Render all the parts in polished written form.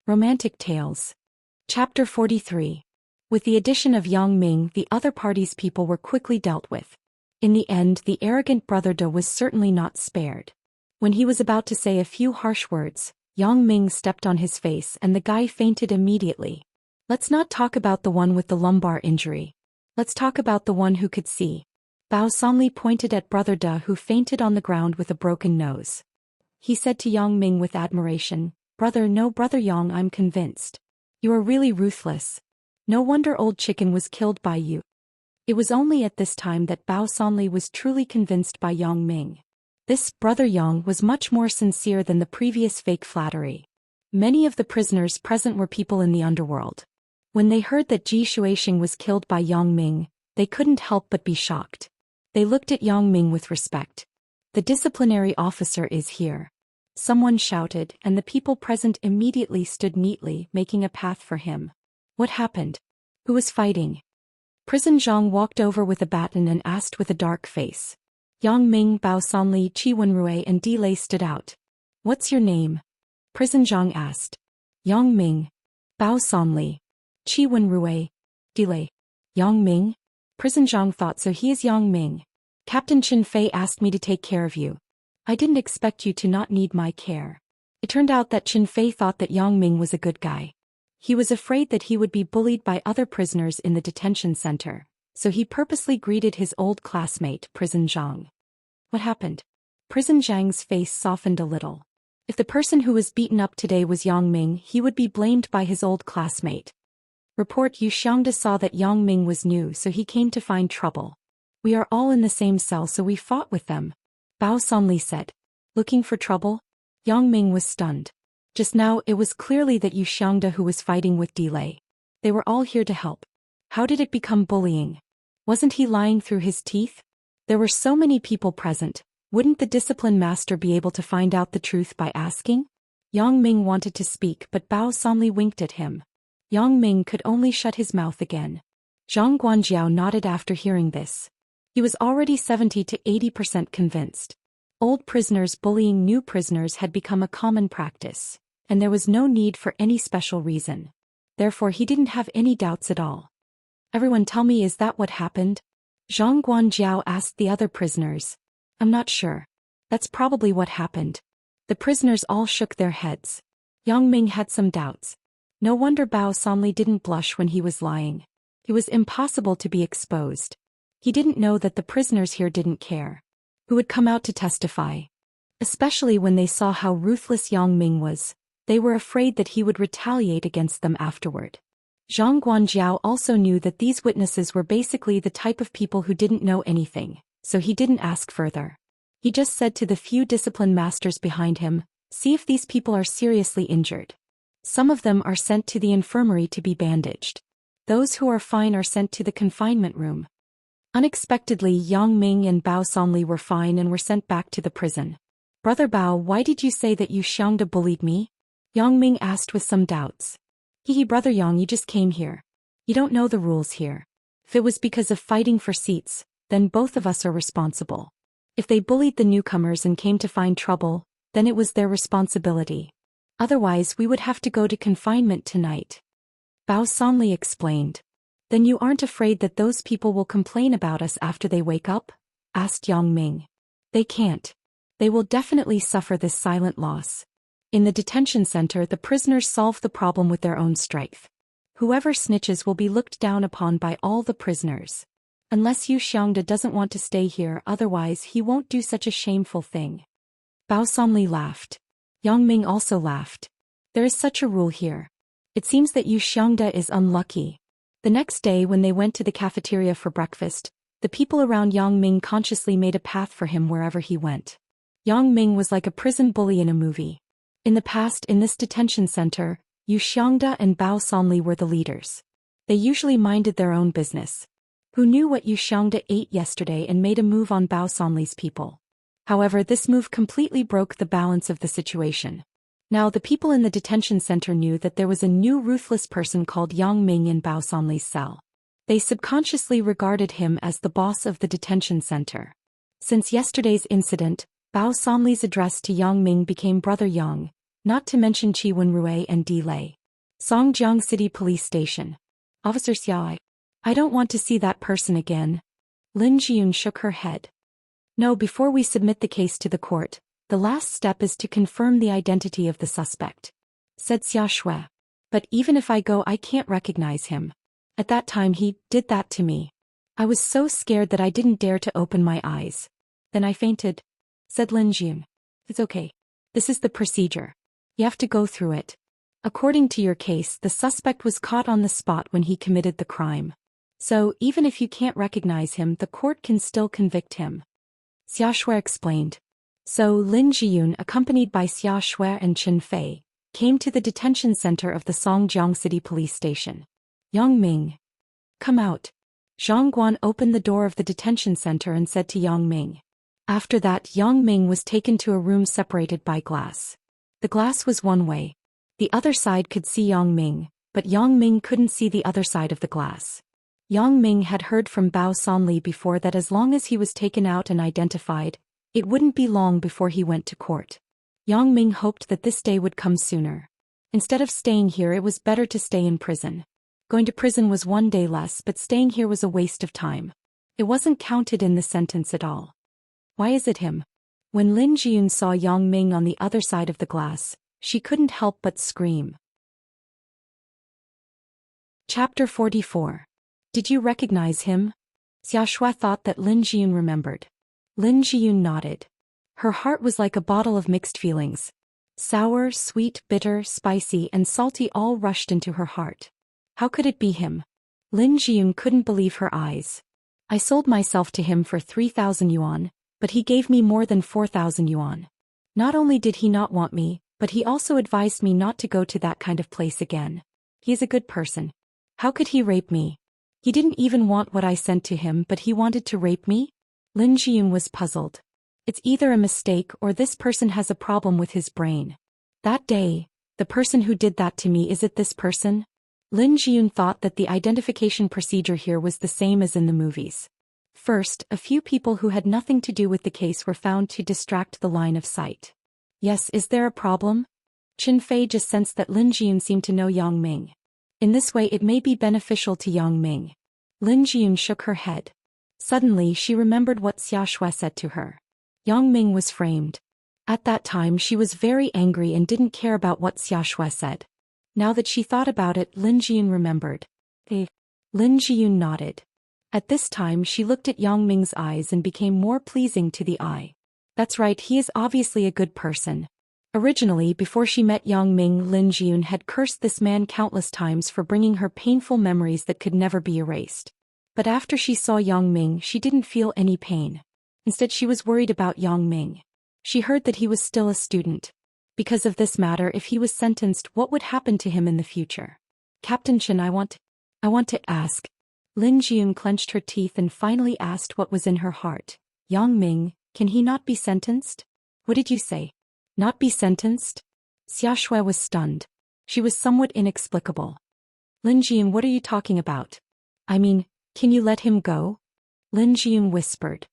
Romantic Tales. Chapter 43. With the addition of Yang Ming, the other party's people were quickly dealt with. In the end, the arrogant brother Da was certainly not spared. When he was about to say a few harsh words, Yang Ming stepped on his face and the guy fainted immediately. Let's not talk about the one with the lumbar injury. Let's talk about the one who could see. Bao Sanli pointed at brother Da, who fainted on the ground with a broken nose. He said to Yang Ming with admiration, "Brother Yang, I'm convinced. You are really ruthless. No wonder old chicken was killed by you." It was only at this time that Bao Sanli was truly convinced by Yang Ming. This brother Yang was much more sincere than the previous fake flattery. Many of the prisoners present were people in the underworld. When they heard that Ji Shuixing was killed by Yang Ming, they couldn't help but be shocked. They looked at Yang Ming with respect. "The disciplinary officer is here," someone shouted, and the people present immediately stood neatly, making a path for him. What happened? Who was fighting? Prison Zhang walked over with a baton and asked with a dark face. Yang Ming, Bao Sanli, Qi Wenrui and Di Lei stood out. "What's your name?" Prison Zhang asked. "Yang Ming." Bao Sanli. "Qi Wenrui." Di Lei. "Yang Ming?" Prison Zhang thought so, he is Yang Ming. "Captain Qin Fei asked me to take care of you. I didn't expect you to not need my care." It turned out that Qin Fei thought that Yang Ming was a good guy. He was afraid that he would be bullied by other prisoners in the detention center, so he purposely greeted his old classmate, Prison Zhang. What happened? Prison Zhang's face softened a little. If the person who was beaten up today was Yang Ming, he would be blamed by his old classmate. Report: Yu Xiangda saw that Yang Ming was new, so he came to find trouble. We are all in the same cell, so we fought with them. Bao Sanli said. Looking for trouble? Yang Ming was stunned. Just now it was clearly that Yu Xiangda who was fighting with Di Lei. They were all here to help. How did it become bullying? Wasn't he lying through his teeth? There were so many people present. Wouldn't the discipline master be able to find out the truth by asking? Yang Ming wanted to speak, but Bao Sanli winked at him. Yang Ming could only shut his mouth again. Zhang Guanjiao nodded after hearing this. He was already 70 to 80% convinced. Old prisoners bullying new prisoners had become a common practice, and there was no need for any special reason. Therefore he didn't have any doubts at all. "Everyone tell me, is that what happened?" Zhang Guanjiao asked the other prisoners. "I'm not sure. That's probably what happened." The prisoners all shook their heads. Yang Ming had some doubts. No wonder Bao Sanli didn't blush when he was lying. It was impossible to be exposed. He didn't know that the prisoners here didn't care. Who would come out to testify? Especially when they saw how ruthless Yang Ming was, they were afraid that he would retaliate against them afterward. Zhang Guanjiao also knew that these witnesses were basically the type of people who didn't know anything, so he didn't ask further. He just said to the few discipline masters behind him, "See if these people are seriously injured. Some of them are sent to the infirmary to be bandaged. Those who are fine are sent to the confinement room." Unexpectedly, Yang Ming and Bao Sanli were fine and were sent back to the prison. "Brother Bao, why did you say that Yu Xiangda bullied me?" Yang Ming asked with some doubts. "Hehe, Brother Yang, you just came here. You don't know the rules here. If it was because of fighting for seats, then both of us are responsible. If they bullied the newcomers and came to find trouble, then it was their responsibility. Otherwise we would have to go to confinement tonight." Bao Sanli explained. "Then you aren't afraid that those people will complain about us after they wake up?" asked Yang Ming. "They can't. They will definitely suffer this silent loss. In the detention center, the prisoners solve the problem with their own strength. Whoever snitches will be looked down upon by all the prisoners. Unless Yu Xiangda doesn't want to stay here, otherwise he won't do such a shameful thing." Bao Sanli laughed. Yang Ming also laughed. "There is such a rule here. It seems that Yu Xiangda is unlucky." The next day when they went to the cafeteria for breakfast, the people around Yang Ming consciously made a path for him wherever he went. Yang Ming was like a prison bully in a movie. In the past, in this detention center, Yu Xiangda and Bao Sanli were the leaders. They usually minded their own business. Who knew what Yu Xiangda ate yesterday and made a move on Bao Sanli's people? However, this move completely broke the balance of the situation. Now the people in the detention center knew that there was a new ruthless person called Yang Ming in Bao Sanli's cell. They subconsciously regarded him as the boss of the detention center. Since yesterday's incident, Bao Sanli's address to Yang Ming became Brother Yang, Not to mention Chi Wenrui and Di Lei. Songjiang City Police Station. Officer Xiao. I don't want to see that person again. Lin Jiyun shook her head. No, before we submit the case to the court, the last step is to confirm the identity of the suspect, said Xia Shui. But even if I go, I can't recognize him. At that time he did that to me. I was so scared that I didn't dare to open my eyes. Then I fainted, said Lin Jiyun. It's okay. This is the procedure. You have to go through it. According to your case, the suspect was caught on the spot when he committed the crime. So, even if you can't recognize him, the court can still convict him. Xia Shui explained. So Lin Jiyun, accompanied by Xia Shui and Chen Fei, came to the detention center of the Songjiang City Police Station. Yang Ming. Come out. Zhang Guan opened the door of the detention center and said to Yang Ming. After that, Yang Ming was taken to a room separated by glass. The glass was one way. The other side could see Yang Ming, but Yang Ming couldn't see the other side of the glass. Yang Ming had heard from Bao Sanli before that as long as he was taken out and identified, it wouldn't be long before he went to court. Yang Ming hoped that this day would come sooner. Instead of staying here, it was better to stay in prison. Going to prison was one day less, but staying here was a waste of time. It wasn't counted in the sentence at all. Why is it him? When Lin Jiyun saw Yang Ming on the other side of the glass, she couldn't help but scream. Chapter 44. Did you recognize him? Xia Shui thought that Lin Jiyun remembered. Lin Jiyun nodded. Her heart was like a bottle of mixed feelings. Sour, sweet, bitter, spicy, and salty all rushed into her heart. How could it be him? Lin Jiyun couldn't believe her eyes. I sold myself to him for 3,000 yuan, but he gave me more than 4,000 yuan. Not only did he not want me, but he also advised me not to go to that kind of place again. He is a good person. How could he rape me? He didn't even want what I sent to him, but he wanted to rape me? Lin Jiyun was puzzled. It's either a mistake or this person has a problem with his brain. That day, the person who did that to me, is it this person? Lin Jiyun thought that the identification procedure here was the same as in the movies. First, a few people who had nothing to do with the case were found to distract the line of sight. Yes, is there a problem? Chen Fei just sensed that Lin Jiyun seemed to know Yang Ming. In this way it may be beneficial to Yang Ming. Lin Jiyun shook her head. Suddenly she remembered what Xia Shui said to her. Yang Ming was framed. At that time she was very angry and didn't care about what Xia Shui said. Now that she thought about it, Lin Jiyun remembered. Lin Jiyun nodded. At this time she looked at Yang Ming's eyes and became more pleasing to the eye. That's right, he is obviously a good person. Originally, before she met Yang Ming, Lin Jiyun had cursed this man countless times for bringing her painful memories that could never be erased. But after she saw Yang Ming, she didn't feel any pain. Instead, she was worried about Yang Ming. She heard that he was still a student. Because of this matter, if he was sentenced, what would happen to him in the future? Captain Chen, I want to ask. Lin Jiyun clenched her teeth and finally asked what was in her heart. Yang Ming, can he not be sentenced? What did you say? Not be sentenced? Xia Shui was stunned. She was somewhat inexplicable. Lin Jiyun, what are you talking about? I mean, can you let him go? Lin Jiyun whispered.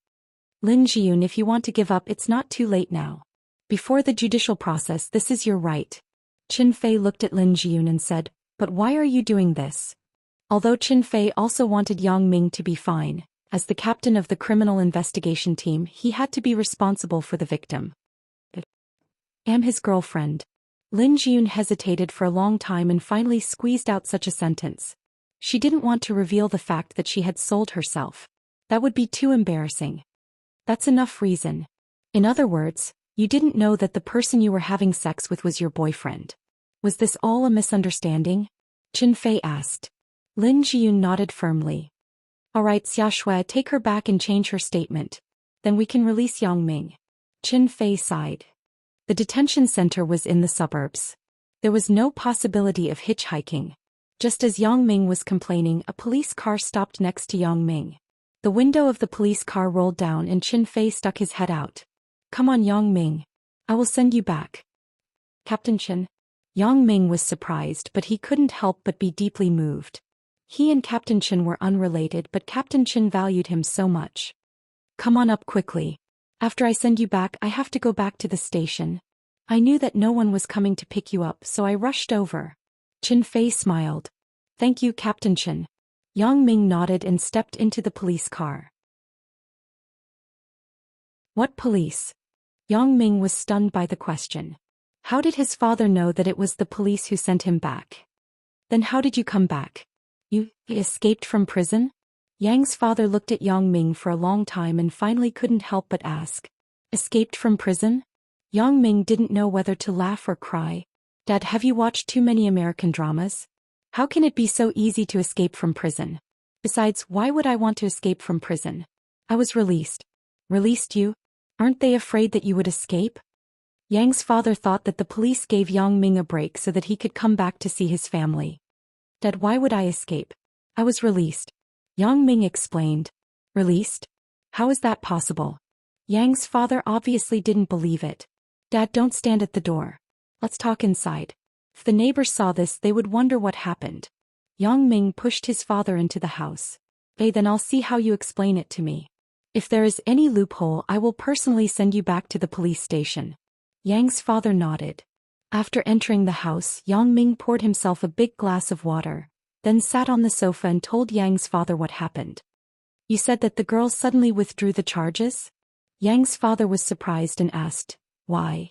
Lin Jiyun, if you want to give up, it's not too late now. Before the judicial process, this is your right. Chen Fei looked at Lin Jiyun and said, but why are you doing this? Although Chen Fei also wanted Yang Ming to be fine, as the captain of the criminal investigation team, he had to be responsible for the victim. Am his girlfriend. Lin Jiyun hesitated for a long time and finally squeezed out such a sentence. She didn't want to reveal the fact that she had sold herself. That would be too embarrassing. That's enough reason. In other words, you didn't know that the person you were having sex with was your boyfriend. Was this all a misunderstanding? Chen Fei asked. Lin Jiyun nodded firmly. All right, Xia Shui, take her back and change her statement. Then we can release Yang Ming. Chen Fei sighed. The detention center was in the suburbs. There was no possibility of hitchhiking. Just as Yang Ming was complaining, a police car stopped next to Yang Ming. The window of the police car rolled down and Chen Fei stuck his head out. Come on, Yang Ming. I will send you back. Captain Chen. Yang Ming was surprised, but he couldn't help but be deeply moved. He and Captain Chen were unrelated, but Captain Chen valued him so much. Come on up quickly. After I send you back, I have to go back to the station. I knew that no one was coming to pick you up, so I rushed over. Chen Fei smiled. Thank you, Captain Chen. Yang Ming nodded and stepped into the police car. What police? Yang Ming was stunned by the question. How did his father know that it was the police who sent him back? Then how did you come back? You escaped from prison? Yang's father looked at Yang Ming for a long time and finally couldn't help but ask. Escaped from prison? Yang Ming didn't know whether to laugh or cry. Dad, have you watched too many American dramas? How can it be so easy to escape from prison? Besides, why would I want to escape from prison? I was released. Released you? Aren't they afraid that you would escape? Yang's father thought that the police gave Yang Ming a break so that he could come back to see his family. Dad, why would I escape? I was released. Yang Ming explained. Released? How is that possible? Yang's father obviously didn't believe it. Dad, don't stand at the door. Let's talk inside. If the neighbors saw this, they would wonder what happened. Yang Ming pushed his father into the house. Hey, then I'll see how you explain it to me. If there is any loophole, I will personally send you back to the police station. Yang's father nodded. After entering the house, Yang Ming poured himself a big glass of water, then sat on the sofa and told Yang's father what happened. You said that the girl suddenly withdrew the charges? Yang's father was surprised and asked, why?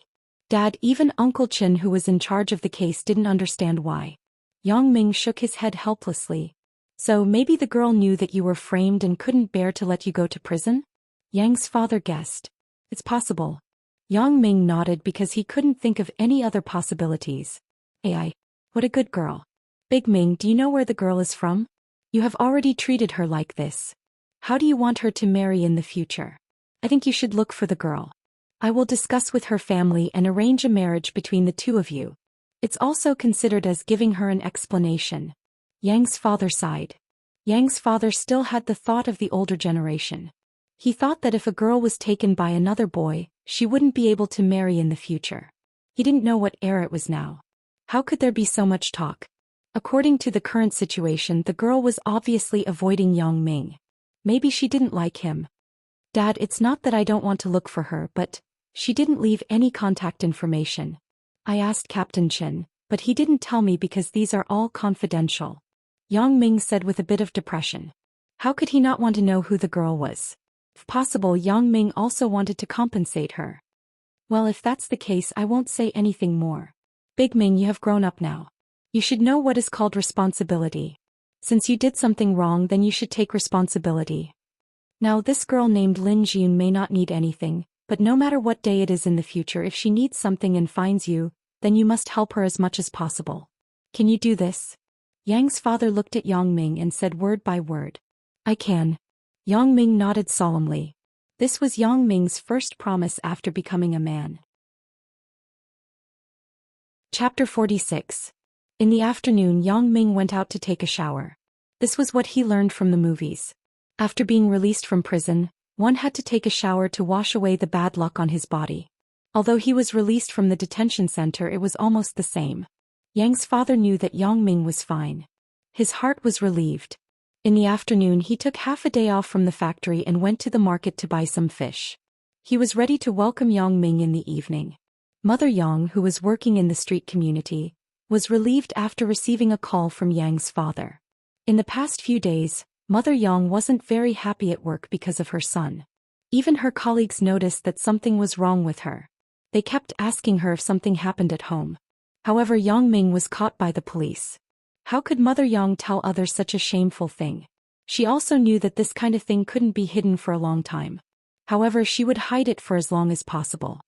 Dad, even Uncle Chen, who was in charge of the case, didn't understand why. Yang Ming shook his head helplessly. So maybe the girl knew that you were framed and couldn't bear to let you go to prison? Yang's father guessed. It's possible. Yang Ming nodded because he couldn't think of any other possibilities. AI. What a good girl. Big Ming, do you know where the girl is from? You have already treated her like this. How do you want her to marry in the future? I think you should look for the girl. I will discuss with her family and arrange a marriage between the two of you. It's also considered as giving her an explanation. Yang's father sighed. Yang's father still had the thought of the older generation. He thought that if a girl was taken by another boy, she wouldn't be able to marry in the future. He didn't know what era it was now. How could there be so much talk? According to the current situation, the girl was obviously avoiding Yang Ming. Maybe she didn't like him. Dad, it's not that I don't want to look for her, but she didn't leave any contact information. I asked Captain Chen, but he didn't tell me because these are all confidential. Yang Ming said with a bit of depression. How could he not want to know who the girl was? If possible, Yang Ming also wanted to compensate her. Well, if that's the case, I won't say anything more. Big Ming, you have grown up now. You should know what is called responsibility. Since you did something wrong, then you should take responsibility. Now, this girl named Lin Jun may not need anything, but no matter what day it is in the future, if she needs something and finds you, then you must help her as much as possible. Can you do this? Yang's father looked at Yang Ming and said word by word. I can. Yang Ming nodded solemnly. This was Yang Ming's first promise after becoming a man. Chapter 46. In the afternoon, Yang Ming went out to take a shower. This was what he learned from the movies. After being released from prison, one had to take a shower to wash away the bad luck on his body. Although he was released from the detention center, it was almost the same. Yang's father knew that Yang Ming was fine. His heart was relieved. In the afternoon, he took half a day off from the factory and went to the market to buy some fish. He was ready to welcome Yang Ming in the evening. Mother Yang, who was working in the street community, was relieved after receiving a call from Yang's father. In the past few days, Mother Yang wasn't very happy at work because of her son. Even her colleagues noticed that something was wrong with her. They kept asking her if something happened at home. However, Yang Ming was caught by the police. How could Mother Yang tell others such a shameful thing? She also knew that this kind of thing couldn't be hidden for a long time. However, she would hide it for as long as possible.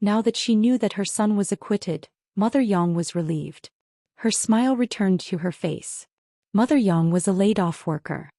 Now that she knew that her son was acquitted, Mother Yang was relieved. Her smile returned to her face. Mother Yang was a laid-off worker.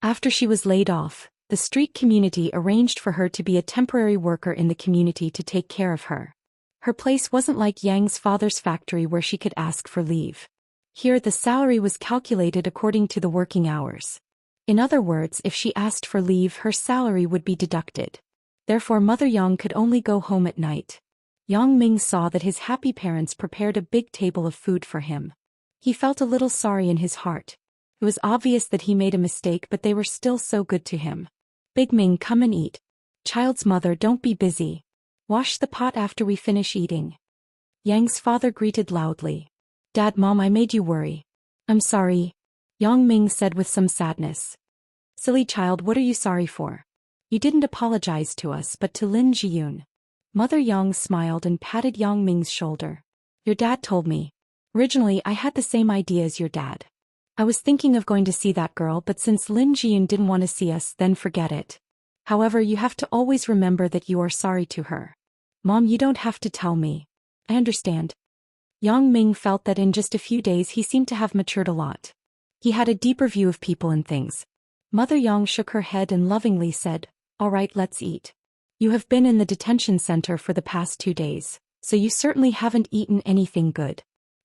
After she was laid off, the street community arranged for her to be a temporary worker in the community to take care of her. Her place wasn't like Yang's father's factory where she could ask for leave. Here the salary was calculated according to the working hours. In other words, if she asked for leave, her salary would be deducted. Therefore, Mother Yang could only go home at night. Yang Ming saw that his happy parents prepared a big table of food for him. He felt a little sorry in his heart. It was obvious that he made a mistake, but they were still so good to him. Big Ming, come and eat. Child's mother, don't be busy. Wash the pot after we finish eating. Yang's father greeted loudly. Dad, Mom, I made you worry. I'm sorry, Yang Ming said with some sadness. Silly child, what are you sorry for? You didn't apologize to us but to Lin Jiyun. Mother Yang smiled and patted Yang Ming's shoulder. Your dad told me. Originally I had the same idea as your dad. I was thinking of going to see that girl, but since Lin Jiyun didn't want to see us, then forget it. However, you have to always remember that you are sorry to her. Mom, you don't have to tell me. I understand. Yang Ming felt that in just a few days he seemed to have matured a lot. He had a deeper view of people and things. Mother Yang shook her head and lovingly said, All right, let's eat. You have been in the detention center for the past 2 days, so you certainly haven't eaten anything good.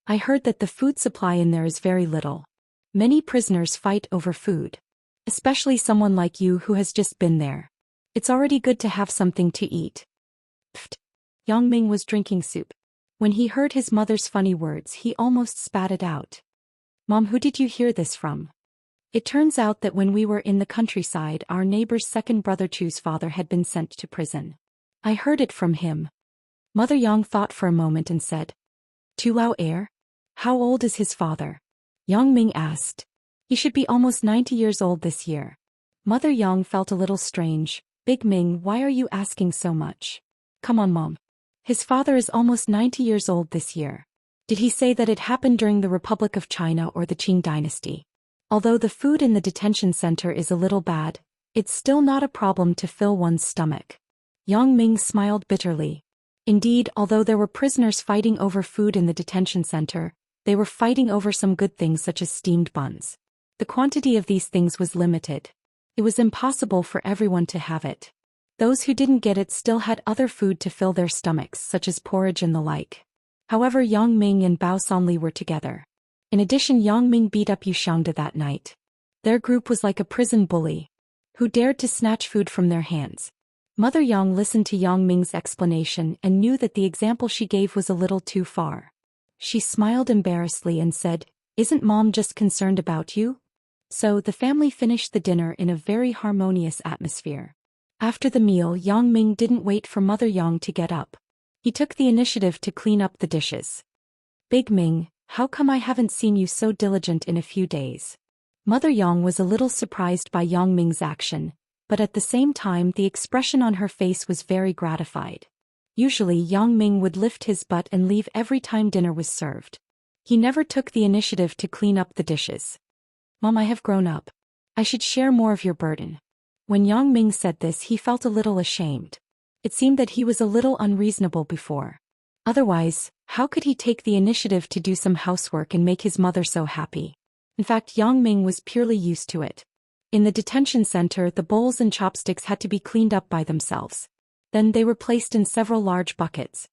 I heard that the food supply in there is very little. Many prisoners fight over food. Especially someone like you who has just been there. It's already good to have something to eat. Pfft. Yang Ming was drinking soup. When he heard his mother's funny words, he almost spat it out. Mom, who did you hear this from? It turns out that when we were in the countryside, our neighbor's second brother Chu's father had been sent to prison. I heard it from him. Mother Yang thought for a moment and said, Tu Lao heir? How old is his father? Yang Ming asked. He should be almost 90 years old this year. Mother Yang felt a little strange. Big Ming, why are you asking so much? Come on, Mom. His father is almost 90 years old this year. Did he say that it happened during the Republic of China or the Qing dynasty? Although the food in the detention center is a little bad, it's still not a problem to fill one's stomach. Yang Ming smiled bitterly. Indeed, although there were prisoners fighting over food in the detention center, they were fighting over some good things such as steamed buns. The quantity of these things was limited. It was impossible for everyone to have it. Those who didn't get it still had other food to fill their stomachs, such as porridge and the like. However, Yang Ming and Bao Sanli were together. In addition, Yang Ming beat up Yu Xiangda that night. Their group was like a prison bully, who dared to snatch food from their hands. Mother Yang listened to Yang Ming's explanation and knew that the example she gave was a little too far. She smiled embarrassedly and said, Isn't Mom just concerned about you? So the family finished the dinner in a very harmonious atmosphere. After the meal, Yang Ming didn't wait for Mother Yang to get up. He took the initiative to clean up the dishes. Big Ming, how come I haven't seen you so diligent in a few days? Mother Yang was a little surprised by Yang Ming's action, but at the same time the expression on her face was very gratified. Usually Yang Ming would lift his butt and leave every time dinner was served. He never took the initiative to clean up the dishes. Mom, I have grown up. I should share more of your burden. When Yang Ming said this, he felt a little ashamed. It seemed that he was a little unreasonable before. Otherwise, how could he take the initiative to do some housework and make his mother so happy? In fact, Yang Ming was purely used to it. In the detention center, the bowls and chopsticks had to be cleaned up by themselves. Then they were placed in several large buckets.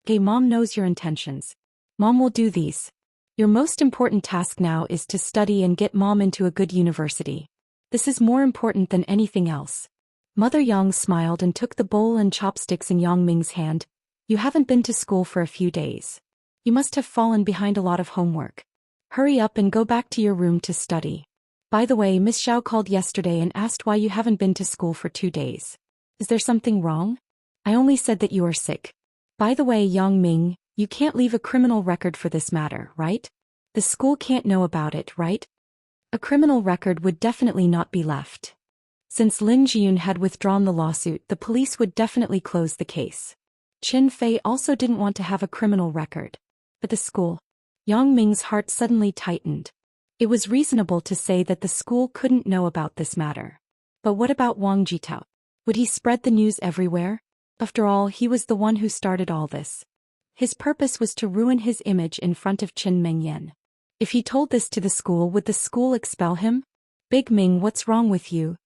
Okay, Mom knows your intentions. Mom will do these. Your most important task now is to study and get Mom into a good university. This is more important than anything else. Mother Yang smiled and took the bowl and chopsticks in Yang Ming's hand. You haven't been to school for a few days. You must have fallen behind a lot of homework. Hurry up and go back to your room to study. By the way, Miss Xiao called yesterday and asked why you haven't been to school for 2 days. Is there something wrong? I only said that you are sick. By the way, Yang Ming, you can't leave a criminal record for this matter, right? The school can't know about it, right? A criminal record would definitely not be left. Since Lin Jiyun had withdrawn the lawsuit, the police would definitely close the case. Qin Fei also didn't want to have a criminal record. But the school. Yang Ming's heart suddenly tightened. It was reasonable to say that the school couldn't know about this matter. But what about Wang Jitao? Would he spread the news everywhere? After all, he was the one who started all this. His purpose was to ruin his image in front of Qin Mengyan. If he told this to the school, would the school expel him? Big Ming, what's wrong with you?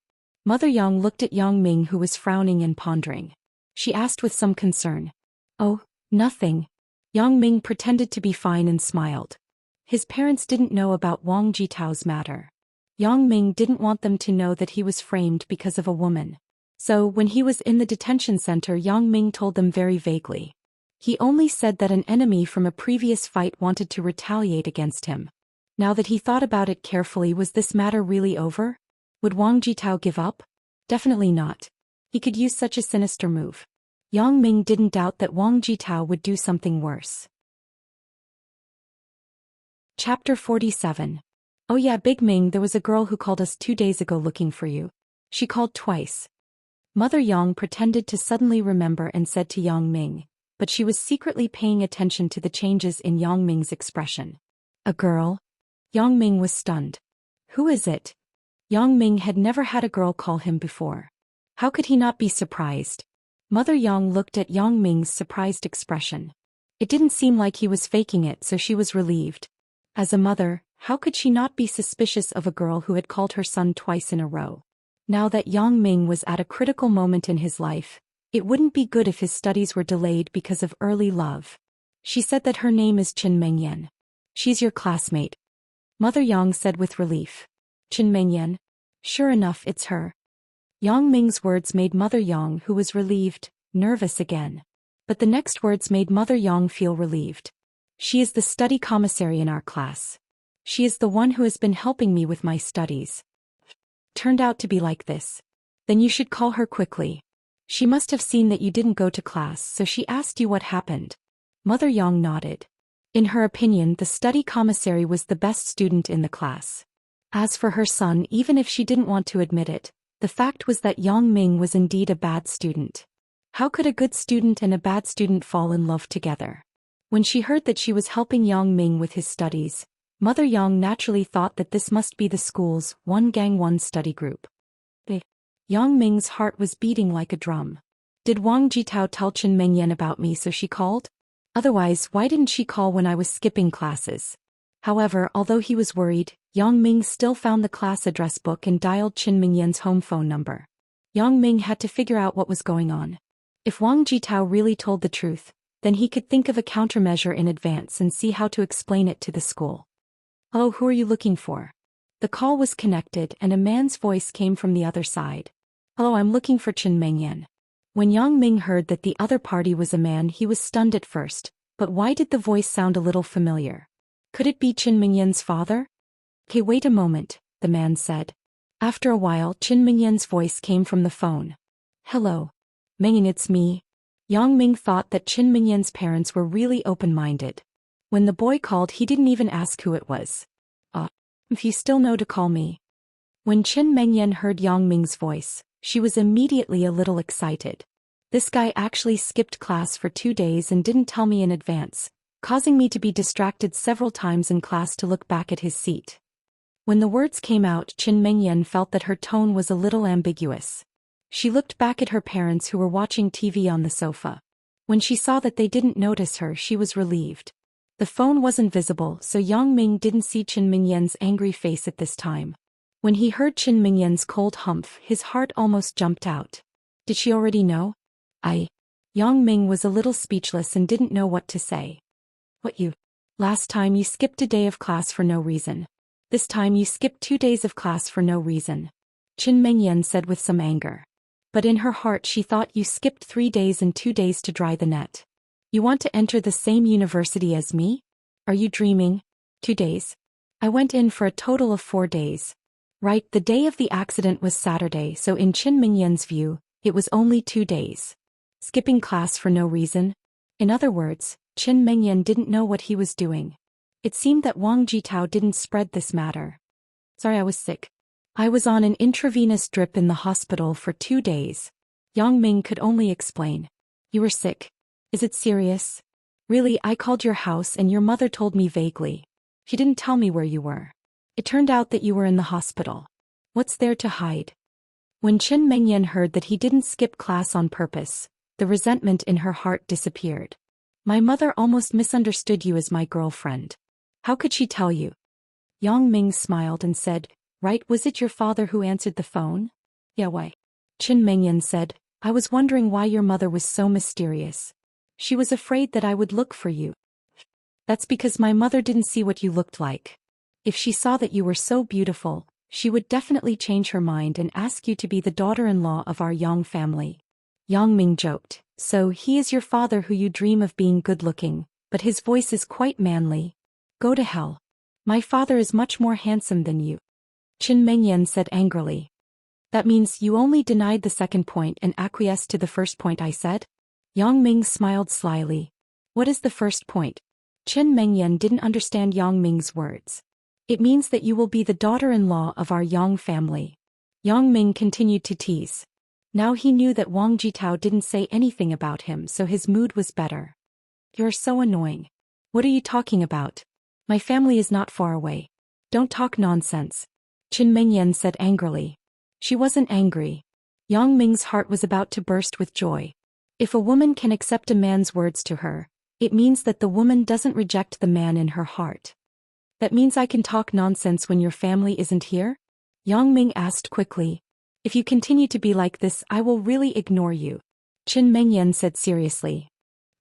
Mother Yang looked at Yang Ming, who was frowning and pondering. She asked with some concern. Oh, nothing. Yang Ming pretended to be fine and smiled. His parents didn't know about Wang Jitao's matter. Yang Ming didn't want them to know that he was framed because of a woman. So when he was in the detention center, Yang Ming told them very vaguely. He only said that an enemy from a previous fight wanted to retaliate against him. Now that he thought about it carefully, was this matter really over? Would Wang Jitao give up? Definitely not. He could use such a sinister move. Yang Ming didn't doubt that Wang Jitao would do something worse. Chapter 47. Oh yeah, Big Ming, there was a girl who called us 2 days ago looking for you. She called twice. Mother Yang pretended to suddenly remember and said to Yang Ming, but she was secretly paying attention to the changes in Yang Ming's expression. A girl? Yang Ming was stunned. Who is it? Yang Ming had never had a girl call him before. How could he not be surprised? Mother Yang looked at Yang Ming's surprised expression. It didn't seem like he was faking it, so she was relieved. As a mother, how could she not be suspicious of a girl who had called her son twice in a row? Now that Yang Ming was at a critical moment in his life, it wouldn't be good if his studies were delayed because of early love. She said that her name is Qin Mengyan. She's your classmate. Mother Yang said with relief. Qin Mengyan? Sure enough, it's her. Yang Ming's words made Mother Yang, who was relieved, nervous again. But the next words made Mother Yang feel relieved. She is the study commissary in our class. She is the one who has been helping me with my studies. Turned out to be like this. Then you should call her quickly. She must have seen that you didn't go to class, so she asked you what happened. Mother Yang nodded. In her opinion, the study commissary was the best student in the class. As for her son, even if she didn't want to admit it, the fact was that Yang Ming was indeed a bad student. How could a good student and a bad student fall in love together? When she heard that she was helping Yang Ming with his studies, Mother Yang naturally thought that this must be the school's one gang one study group. Yang Ming's heart was beating like a drum. Did Wang Jitao tell Qin Mengyan about me, so she called? Otherwise, why didn't she call when I was skipping classes? However, although he was worried, Yang Ming still found the class address book and dialed Qin Mengyan's home phone number. Yang Ming had to figure out what was going on. If Wang Jitao really told the truth, then he could think of a countermeasure in advance and see how to explain it to the school. Oh, who are you looking for? The call was connected and a man's voice came from the other side. Oh, I'm looking for Qin Mengyan. When Yang Ming heard that the other party was a man, he was stunned at first, but why did the voice sound a little familiar? Could it be Qin Mengyan's father? Okay, wait a moment, the man said. After a while, Qin Mengyan's voice came from the phone. Hello. Mengyan, it's me. Yang Ming thought that Qin Mengyan's parents were really open-minded. When the boy called, he didn't even ask who it was. If you still know to call me. When Qin Mengyan heard Yang Ming's voice, she was immediately a little excited. This guy actually skipped class for 2 days and didn't tell me in advance, causing me to be distracted several times in class to look back at his seat. When the words came out, Qin Mengyan felt that her tone was a little ambiguous. She looked back at her parents who were watching TV on the sofa. When she saw that they didn't notice her, she was relieved. The phone wasn't visible, so Yang Ming didn't see Qin Mengyan's angry face at this time. When he heard Qin Mengyan's cold humph, his heart almost jumped out. Did she already know? Yang Ming was a little speechless and didn't know what to say. What you? Last time you skipped a day of class for no reason. This time you skipped 2 days of class for no reason. Qin Mengyan said with some anger. But in her heart she thought you skipped 3 days and 2 days to dry the net. You want to enter the same university as me? Are you dreaming? 2 days? I went in for a total of 4 days. Right, the day of the accident was Saturday, so in Qin Mengyan's view, it was only 2 days. Skipping class for no reason? In other words, Qin Mengyan didn't know what he was doing. It seemed that Wang Jitao didn't spread this matter. Sorry, I was sick. I was on an intravenous drip in the hospital for 2 days. Yang Ming could only explain. You were sick. Is it serious? Really, I called your house and your mother told me vaguely. She didn't tell me where you were. It turned out that you were in the hospital. What's there to hide? When Qin Mengyan heard that he didn't skip class on purpose, the resentment in her heart disappeared. My mother almost misunderstood you as my girlfriend. How could she tell you? Yang Ming smiled and said, Right, was it your father who answered the phone? Yeah, why? Qin Mengyan said, I was wondering why your mother was so mysterious. She was afraid that I would look for you. That's because my mother didn't see what you looked like. If she saw that you were so beautiful, she would definitely change her mind and ask you to be the daughter-in-law of our Yang family. Yang Ming joked, So he is your father who you dream of being good-looking, but his voice is quite manly. Go to hell. My father is much more handsome than you. Qin Mengyan said angrily. That means you only denied the second point and acquiesced to the first point I said? Yang Ming smiled slyly. What is the first point? Chen Mengyan didn't understand Yang Ming's words. It means that you will be the daughter-in-law of our Yang family. Yang Ming continued to tease. Now he knew that Wang Jitao didn't say anything about him, so his mood was better. You're so annoying. What are you talking about? My family is not far away. Don't talk nonsense. Chen Mengyan said angrily. She wasn't angry. Yang Ming's heart was about to burst with joy. If a woman can accept a man's words to her, it means that the woman doesn't reject the man in her heart. That means I can talk nonsense when your family isn't here? Yang Ming asked quickly. If you continue to be like this, I will really ignore you. Chen Mengyan said seriously.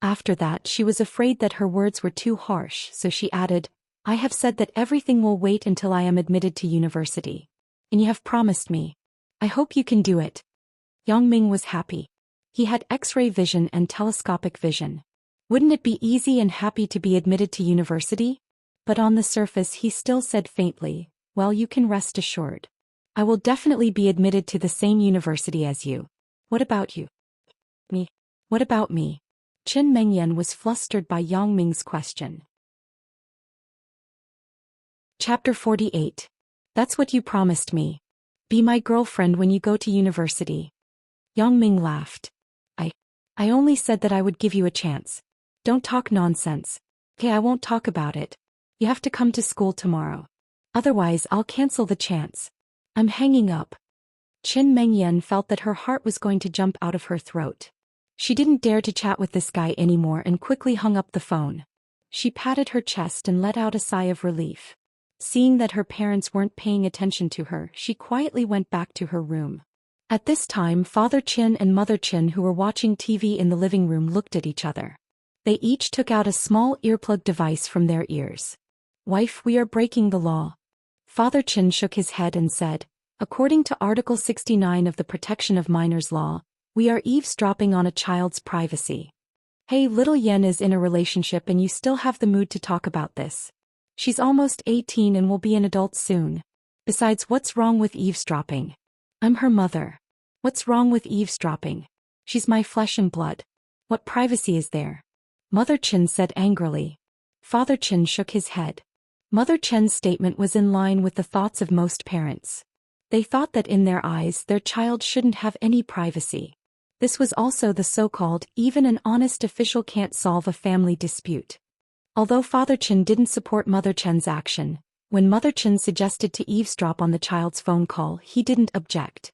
After that, she was afraid that her words were too harsh, so she added, I have said that everything will wait until I am admitted to university. And you have promised me. I hope you can do it. Yang Ming was happy. He had X-ray vision and telescopic vision. Wouldn't it be easy and happy to be admitted to university? But on the surface he still said faintly, well, you can rest assured. I will definitely be admitted to the same university as you. What about you? Me? What about me? Chen Mengyan was flustered by Yang Ming's question. Chapter 48. That's what you promised me. Be my girlfriend when you go to university. Yang Ming laughed. I only said that I would give you a chance. Don't talk nonsense. Okay, I won't talk about it. You have to come to school tomorrow. Otherwise, I'll cancel the chance. I'm hanging up. Chen Mengyan felt that her heart was going to jump out of her throat. She didn't dare to chat with this guy anymore and quickly hung up the phone. She patted her chest and let out a sigh of relief. Seeing that her parents weren't paying attention to her, she quietly went back to her room. At this time, Father Chin and Mother Chin, who were watching TV in the living room, looked at each other. They each took out a small earplug device from their ears. Wife, we are breaking the law. Father Chin shook his head and said, according to Article 69 of the Protection of Minors Law, we are eavesdropping on a child's privacy. Hey, little Yen is in a relationship and you still have the mood to talk about this. She's almost 18 and will be an adult soon. Besides, what's wrong with eavesdropping? I'm her mother. What's wrong with eavesdropping? She's my flesh and blood. What privacy is there? Mother Chin said angrily. Father Chin shook his head. Mother Chen's statement was in line with the thoughts of most parents. They thought that in their eyes their child shouldn't have any privacy. This was also the so-called, even an honest official can't solve a family dispute. Although Father Chin didn't support Mother Chen's action, when Mother Chin suggested to eavesdrop on the child's phone call, he didn't object.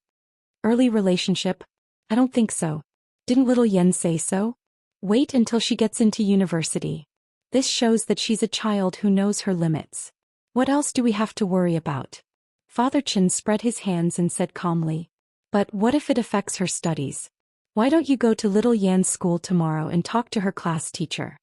Early relationship? I don't think so. Didn't little Yen say so? Wait until she gets into university. This shows that she's a child who knows her limits. What else do we have to worry about? Father Chin spread his hands and said calmly. But what if it affects her studies? Why don't you go to little Yan's school tomorrow and talk to her class teacher?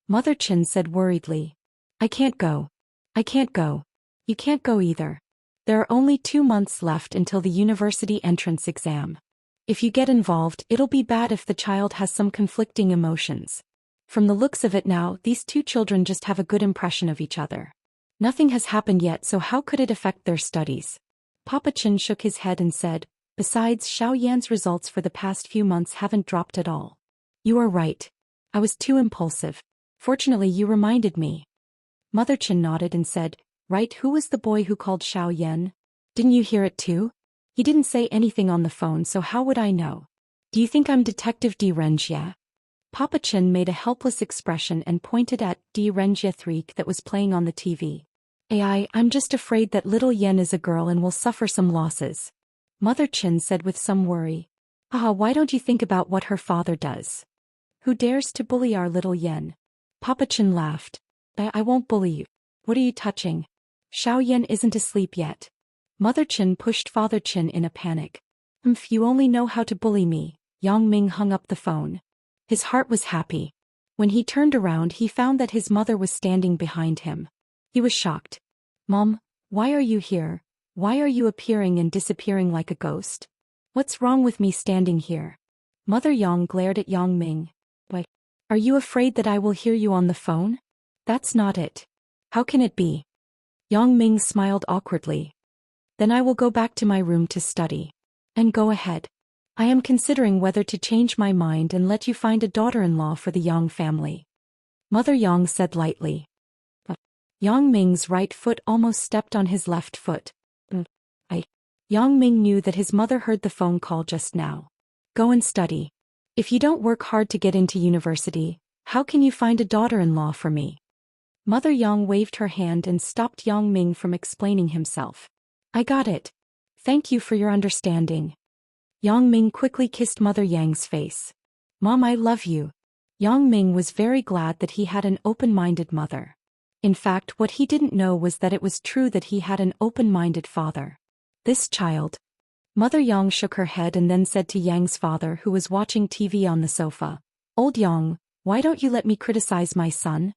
Mother Chin said worriedly. I can't go. I can't go. You can't go either. There are only 2 months left until the university entrance exam. If you get involved, it'll be bad if the child has some conflicting emotions. From the looks of it now, these two children just have a good impression of each other. Nothing has happened yet, so how could it affect their studies? Papa Chin shook his head and said, besides, Xiao Yan's results for the past few months haven't dropped at all. You are right. I was too impulsive. Fortunately, you reminded me. Mother Chin nodded and said, right, who was the boy who called Xiao Yan? Didn't you hear it too? He didn't say anything on the phone, so how would I know? Do you think I'm Detective D. Renjia? Papa Chin made a helpless expression and pointed at D. Renjia 3 that was playing on the TV. I'm just afraid that little Yen is a girl and will suffer some losses. Mother Chin said with some worry. Why don't you think about what her father does? Who dares to bully our little Yen? Papa Chin laughed. I won't bully you. What are you touching? Xiao Yan isn't asleep yet. Mother Chin pushed Father Chin in a panic. If you only know how to bully me. Yang Ming hung up the phone. His heart was happy. When he turned around, he found that his mother was standing behind him. He was shocked. Mom, why are you here? Why are you appearing and disappearing like a ghost? What's wrong with me standing here? Mother Yang glared at Yang Ming. Why? Are you afraid that I will hear you on the phone? That's not it. How can it be? Yang Ming smiled awkwardly. Then I will go back to my room to study. And go ahead. I am considering whether to change my mind and let you find a daughter-in-law for the Yang family. Mother Yang said lightly. Yang Ming's right foot almost stepped on his left foot. Yang Ming knew that his mother heard the phone call just now. Go and study. If you don't work hard to get into university, how can you find a daughter-in-law for me? Mother Yang waved her hand and stopped Yang Ming from explaining himself. I got it. Thank you for your understanding. Yang Ming quickly kissed Mother Yang's face. Mom, I love you. Yang Ming was very glad that he had an open-minded mother. In fact, what he didn't know was that it was true that he had an open-minded father. This child. Mother Yang shook her head and then said to Yang's father, who was watching TV on the sofa, Old Yang, why don't you let me criticize my son?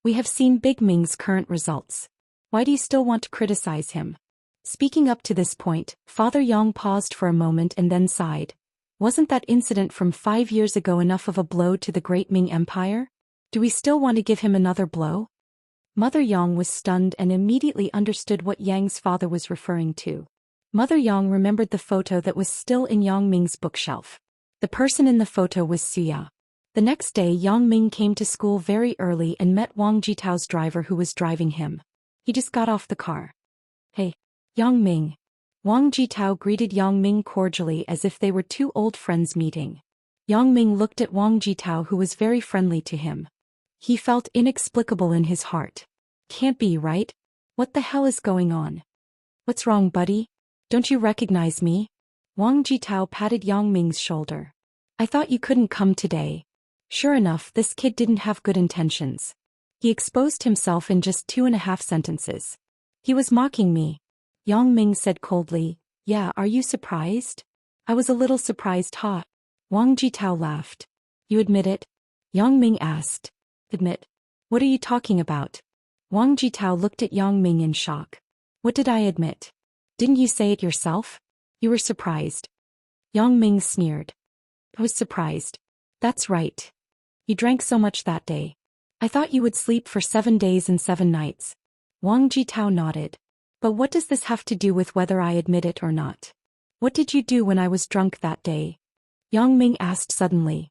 We have seen Big Ming's current results. Why do you still want to criticize him? Speaking up to this point, Father Yang paused for a moment and then sighed. Wasn't that incident from 5 years ago enough of a blow to the great Ming Empire? Do we still want to give him another blow? Mother Yang was stunned and immediately understood what Yang's father was referring to. Mother Yang remembered the photo that was still in Yang Ming's bookshelf. The person in the photo was Suya. The next day Yang Ming came to school very early and met Wang Jitao's driver who was driving him. He just got off the car. Hey, Yang Ming. Wang Jitao greeted Yang Ming cordially as if they were two old friends meeting. Yang Ming looked at Wang Jitao, who was very friendly to him. He felt inexplicable in his heart. Can't be right? What the hell is going on? What's wrong, buddy? Don't you recognize me? Wang Jitao patted Yang Ming's shoulder. I thought you couldn't come today. Sure enough, this kid didn't have good intentions. He exposed himself in just 2.5 sentences. He was mocking me. Yang Ming said coldly. Yeah, are you surprised? I was a little surprised, huh? Wang Jitao laughed. You admit it? Yang Ming asked. Admit? What are you talking about? Wang Jitao looked at Yang Ming in shock. What did I admit? Didn't you say it yourself? You were surprised. Yang Ming sneered. I was surprised. That's right. You drank so much that day. I thought you would sleep for 7 days and 7 nights. Wang Jitao nodded. But what does this have to do with whether I admit it or not? What did you do when I was drunk that day? Yang Ming asked suddenly.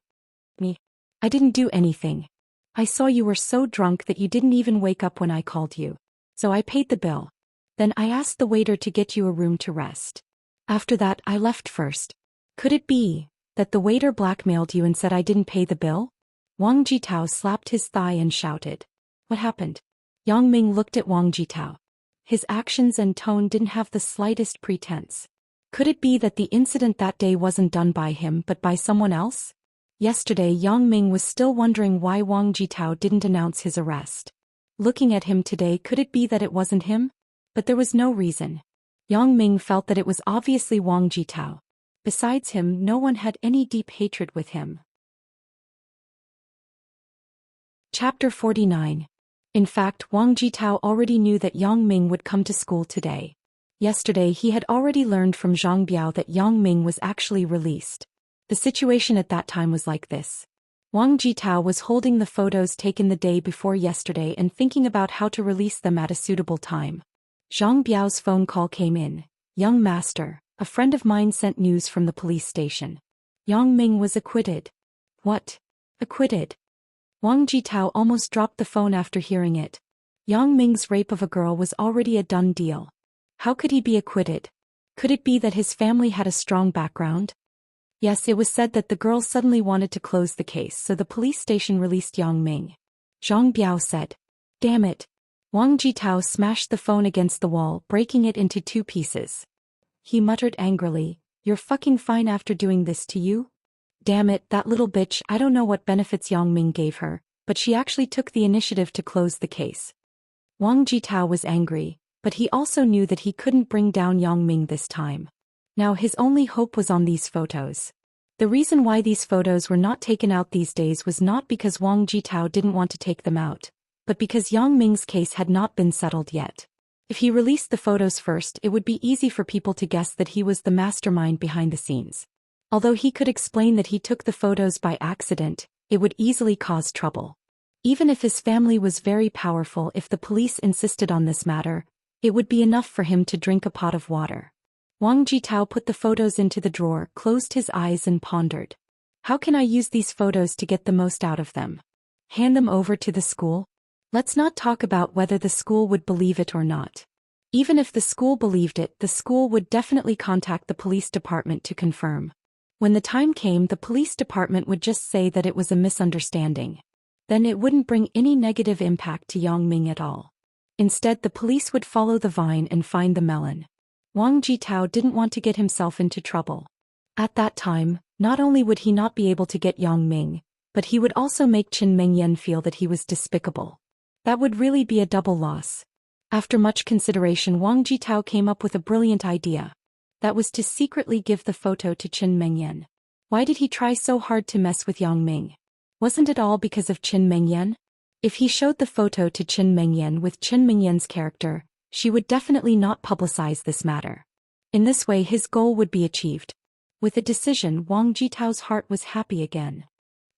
Me? I didn't do anything. I saw you were so drunk that you didn't even wake up when I called you. So I paid the bill. Then I asked the waiter to get you a room to rest. After that, I left first. Could it be that the waiter blackmailed you and said I didn't pay the bill? Wang Jitao slapped his thigh and shouted. What happened? Yang Ming looked at Wang Jitao. His actions and tone didn't have the slightest pretense. Could it be that the incident that day wasn't done by him but by someone else? Yesterday Yang Ming was still wondering why Wang Jitao didn't announce his arrest. Looking at him today, could it be that it wasn't him? But there was no reason. Yang Ming felt that it was obviously Wang Jitao. Besides him, no one had any deep hatred with him. Chapter 49. In fact, Wang Jitao already knew that Yang Ming would come to school today. Yesterday he had already learned from Zhang Biao that Yang Ming was actually released. The situation at that time was like this. Wang Jitao was holding the photos taken the day before yesterday and thinking about how to release them at a suitable time. Zhang Biao's phone call came in. Young master, a friend of mine sent news from the police station. Yang Ming was acquitted. What? Acquitted? Wang Jitao almost dropped the phone after hearing it. Yang Ming's rape of a girl was already a done deal. How could he be acquitted? Could it be that his family had a strong background? Yes, it was said that the girl suddenly wanted to close the case, so the police station released Yang Ming. Zhang Biao said. Damn it. Wang Jitao smashed the phone against the wall, breaking it into 2 pieces. He muttered angrily, You're fucking fine after doing this to you? Damn it, that little bitch. I don't know what benefits Yang Ming gave her, but she actually took the initiative to close the case. Wang Jitao was angry, but he also knew that he couldn't bring down Yang Ming this time. Now his only hope was on these photos. The reason why these photos were not taken out these days was not because Wang Jitao didn't want to take them out, but because Yang Ming's case had not been settled yet. If he released the photos first, it would be easy for people to guess that he was the mastermind behind the scenes. Although he could explain that he took the photos by accident, it would easily cause trouble. Even if his family was very powerful, if the police insisted on this matter, it would be enough for him to drink a pot of water. Wang Jitao put the photos into the drawer, closed his eyes and pondered. How can I use these photos to get the most out of them? Hand them over to the school? Let's not talk about whether the school would believe it or not. Even if the school believed it, the school would definitely contact the police department to confirm. When the time came, the police department would just say that it was a misunderstanding. Then it wouldn't bring any negative impact to Yang Ming at all. Instead, the police would follow the vine and find the melon. Wang Jitao didn't want to get himself into trouble. At that time, not only would he not be able to get Yang Ming, but he would also make Qin Mengyan feel that he was despicable. That would really be a double loss. After much consideration, Wang Jitao came up with a brilliant idea. That was to secretly give the photo to Qin Mengyan. Why did he try so hard to mess with Yang Ming? Wasn't it all because of Qin Mengyan? If he showed the photo to Qin Mengyan with Qin Mengyan's character, she would definitely not publicize this matter. In this way, his goal would be achieved. With a decision, Wang Jitao's heart was happy again.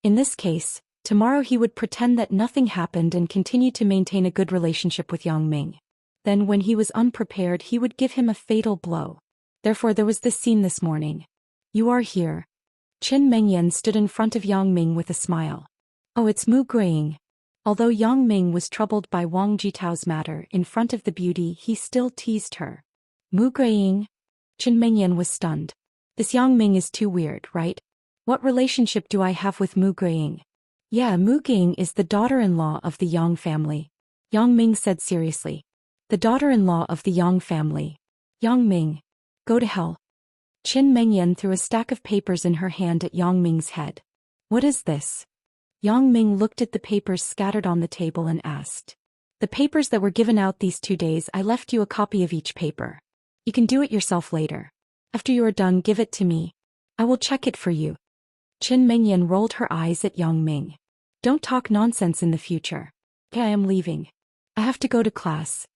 In this case, tomorrow he would pretend that nothing happened and continue to maintain a good relationship with Yang Ming. Then when he was unprepared, he would give him a fatal blow. Therefore there was this scene this morning. You are here. Qin Mengyan stood in front of Yang Ming with a smile. Oh, it's Mu Guiying. Although Yang Ming was troubled by Wang Jitao's matter in front of the beauty, he still teased her. Mu Guiying? Qin Mengyan was stunned. This Yang Ming is too weird, right? What relationship do I have with Mu Guiying? Yeah, Mu Guiying is the daughter-in-law of the Yang family. Yang Ming said seriously. The daughter-in-law of the Yang family. Yang Ming. Go to hell. Qin Mengyan threw a stack of papers in her hand at Yang Ming's head. What is this? Yang Ming looked at the papers scattered on the table and asked. The papers that were given out these 2 days, I left you a copy of each paper. You can do it yourself later. After you are done, give it to me. I will check it for you. Qin Mengyan rolled her eyes at Yang Ming. Don't talk nonsense in the future. I am leaving. I have to go to class.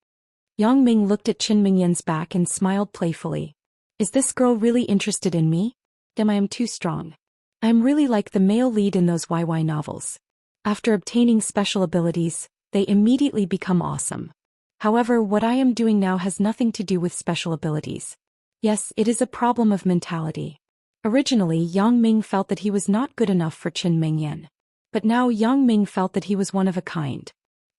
Yang Ming looked at Qin Mengyan's back and smiled playfully. Is this girl really interested in me? Damn, I am too strong. I am really like the male lead in those YY novels. After obtaining special abilities, they immediately become awesome. However, what I am doing now has nothing to do with special abilities. Yes, it is a problem of mentality. Originally, Yang Ming felt that he was not good enough for Qin Mengyan. But now Yang Ming felt that he was one of a kind.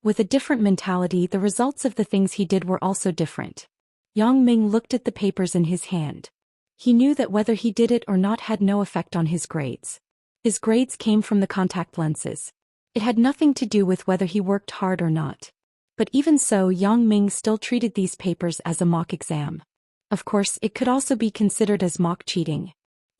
With a different mentality, the results of the things he did were also different. Yang Ming looked at the papers in his hand. He knew that whether he did it or not had no effect on his grades. His grades came from the contact lenses. It had nothing to do with whether he worked hard or not. But even so, Yang Ming still treated these papers as a mock exam. Of course, it could also be considered as mock cheating.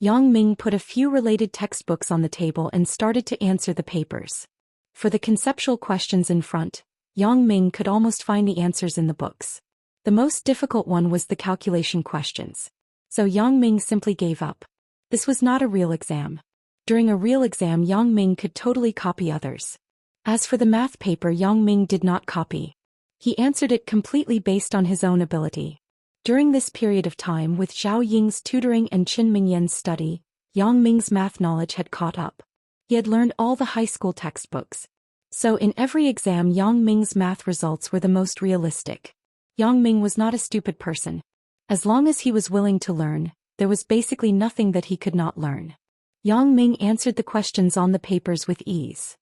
Yang Ming put a few related textbooks on the table and started to answer the papers. For the conceptual questions in front, Yang Ming could almost find the answers in the books. The most difficult one was the calculation questions. So Yang Ming simply gave up. This was not a real exam. During a real exam, Yang Ming could totally copy others. As for the math paper, Yang Ming did not copy. He answered it completely based on his own ability. During this period of time, with Zhao Ying's tutoring and Qin Mengyan's study, Yang Ming's math knowledge had caught up. He had learned all the high school textbooks. So in every exam, Yang Ming's math results were the most realistic. Yang Ming was not a stupid person. As long as he was willing to learn, there was basically nothing that he could not learn. Yang Ming answered the questions on the papers with ease.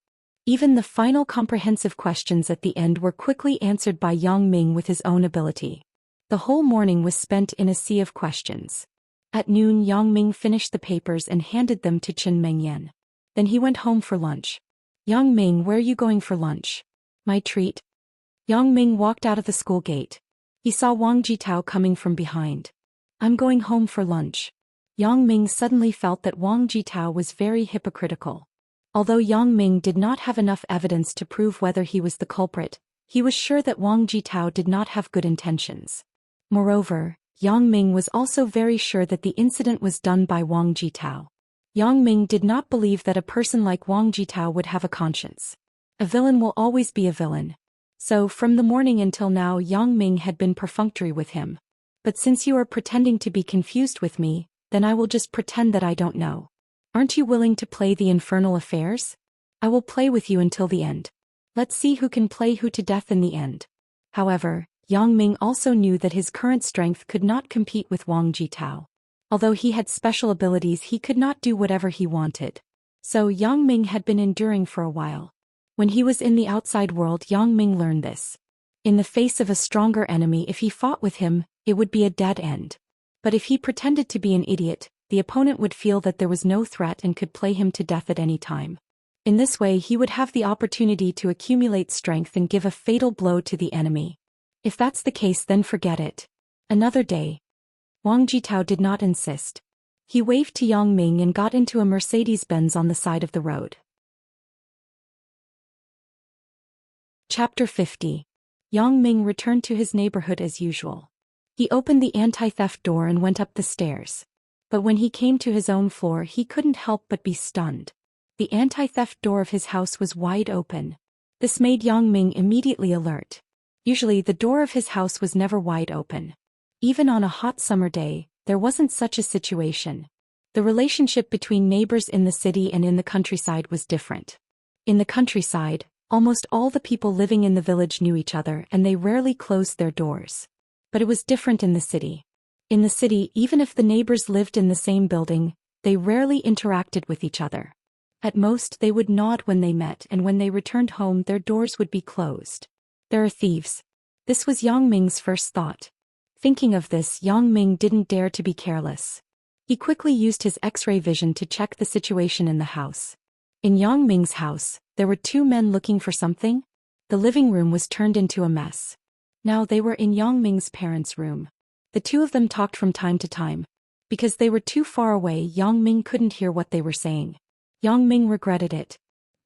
Even the final comprehensive questions at the end were quickly answered by Yang Ming with his own ability. The whole morning was spent in a sea of questions. At noon, Yang Ming finished the papers and handed them to Qin Mengyan. Then he went home for lunch. Yang Ming, where are you going for lunch? My treat. Yang Ming walked out of the school gate. He saw Wang Jitao coming from behind. I'm going home for lunch. Yang Ming suddenly felt that Wang Jitao was very hypocritical. Although Yang Ming did not have enough evidence to prove whether he was the culprit, he was sure that Wang Jitao did not have good intentions. Moreover, Yang Ming was also very sure that the incident was done by Wang Jitao. Yang Ming did not believe that a person like Wang Jitao would have a conscience. A villain will always be a villain. So from the morning until now, Yang Ming had been perfunctory with him. But since you are pretending to be confused with me, then I will just pretend that I don't know. Aren't you willing to play the infernal affairs? I will play with you until the end. Let's see who can play who to death in the end. However, Yang Ming also knew that his current strength could not compete with Wang Jitao. Although he had special abilities, he could not do whatever he wanted. So Yang Ming had been enduring for a while. When he was in the outside world, Yang Ming learned this. In the face of a stronger enemy, if he fought with him, it would be a dead end. But if he pretended to be an idiot, the opponent would feel that there was no threat and could play him to death at any time. In this way, he would have the opportunity to accumulate strength and give a fatal blow to the enemy. If that's the case, then forget it. Another day. Wang Jitao did not insist. He waved to Yang Ming and got into a Mercedes-Benz on the side of the road. Chapter 50. Yang Ming returned to his neighborhood as usual. He opened the anti-theft door and went up the stairs. But when he came to his own floor, he couldn't help but be stunned. The anti-theft door of his house was wide open. This made Yang Ming immediately alert. Usually the door of his house was never wide open. Even on a hot summer day, there wasn't such a situation. The relationship between neighbors in the city and in the countryside was different. In the countryside, almost all the people living in the village knew each other and they rarely closed their doors. But it was different in the city. In the city, even if the neighbors lived in the same building, they rarely interacted with each other. At most, they would nod when they met, and when they returned home, their doors would be closed. There are thieves. This was Yang Ming's first thought. Thinking of this, Yang Ming didn't dare to be careless. He quickly used his X-ray vision to check the situation in the house. In Yang Ming's house, there were two men looking for something. The living room was turned into a mess. Now they were in Yang Ming's parents' room. The two of them talked from time to time. Because they were too far away, Yang Ming couldn't hear what they were saying. Yang Ming regretted it.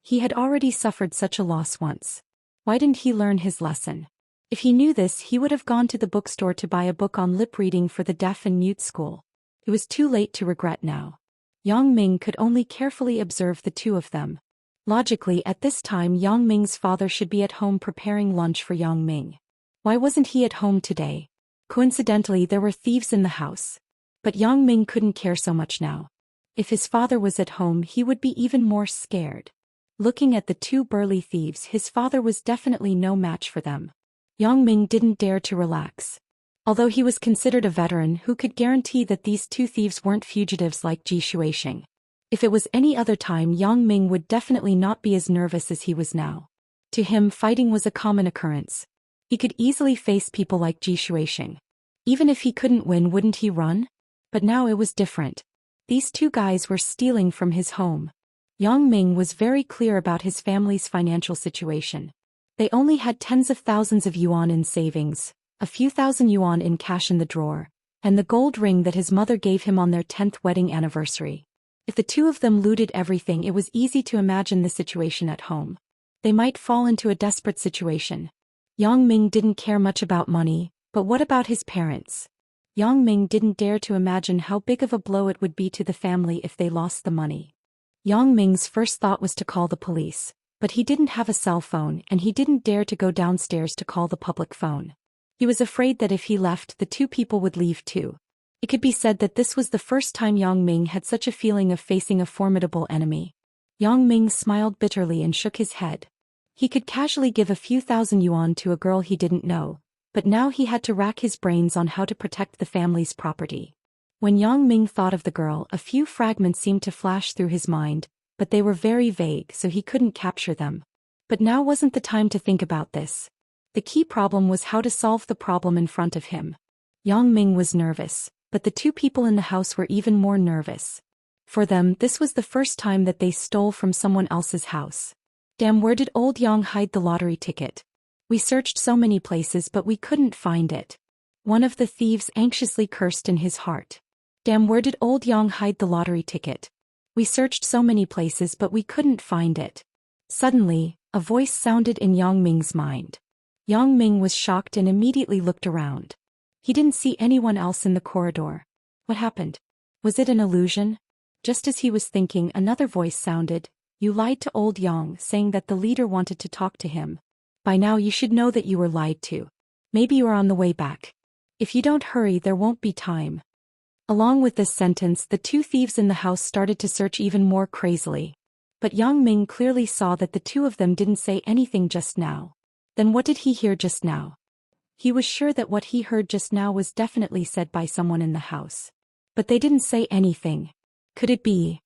He had already suffered such a loss once. Why didn't he learn his lesson? If he knew this, he would have gone to the bookstore to buy a book on lip reading for the deaf and mute school. It was too late to regret now. Yang Ming could only carefully observe the two of them. Logically, at this time, Yang Ming's father should be at home preparing lunch for Yang Ming. Why wasn't he at home today? Coincidentally, there were thieves in the house. But Yang Ming couldn't care so much now. If his father was at home, he would be even more scared. Looking at the two burly thieves, his father was definitely no match for them. Yang Ming didn't dare to relax. Although he was considered a veteran, who could guarantee that these two thieves weren't fugitives like Ji Shuixing? If it was any other time, Yang Ming would definitely not be as nervous as he was now. To him, fighting was a common occurrence. He could easily face people like Ji Shuixing. Even if he couldn't win, wouldn't he run? But now it was different. These two guys were stealing from his home. Yang Ming was very clear about his family's financial situation. They only had tens of thousands of yuan in savings, a few thousand yuan in cash in the drawer, and the gold ring that his mother gave him on their 10th wedding anniversary. If the two of them looted everything, it was easy to imagine the situation at home. They might fall into a desperate situation. Yang Ming didn't care much about money, but what about his parents? Yang Ming didn't dare to imagine how big of a blow it would be to the family if they lost the money. Yang Ming's first thought was to call the police, but he didn't have a cell phone and he didn't dare to go downstairs to call the public phone. He was afraid that if he left, the two people would leave too. It could be said that this was the first time Yang Ming had such a feeling of facing a formidable enemy. Yang Ming smiled bitterly and shook his head. He could casually give a few thousand yuan to a girl he didn't know, but now he had to rack his brains on how to protect the family's property. When Yang Ming thought of the girl, a few fragments seemed to flash through his mind, but they were very vague, so he couldn't capture them. But now wasn't the time to think about this. The key problem was how to solve the problem in front of him. Yang Ming was nervous, but the two people in the house were even more nervous. For them, this was the first time that they stole from someone else's house. Damn, where did old Yang hide the lottery ticket? We searched so many places, but we couldn't find it. One of the thieves anxiously cursed in his heart. Damn, where did old Yang hide the lottery ticket? We searched so many places, but we couldn't find it. Suddenly, a voice sounded in Yang Ming's mind. Yang Ming was shocked and immediately looked around. He didn't see anyone else in the corridor. What happened? Was it an illusion? Just as he was thinking, another voice sounded. You lied to old Yang, saying that the leader wanted to talk to him. By now you should know that you were lied to. Maybe you are on the way back. If you don't hurry, there won't be time. Along with this sentence, the two thieves in the house started to search even more crazily. But Yang Ming clearly saw that the two of them didn't say anything just now. Then what did he hear just now? He was sure that what he heard just now was definitely said by someone in the house. But they didn't say anything. Could it be?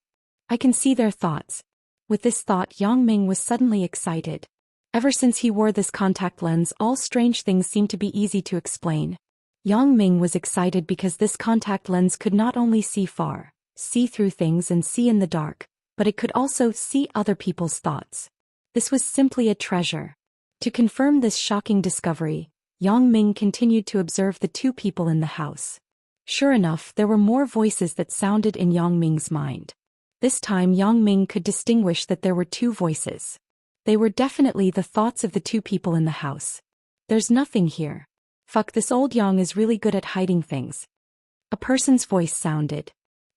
I can see their thoughts. With this thought, Yang Ming was suddenly excited. Ever since he wore this contact lens, all strange things seemed to be easy to explain. Yang Ming was excited because this contact lens could not only see far, see through things and see in the dark, but it could also see other people's thoughts. This was simply a treasure. To confirm this shocking discovery, Yang Ming continued to observe the two people in the house. Sure enough, there were more voices that sounded in Yang Ming's mind. This time Yang Ming could distinguish that there were two voices. They were definitely the thoughts of the two people in the house. There's nothing here. Fuck, this old Yang is really good at hiding things. A person's voice sounded.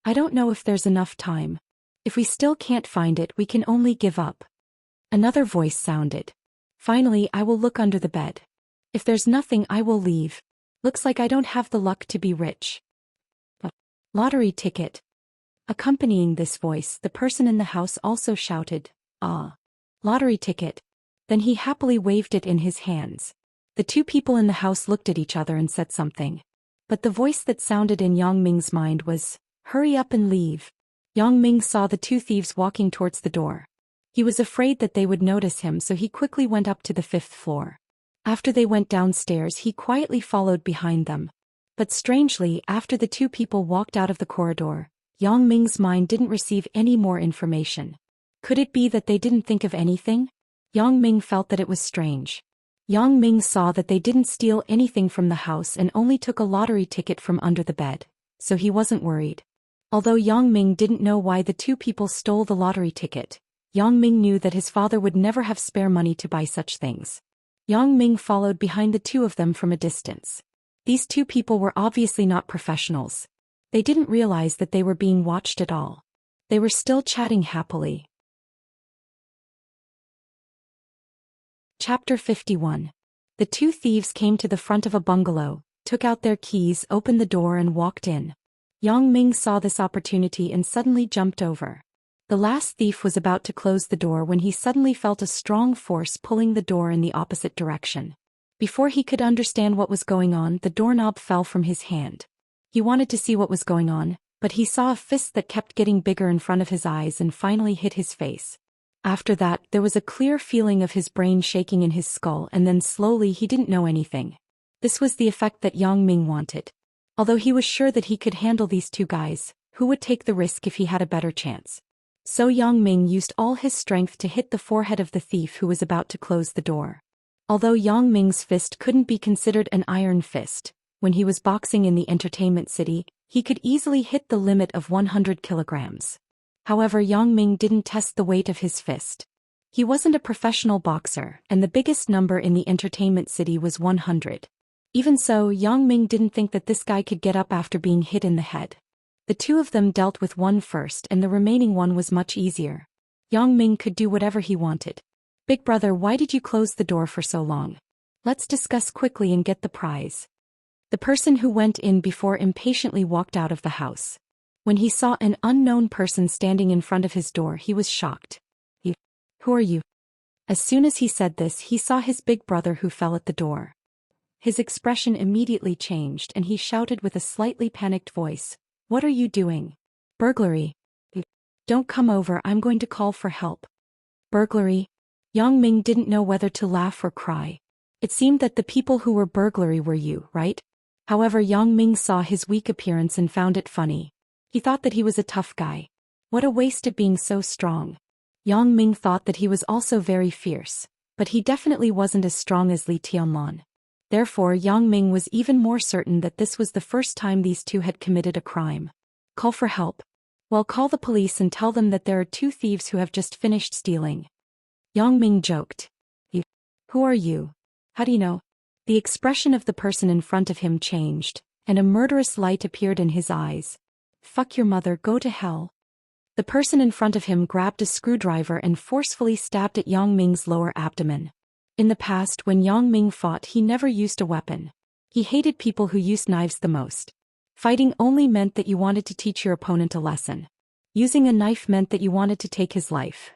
I don't know if there's enough time. If we still can't find it, we can only give up. Another voice sounded. Finally, I will look under the bed. If there's nothing, I will leave. Looks like I don't have the luck to be rich. Lottery ticket. Accompanying this voice, the person in the house also shouted, "Ah! Lottery ticket." Then he happily waved it in his hands. The two people in the house looked at each other and said something. But the voice that sounded in Yang Ming's mind was, "Hurry up and leave." Yang Ming saw the two thieves walking towards the door. He was afraid that they would notice him, so he quickly went up to the 5th floor. After they went downstairs, he quietly followed behind them. But strangely, after the two people walked out of the corridor, Yang Ming's mind didn't receive any more information. Could it be that they didn't think of anything? Yang Ming felt that it was strange. Yang Ming saw that they didn't steal anything from the house and only took a lottery ticket from under the bed, so he wasn't worried. Although Yang Ming didn't know why the two people stole the lottery ticket, Yang Ming knew that his father would never have spare money to buy such things. Yang Ming followed behind the two of them from a distance. These two people were obviously not professionals. They didn't realize that they were being watched at all. They were still chatting happily. Chapter 51. The two thieves came to the front of a bungalow, took out their keys, opened the door and walked in. Yang Ming saw this opportunity and suddenly jumped over. The last thief was about to close the door when he suddenly felt a strong force pulling the door in the opposite direction. Before he could understand what was going on, the doorknob fell from his hand. He wanted to see what was going on, but he saw a fist that kept getting bigger in front of his eyes and finally hit his face. After that, there was a clear feeling of his brain shaking in his skull, and then slowly he didn't know anything. This was the effect that Yang Ming wanted. Although he was sure that he could handle these two guys, who would take the risk if he had a better chance? So Yang Ming used all his strength to hit the forehead of the thief who was about to close the door. Although Yang Ming's fist couldn't be considered an iron fist, when he was boxing in the entertainment city, he could easily hit the limit of 100 kilograms. However, Yang Ming didn't test the weight of his fist. He wasn't a professional boxer, and the biggest number in the entertainment city was 100. Even so, Yang Ming didn't think that this guy could get up after being hit in the head. The two of them dealt with one first and the remaining one was much easier. Yang Ming could do whatever he wanted. "Big brother, why did you close the door for so long? Let's discuss quickly and get the prize." The person who went in before impatiently walked out of the house. When he saw an unknown person standing in front of his door, he was shocked. "Who are you?" As soon as he said this, he saw his big brother who fell at the door. His expression immediately changed and he shouted with a slightly panicked voice, "What are you doing?" "Burglary." "Don't come over, I'm going to call for help." "Burglary?" Yang Ming didn't know whether to laugh or cry. It seemed that the people who were burglary were you, right? However, Yang Ming saw his weak appearance and found it funny. He thought that he was a tough guy. What a waste of being so strong. Yang Ming thought that he was also very fierce, but he definitely wasn't as strong as Li Tianlan. Therefore, Yang Ming was even more certain that this was the first time these two had committed a crime. "Call for help." "Well, call the police and tell them that there are two thieves who have just finished stealing." Yang Ming joked. "Who are you? How do you know?" The expression of the person in front of him changed, and a murderous light appeared in his eyes. "Fuck your mother, go to hell." The person in front of him grabbed a screwdriver and forcefully stabbed at Yang Ming's lower abdomen. In the past, when Yang Ming fought, he never used a weapon. He hated people who used knives the most. Fighting only meant that you wanted to teach your opponent a lesson. Using a knife meant that you wanted to take his life.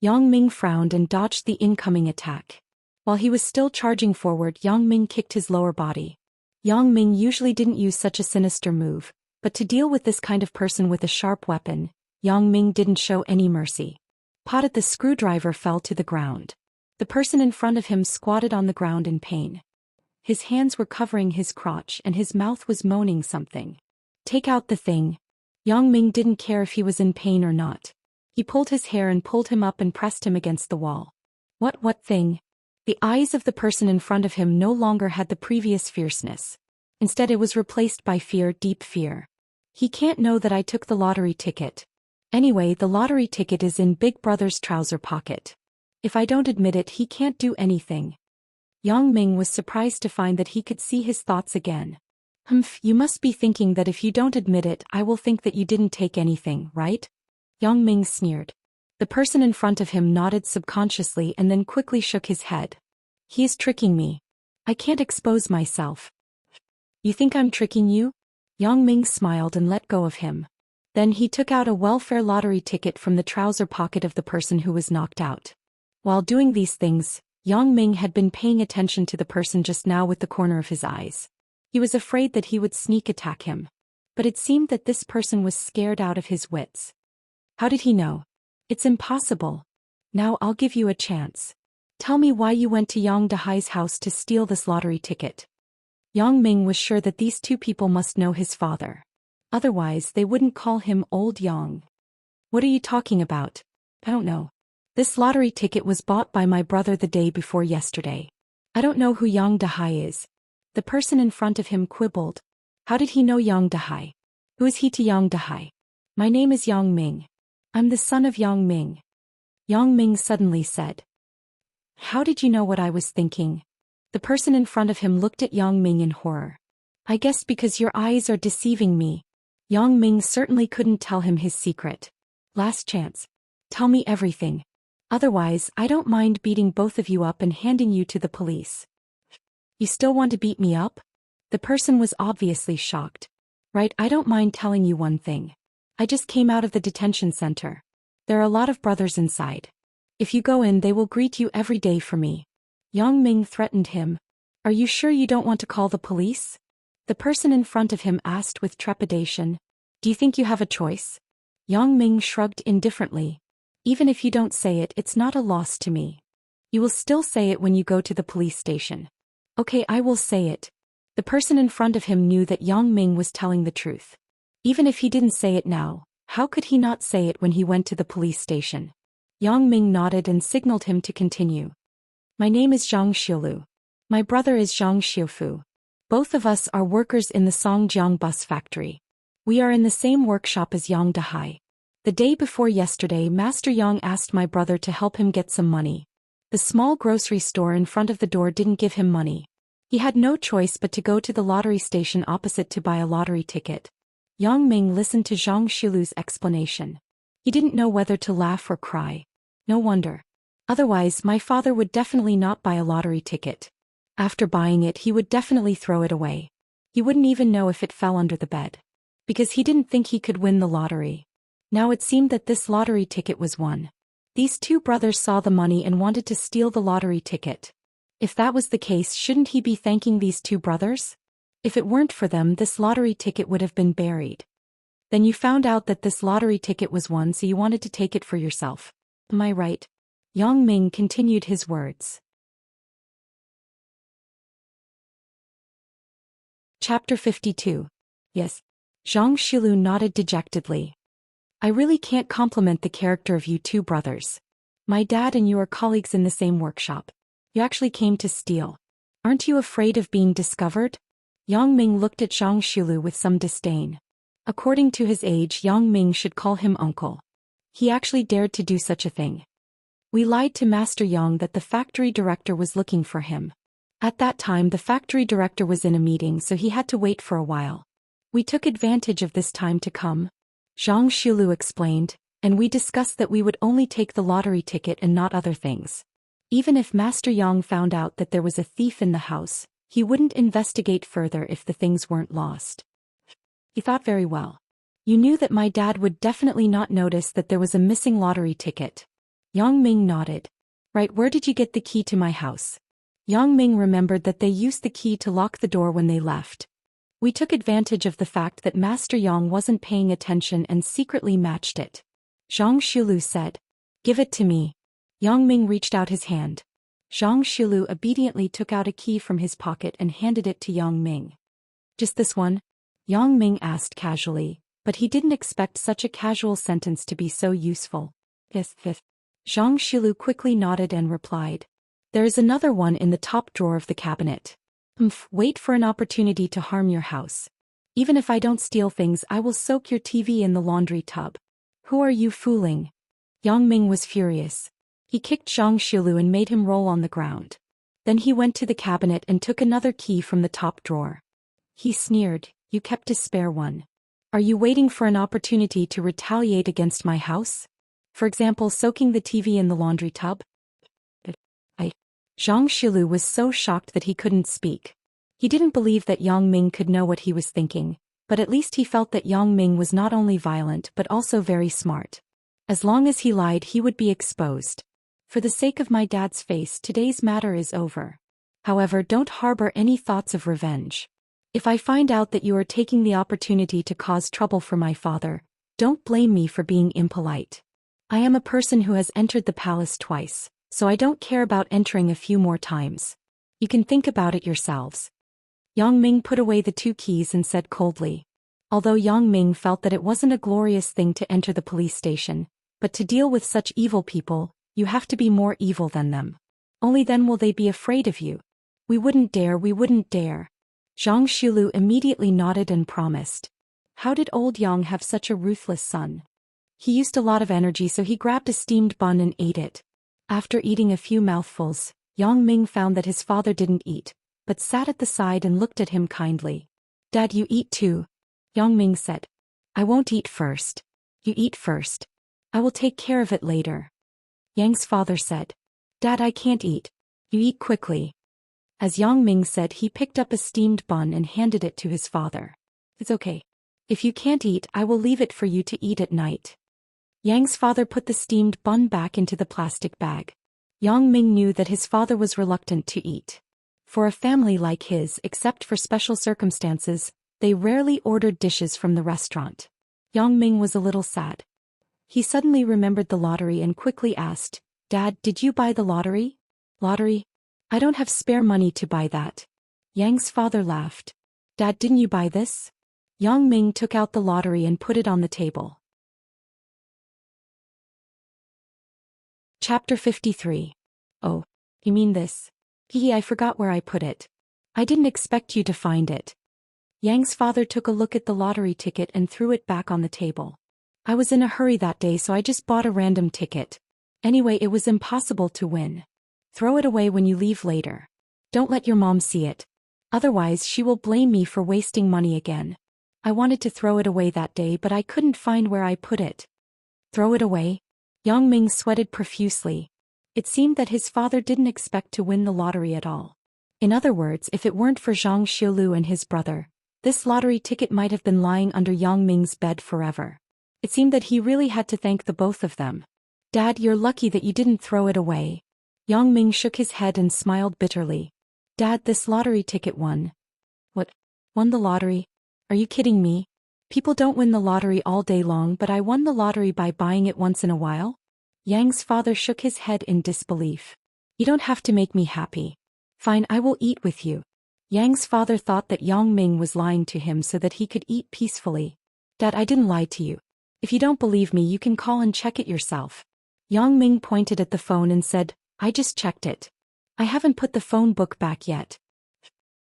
Yang Ming frowned and dodged the incoming attack. While he was still charging forward, Yang Ming kicked his lower body. Yang Ming usually didn't use such a sinister move, but to deal with this kind of person with a sharp weapon, Yang Ming didn't show any mercy. Potted the screwdriver fell to the ground. The person in front of him squatted on the ground in pain. His hands were covering his crotch and his mouth was moaning something. Take out the thing. Yang Ming didn't care if he was in pain or not. He pulled his hair and pulled him up and pressed him against the wall. What thing? The eyes of the person in front of him no longer had the previous fierceness. Instead it was replaced by fear, deep fear. He can't know that I took the lottery ticket. Anyway, the lottery ticket is in Big Brother's trouser pocket. If I don't admit it, he can't do anything. Yang Ming was surprised to find that he could see his thoughts again. Humph, you must be thinking that if you don't admit it, I will think that you didn't take anything, right? Yang Ming sneered. The person in front of him nodded subconsciously and then quickly shook his head. He is tricking me. I can't expose myself. You think I'm tricking you? Yang Ming smiled and let go of him. Then he took out a welfare lottery ticket from the trouser pocket of the person who was knocked out. While doing these things, Yang Ming had been paying attention to the person just now with the corner of his eyes. He was afraid that he would sneak attack him. But it seemed that this person was scared out of his wits. How did he know? It's impossible. Now I'll give you a chance. Tell me why you went to Yang Dahai's house to steal this lottery ticket. Yang Ming was sure that these two people must know his father. Otherwise, they wouldn't call him Old Yang. What are you talking about? I don't know. This lottery ticket was bought by my brother the day before yesterday. I don't know who Yang Dahai is. The person in front of him quibbled. How did he know Yang Dahai? Who is he to Yang Dahai? My name is Yang Ming. I'm the son of Yang Ming. Yang Ming suddenly said. How did you know what I was thinking? The person in front of him looked at Yang Ming in horror. I guess because your eyes are deceiving me. Yang Ming certainly couldn't tell him his secret. Last chance. Tell me everything. Otherwise, I don't mind beating both of you up and handing you to the police. You still want to beat me up? The person was obviously shocked. Right, I don't mind telling you one thing. I just came out of the detention center. There are a lot of brothers inside. If you go in, they will greet you every day for me. Yang Ming threatened him. Are you sure you don't want to call the police? The person in front of him asked with trepidation. Do you think you have a choice? Yang Ming shrugged indifferently. Even if you don't say it, it's not a loss to me. You will still say it when you go to the police station. Okay, I will say it. The person in front of him knew that Yang Ming was telling the truth. Even if he didn't say it now, how could he not say it when he went to the police station? Yang Ming nodded and signaled him to continue. My name is Zhang Xiulu. My brother is Zhang Xiufu. Both of us are workers in the Songjiang bus factory. We are in the same workshop as Yang Dahai. The day before yesterday, Master Yang asked my brother to help him get some money. The small grocery store in front of the door didn't give him money. He had no choice but to go to the lottery station opposite to buy a lottery ticket. Yang Ming listened to Zhang Xilu's explanation. He didn't know whether to laugh or cry. No wonder. Otherwise, my father would definitely not buy a lottery ticket. After buying it, he would definitely throw it away. He wouldn't even know if it fell under the bed. Because he didn't think he could win the lottery. Now it seemed that this lottery ticket was won. These two brothers saw the money and wanted to steal the lottery ticket. If that was the case, shouldn't he be thanking these two brothers? If it weren't for them, this lottery ticket would have been buried. Then you found out that this lottery ticket was won, so you wanted to take it for yourself. Am I right? Yang Ming continued his words. Chapter 52. Yes. Zhang Xilu nodded dejectedly. I really can't compliment the character of you two brothers. My dad and you are colleagues in the same workshop. You actually came to steal. Aren't you afraid of being discovered? Yang Ming looked at Zhang Xilu with some disdain. According to his age, Yang Ming should call him uncle. He actually dared to do such a thing. We lied to Master Yang that the factory director was looking for him. At that time, the factory director was in a meeting, so he had to wait for a while. We took advantage of this time to come. Zhang Xilu explained, and we discussed that we would only take the lottery ticket and not other things. Even if Master Yang found out that there was a thief in the house, he wouldn't investigate further if the things weren't lost. He thought very well. You knew that my dad would definitely not notice that there was a missing lottery ticket. Yang Ming nodded. Right, where did you get the key to my house? Yang Ming remembered that they used the key to lock the door when they left. We took advantage of the fact that Master Yang wasn't paying attention and secretly matched it. Zhang Xiulu said. Give it to me. Yang Ming reached out his hand. Zhang Xiulu obediently took out a key from his pocket and handed it to Yang Ming. Just this one? Yang Ming asked casually, but he didn't expect such a casual sentence to be so useful. Yes. Zhang Xiulu quickly nodded and replied. There is another one in the top drawer of the cabinet. Wait for an opportunity to harm your house. Even if I don't steal things, I will soak your TV in the laundry tub. Who are you fooling? Yang Ming was furious. He kicked Zhang Xiulu and made him roll on the ground. Then he went to the cabinet and took another key from the top drawer. He sneered, you kept a spare one. Are you waiting for an opportunity to retaliate against my house? For example, soaking the TV in the laundry tub? Zhang Xiulu was so shocked that he couldn't speak. He didn't believe that Yang Ming could know what he was thinking, but at least he felt that Yang Ming was not only violent but also very smart. As long as he lied, he would be exposed. For the sake of my dad's face, today's matter is over. However, don't harbor any thoughts of revenge. If I find out that you are taking the opportunity to cause trouble for my father, don't blame me for being impolite. I am a person who has entered the palace twice, so I don't care about entering a few more times. You can think about it yourselves. Yang Ming put away the 2 keys and said coldly. Although Yang Ming felt that it wasn't a glorious thing to enter the police station, but to deal with such evil people, you have to be more evil than them. Only then will they be afraid of you. We wouldn't dare. Zhang Xiulu immediately nodded and promised. How did old Yang have such a ruthless son? He used a lot of energy, so he grabbed a steamed bun and ate it. After eating a few mouthfuls, Yang Ming found that his father didn't eat, but sat at the side and looked at him kindly. Dad, you eat too. Yang Ming said. I won't eat first. You eat first. I will take care of it later. Yang's father said. Dad, I can't eat. You eat quickly. As Yang Ming said, he picked up a steamed bun and handed it to his father. It's okay. If you can't eat, I will leave it for you to eat at night. Yang's father put the steamed bun back into the plastic bag. Yang Ming knew that his father was reluctant to eat. For a family like his, except for special circumstances, they rarely ordered dishes from the restaurant. Yang Ming was a little sad. He suddenly remembered the lottery and quickly asked, Dad, did you buy the lottery? Lottery? I don't have spare money to buy that. Yang's father laughed. Dad, didn't you buy this? Yang Ming took out the lottery and put it on the table. Chapter 53. Oh, you mean this? I forgot where I put it. I didn't expect you to find it. Yang's father took a look at the lottery ticket and threw it back on the table. I was in a hurry that day, so I just bought a random ticket. Anyway, it was impossible to win. Throw it away when you leave later. Don't let your mom see it. Otherwise, she will blame me for wasting money again. I wanted to throw it away that day, but I couldn't find where I put it. Throw it away? Yang Ming sweated profusely. It seemed that his father didn't expect to win the lottery at all. In other words, if it weren't for Zhang Xiulu and his brother, this lottery ticket might have been lying under Yang Ming's bed forever. It seemed that he really had to thank the both of them. Dad, you're lucky that you didn't throw it away. Yang Ming shook his head and smiled bitterly. Dad, this lottery ticket won. What? Won the lottery? Are you kidding me? People don't win the lottery all day long, but I won the lottery by buying it once in a while? Yang's father shook his head in disbelief. You don't have to make me happy. Fine, I will eat with you. Yang's father thought that Yang Ming was lying to him so that he could eat peacefully. Dad, I didn't lie to you. If you don't believe me, you can call and check it yourself. Yang Ming pointed at the phone and said, I just checked it. I haven't put the phone book back yet.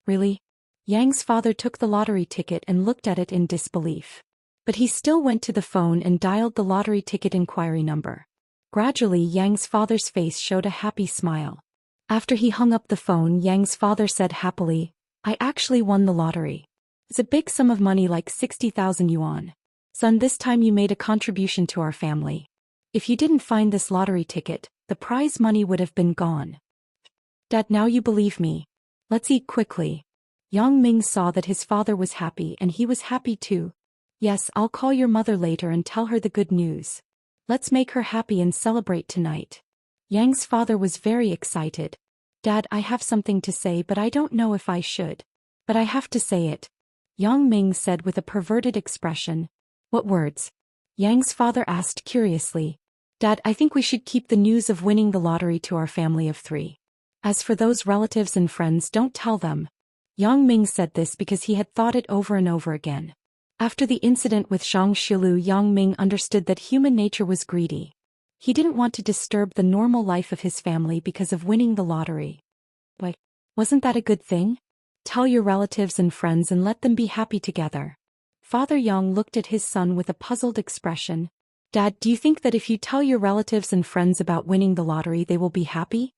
Really? Yang's father took the lottery ticket and looked at it in disbelief. But he still went to the phone and dialed the lottery ticket inquiry number. Gradually, Yang's father's face showed a happy smile. After he hung up the phone, Yang's father said happily, I actually won the lottery. It's a big sum of money, like 60,000 yuan. Son, this time you made a contribution to our family. If you didn't find this lottery ticket, the prize money would have been gone. Dad, now you believe me. Let's eat quickly. Yang Ming saw that his father was happy and he was happy too. Yes, I'll call your mother later and tell her the good news. Let's make her happy and celebrate tonight. Yang's father was very excited. Dad, I have something to say, but I don't know if I should. But I have to say it. Yang Ming said with a perverted expression. What words? Yang's father asked curiously. Dad, I think we should keep the news of winning the lottery to our family of 3. As for those relatives and friends, don't tell them. Yang Ming said this because he had thought it over and over again. After the incident with Zhang Shilu, Yang Ming understood that human nature was greedy. He didn't want to disturb the normal life of his family because of winning the lottery. But wasn't that a good thing? Tell your relatives and friends and let them be happy together. Father Yang looked at his son with a puzzled expression. Dad, do you think that if you tell your relatives and friends about winning the lottery they will be happy?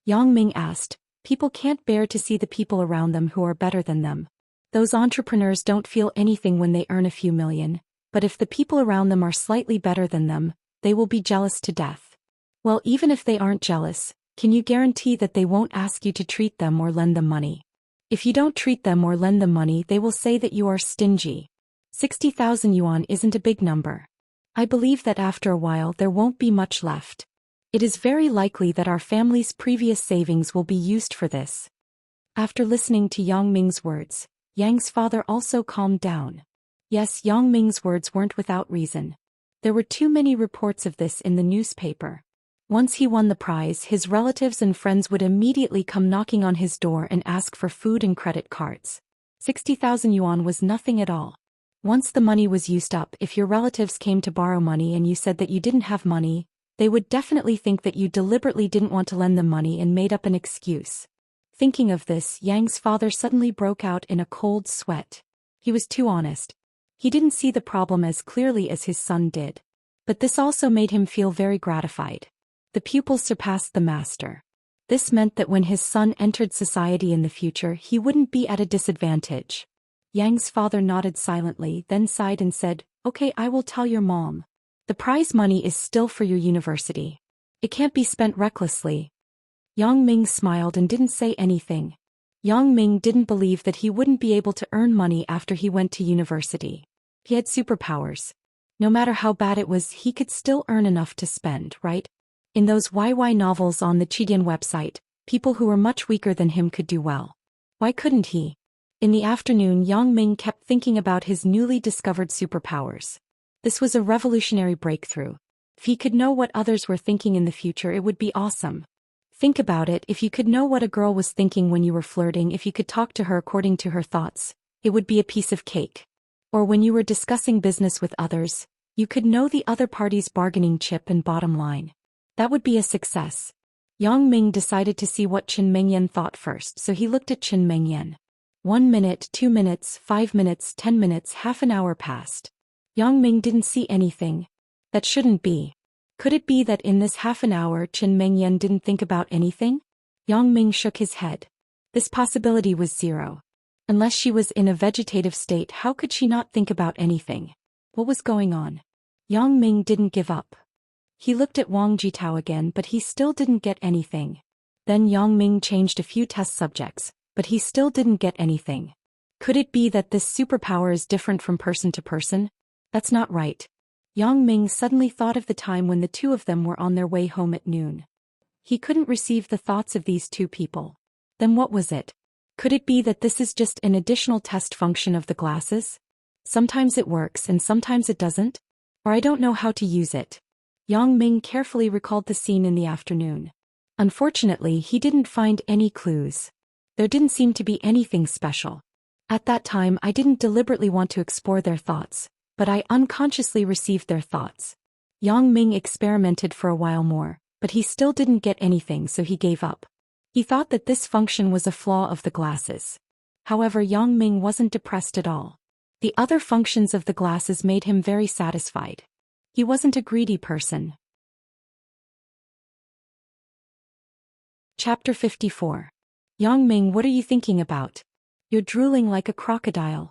Yang Ming asked. People can't bear to see the people around them who are better than them. Those entrepreneurs don't feel anything when they earn a few million, but if the people around them are slightly better than them, they will be jealous to death. Well, even if they aren't jealous, can you guarantee that they won't ask you to treat them or lend them money? If you don't treat them or lend them money, they will say that you are stingy. 60,000 yuan isn't a big number. I believe that after a while there won't be much left. It is very likely that our family's previous savings will be used for this. After listening to Yang Ming's words, Yang's father also calmed down. Yes, Yang Ming's words weren't without reason. There were too many reports of this in the newspaper. Once he won the prize, his relatives and friends would immediately come knocking on his door and ask for food and credit cards. 60,000 yuan was nothing at all. Once the money was used up, if your relatives came to borrow money and you said that you didn't have money, they would definitely think that you deliberately didn't want to lend them money and made up an excuse. Thinking of this, Yang's father suddenly broke out in a cold sweat. He was too honest. He didn't see the problem as clearly as his son did. But this also made him feel very gratified. The pupil surpassed the master. This meant that when his son entered society in the future, he wouldn't be at a disadvantage. Yang's father nodded silently, then sighed and said, "Okay, I will tell your mom. The prize money is still for your university. It can't be spent recklessly." Yang Ming smiled and didn't say anything. Yang Ming didn't believe that he wouldn't be able to earn money after he went to university. He had superpowers. No matter how bad it was, he could still earn enough to spend, right? In those YY novels on the Chidian website, people who were much weaker than him could do well. Why couldn't he? In the afternoon, Yang Ming kept thinking about his newly discovered superpowers. This was a revolutionary breakthrough. If he could know what others were thinking in the future, it would be awesome. Think about it, if you could know what a girl was thinking when you were flirting, if you could talk to her according to her thoughts, it would be a piece of cake. Or when you were discussing business with others, you could know the other party's bargaining chip and bottom line. That would be a success. Yang Ming decided to see what Chen Mengyan thought first, so he looked at Chen Mengyan. 1 minute, 2 minutes, 5 minutes, 10 minutes, half an hour passed. Yang Ming didn't see anything. That shouldn't be. Could it be that in this half an hour Chen Mengyan didn't think about anything? Yang Ming shook his head. This possibility was zero. Unless she was in a vegetative state, how could she not think about anything? What was going on? Yang Ming didn't give up. He looked at Wang Jitao again, but he still didn't get anything. Then Yang Ming changed a few test subjects, but he still didn't get anything. Could it be that this superpower is different from person to person? That's not right. Yang Ming suddenly thought of the time when the two of them were on their way home at noon. He couldn't receive the thoughts of these two people. Then what was it? Could it be that this is just an additional test function of the glasses? Sometimes it works and sometimes it doesn't? Or I don't know how to use it. Yang Ming carefully recalled the scene in the afternoon. Unfortunately, he didn't find any clues. There didn't seem to be anything special. At that time, I didn't deliberately want to explore their thoughts, but I unconsciously received their thoughts. Yang Ming experimented for a while more, but he still didn't get anything, so he gave up. He thought that this function was a flaw of the glasses. However, Yang Ming wasn't depressed at all. The other functions of the glasses made him very satisfied. He wasn't a greedy person. Chapter 54. Yang Ming, what are you thinking about? You're drooling like a crocodile.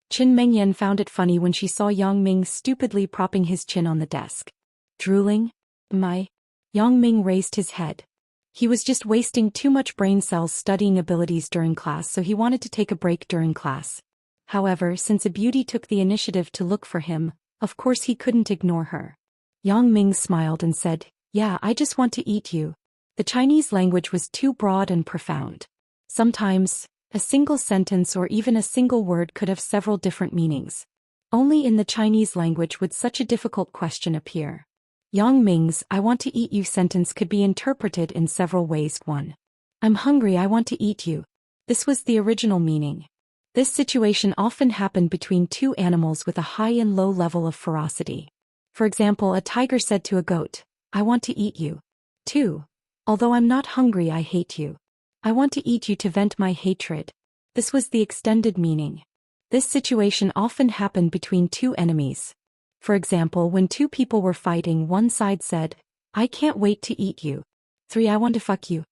Chen Mengyan found it funny when she saw Yang Ming stupidly propping his chin on the desk. Drooling? My? Yang Ming raised his head. He was just wasting too much brain cells studying abilities during class, so he wanted to take a break during class. However, since a beauty took the initiative to look for him, of course he couldn't ignore her. Yang Ming smiled and said, "Yeah, I just want to eat you." The Chinese language was too broad and profound. Sometimes, a single sentence or even a single word could have several different meanings. Only in the Chinese language would such a difficult question appear. Yang Ming's "I want to eat you" sentence could be interpreted in several ways. 1. I'm hungry, I want to eat you. This was the original meaning. This situation often happened between two animals with a high and low level of ferocity. For example, a tiger said to a goat, I want to eat you. 2. Although I'm not hungry, I hate you. I want to eat you to vent my hatred. This was the extended meaning. This situation often happened between two enemies. For example, when two people were fighting, one side said, I can't wait to eat you. 3. I want to fuck you.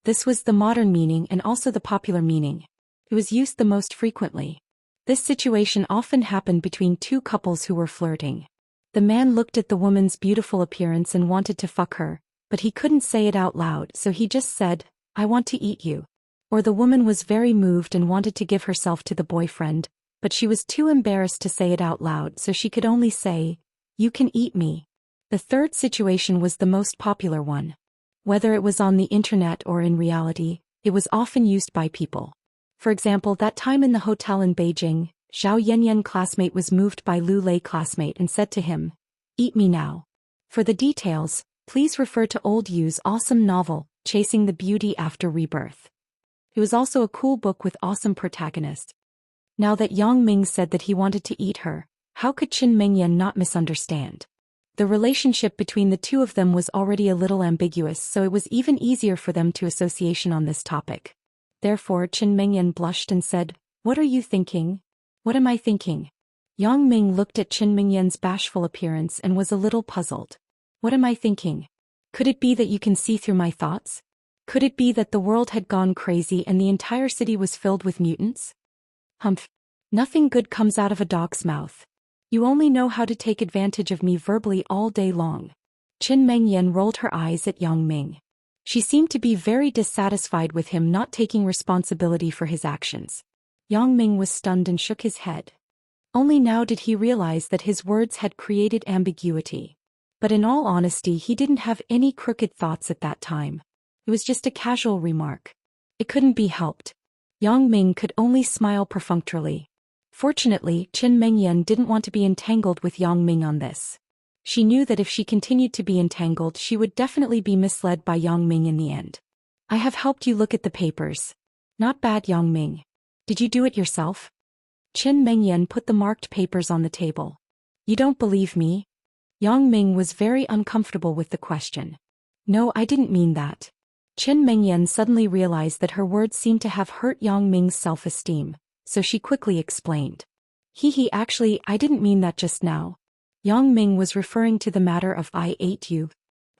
This was the modern meaning and also the popular meaning. It was used the most frequently. This situation often happened between two couples who were flirting. The man looked at the woman's beautiful appearance and wanted to fuck her, but he couldn't say it out loud, so he just said, I want to eat you. Or the woman was very moved and wanted to give herself to the boyfriend, but she was too embarrassed to say it out loud, so she could only say, you can eat me. The third situation was the most popular one. Whether it was on the internet or in reality, it was often used by people. For example, that time in the hotel in Beijing, Zhao Yanyan classmate was moved by Lu Lei classmate and said to him, eat me now. For the details, please refer to Old Yu's awesome novel, Chasing the Beauty After Rebirth. It was also a cool book with awesome protagonist. Now that Yang Ming said that he wanted to eat her, how could Qin Mengyan not misunderstand? The relationship between the two of them was already a little ambiguous, so it was even easier for them to association on this topic. Therefore Qin Mengyan blushed and said, what are you thinking? What am I thinking? Yang Ming looked at Qin Mengyan's bashful appearance and was a little puzzled. What am I thinking? Could it be that you can see through my thoughts? Could it be that the world had gone crazy and the entire city was filled with mutants? Humph. Nothing good comes out of a dog's mouth. You only know how to take advantage of me verbally all day long. Qin Mengyan rolled her eyes at Yang Ming. She seemed to be very dissatisfied with him not taking responsibility for his actions. Yang Ming was stunned and shook his head. Only now did he realize that his words had created ambiguity. But in all honesty, he didn't have any crooked thoughts at that time. It was just a casual remark. It couldn't be helped. Yang Ming could only smile perfunctorily. Fortunately, Qin Mengyan didn't want to be entangled with Yang Ming on this. She knew that if she continued to be entangled, she would definitely be misled by Yang Ming in the end. I have helped you look at the papers. Not bad, Yang Ming. Did you do it yourself? Qin Mengyan put the marked papers on the table. You don't believe me? Yang Ming was very uncomfortable with the question. No, I didn't mean that. Qin Mengyan suddenly realized that her words seemed to have hurt Yang Ming's self-esteem, so she quickly explained. Actually, I didn't mean that just now. Yang Ming was referring to the matter of I ate you.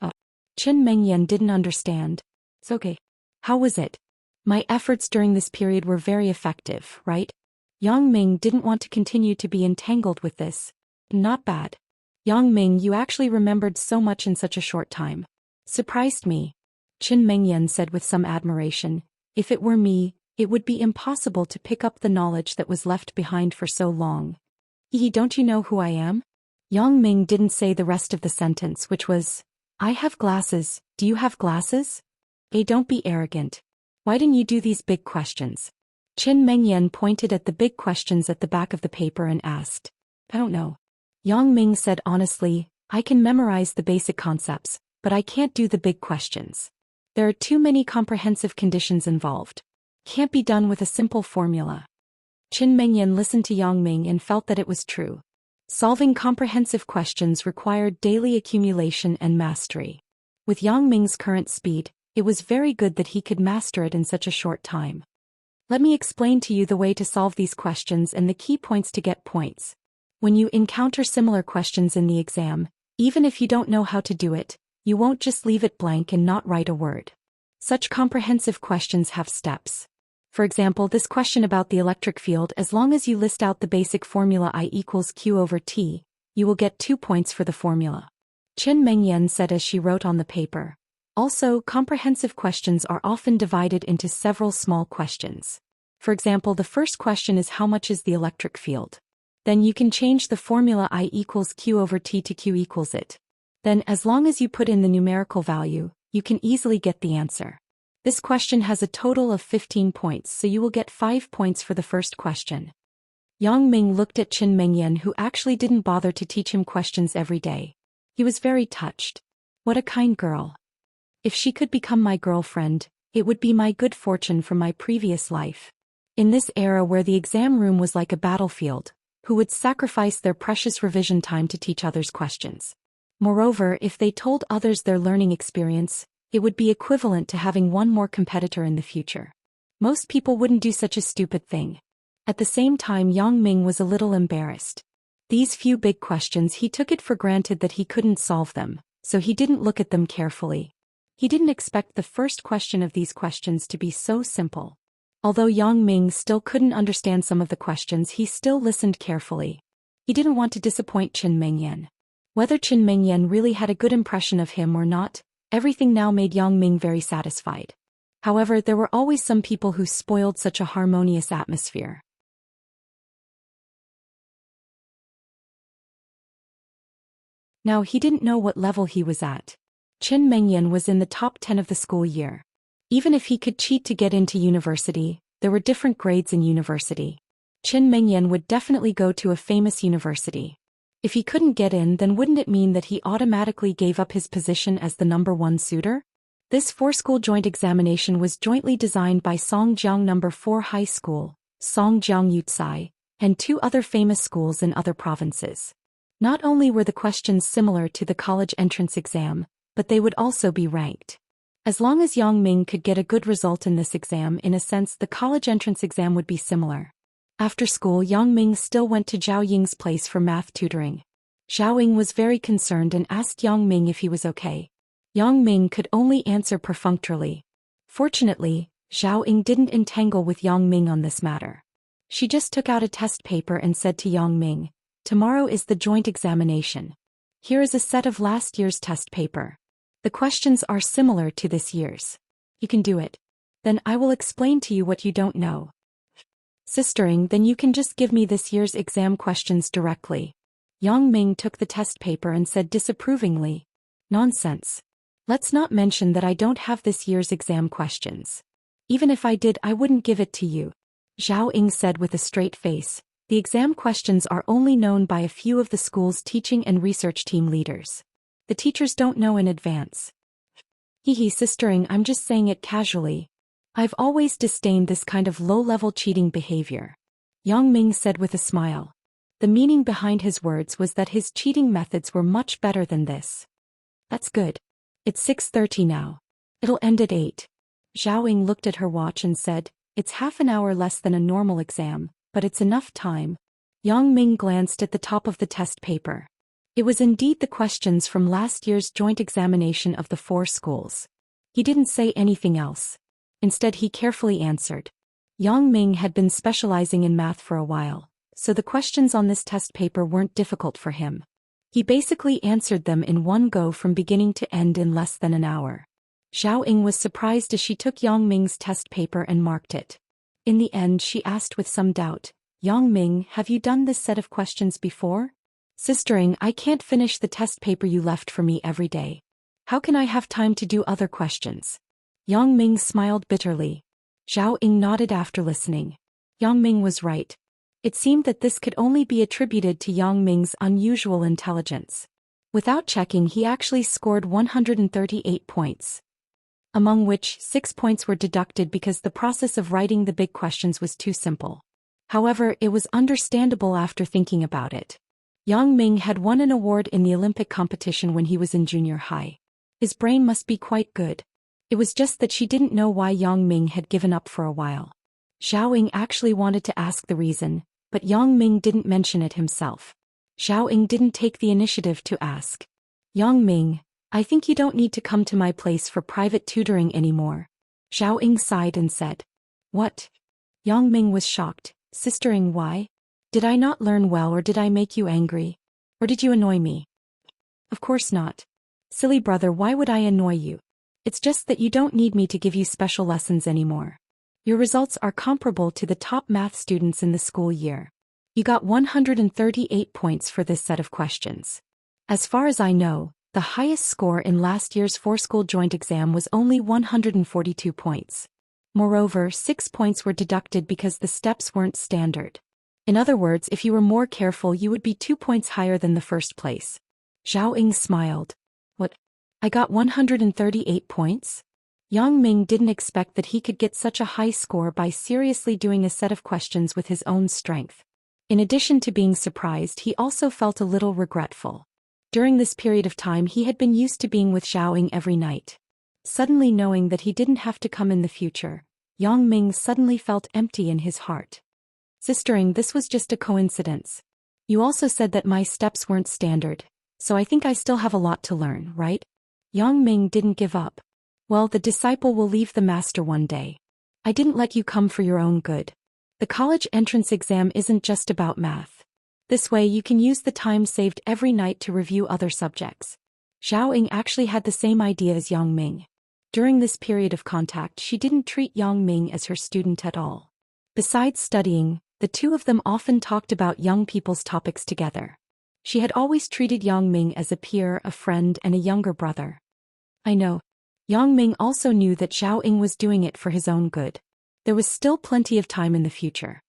Qin Mengyan didn't understand. It's okay. How was it? My efforts during this period were very effective, right? Yang Ming didn't want to continue to be entangled with this. Not bad. Yang Ming, you actually remembered so much in such a short time. Surprised me. Qin Mengyan said with some admiration. If it were me, it would be impossible to pick up the knowledge that was left behind for so long. Don't you know who I am? Yang Ming didn't say the rest of the sentence, which was, I have glasses, do you have glasses? Don't be arrogant. Why didn't you do these big questions? Qin Mengyan pointed at the big questions at the back of the paper and asked. I don't know. Yang Ming said honestly, I can memorize the basic concepts, but I can't do the big questions. There are too many comprehensive conditions involved. Can't be done with a simple formula. Qin Mengyan listened to Yang Ming and felt that it was true. Solving comprehensive questions required daily accumulation and mastery. With Yang Ming's current speed, it was very good that he could master it in such a short time. Let me explain to you the way to solve these questions and the key points to get points. When you encounter similar questions in the exam, even if you don't know how to do it, you won't just leave it blank and not write a word. Such comprehensive questions have steps. For example, this question about the electric field, as long as you list out the basic formula I equals Q over T, you will get 2 points for the formula. Qin Mengyan said as she wrote on the paper. Also, comprehensive questions are often divided into several small questions. For example, the first question is how much is the electric field? Then you can change the formula I equals Q over T to Q equals it. Then as long as you put in the numerical value, you can easily get the answer. This question has a total of 15 points, so you will get 5 points for the first question. Yang Ming looked at Qin Mengyan, who actually didn't bother to teach him questions every day. He was very touched. What a kind girl. If she could become my girlfriend, it would be my good fortune from my previous life. In this era where the exam room was like a battlefield, who would sacrifice their precious revision time to teach others questions? Moreover, if they told others their learning experience, it would be equivalent to having one more competitor in the future. Most people wouldn't do such a stupid thing. At the same time, Yang Ming was a little embarrassed. These few big questions, he took it for granted that he couldn't solve them, so he didn't look at them carefully. He didn't expect the first question of these questions to be so simple. Although Yang Ming still couldn't understand some of the questions, he still listened carefully. He didn't want to disappoint Qin Mengyan. Whether Qin Mengyan really had a good impression of him or not, everything now made Yang Ming very satisfied. However, there were always some people who spoiled such a harmonious atmosphere. Now he didn't know what level he was at. Qin Mengyan was in the top 10 of the school year. Even if he could cheat to get into university, there were different grades in university. Qin Mengyan would definitely go to a famous university. If he couldn't get in, then wouldn't it mean that he automatically gave up his position as the #1 suitor? This 4-school joint examination was jointly designed by Songjiang No. 4 High School, Songjiang Yutsai, and 2 other famous schools in other provinces. Not only were the questions similar to the college entrance exam, but they would also be ranked. As long as Yang Ming could get a good result in this exam, in a sense the college entrance exam would be similar. After school, Yang Ming still went to Zhao Ying's place for math tutoring. Zhao Ying was very concerned and asked Yang Ming if he was okay. Yang Ming could only answer perfunctorily. Fortunately, Zhao Ying didn't entangle with Yang Ming on this matter. She just took out a test paper and said to Yang Ming, "Tomorrow is the joint examination. Here is a set of last year's test paper. The questions are similar to this year's. You can do it. Then I will explain to you what you don't know." "Sistering, then you can just give me this year's exam questions directly." Yang Ming took the test paper and said disapprovingly, "Nonsense. Let's not mention that I don't have this year's exam questions. Even if I did, I wouldn't give it to you." Zhao Ying said with a straight face, "The exam questions are only known by a few of the school's teaching and research team leaders. The teachers don't know in advance." "Hee, sistering, I'm just saying it casually. I've always disdained this kind of low-level cheating behavior," Yang Ming said with a smile. The meaning behind his words was that his cheating methods were much better than this. "That's good. It's 6:30 now. It'll end at 8. Zhao Ying looked at her watch and said, "It's half an hour less than a normal exam, but it's enough time." Yang Ming glanced at the top of the test paper. It was indeed the questions from last year's joint examination of the 4 schools. He didn't say anything else. Instead, he carefully answered. Yang Ming had been specializing in math for a while, so the questions on this test paper weren't difficult for him. He basically answered them in one go from beginning to end in less than an hour. Zhao Ying was surprised as she took Yang Ming's test paper and marked it. In the end, she asked with some doubt, "Yang Ming, have you done this set of questions before?" "Sistering, I can't finish the test paper you left for me every day. How can I have time to do other questions?" Yang Ming smiled bitterly. Zhao Ying nodded after listening. Yang Ming was right. It seemed that this could only be attributed to Yang Ming's unusual intelligence. Without checking, he actually scored 138 points. Among which 6 points were deducted because the process of writing the big questions was too simple. However, it was understandable after thinking about it. Yang Ming had won an award in the Olympic competition when he was in junior high. His brain must be quite good. It was just that she didn't know why Yang Ming had given up for a while. Zhao Ying actually wanted to ask the reason, but Yang Ming didn't mention it himself. Zhao Ying didn't take the initiative to ask. "Yang Ming, I think you don't need to come to my place for private tutoring anymore." Zhao Ying sighed and said. "What?" Yang Ming was shocked. "Sistering, why? Did I not learn well, or did I make you angry? Or did you annoy me?" "Of course not. Silly brother, why would I annoy you? It's just that you don't need me to give you special lessons anymore. Your results are comparable to the top math students in the school year. You got 138 points for this set of questions. As far as I know, the highest score in last year's 4-school joint exam was only 142 points. Moreover, 6 points were deducted because the steps weren't standard. In other words, if you were more careful, you would be 2 points higher than the first place. Zhao Ying smiled. What? I got 138 points? Yang Ming didn't expect that he could get such a high score by seriously doing a set of questions with his own strength. In addition to being surprised, he also felt a little regretful. During this period of time he had been used to being with Zhao Ying every night. Suddenly knowing that he didn't have to come in the future, Yang Ming suddenly felt empty in his heart. Sister Ying, this was just a coincidence. You also said that my steps weren't standard, so I think I still have a lot to learn, right? Yang Ming didn't give up. Well, the disciple will leave the master one day. I didn't let you come for your own good. The college entrance exam isn't just about math. This way you can use the time saved every night to review other subjects. Zhao Ying actually had the same idea as Yang Ming. During this period of contact she didn't treat Yang Ming as her student at all. Besides studying, the two of them often talked about young people's topics together. She had always treated Yang Ming as a peer, a friend, and a younger brother. I know. Yang Ming also knew that Zhao Ying was doing it for his own good. There was still plenty of time in the future.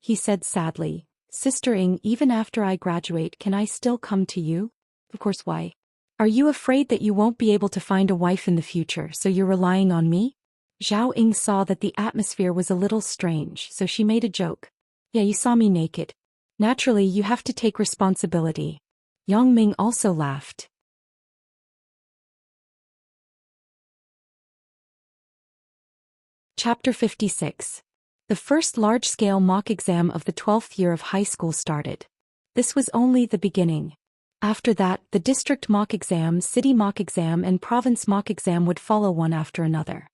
He said sadly, Sister Ying, even after I graduate, can I still come to you? Of course, why? Are you afraid that you won't be able to find a wife in the future, so you're relying on me? Zhao Ying saw that the atmosphere was a little strange, so she made a joke. Yeah, you saw me naked. Naturally, you have to take responsibility. Yang Ming also laughed. Chapter 56. The first large-scale mock exam of the 12th year of high school started. This was only the beginning. After that, the district mock exam, city mock exam, and province mock exam would follow one after another.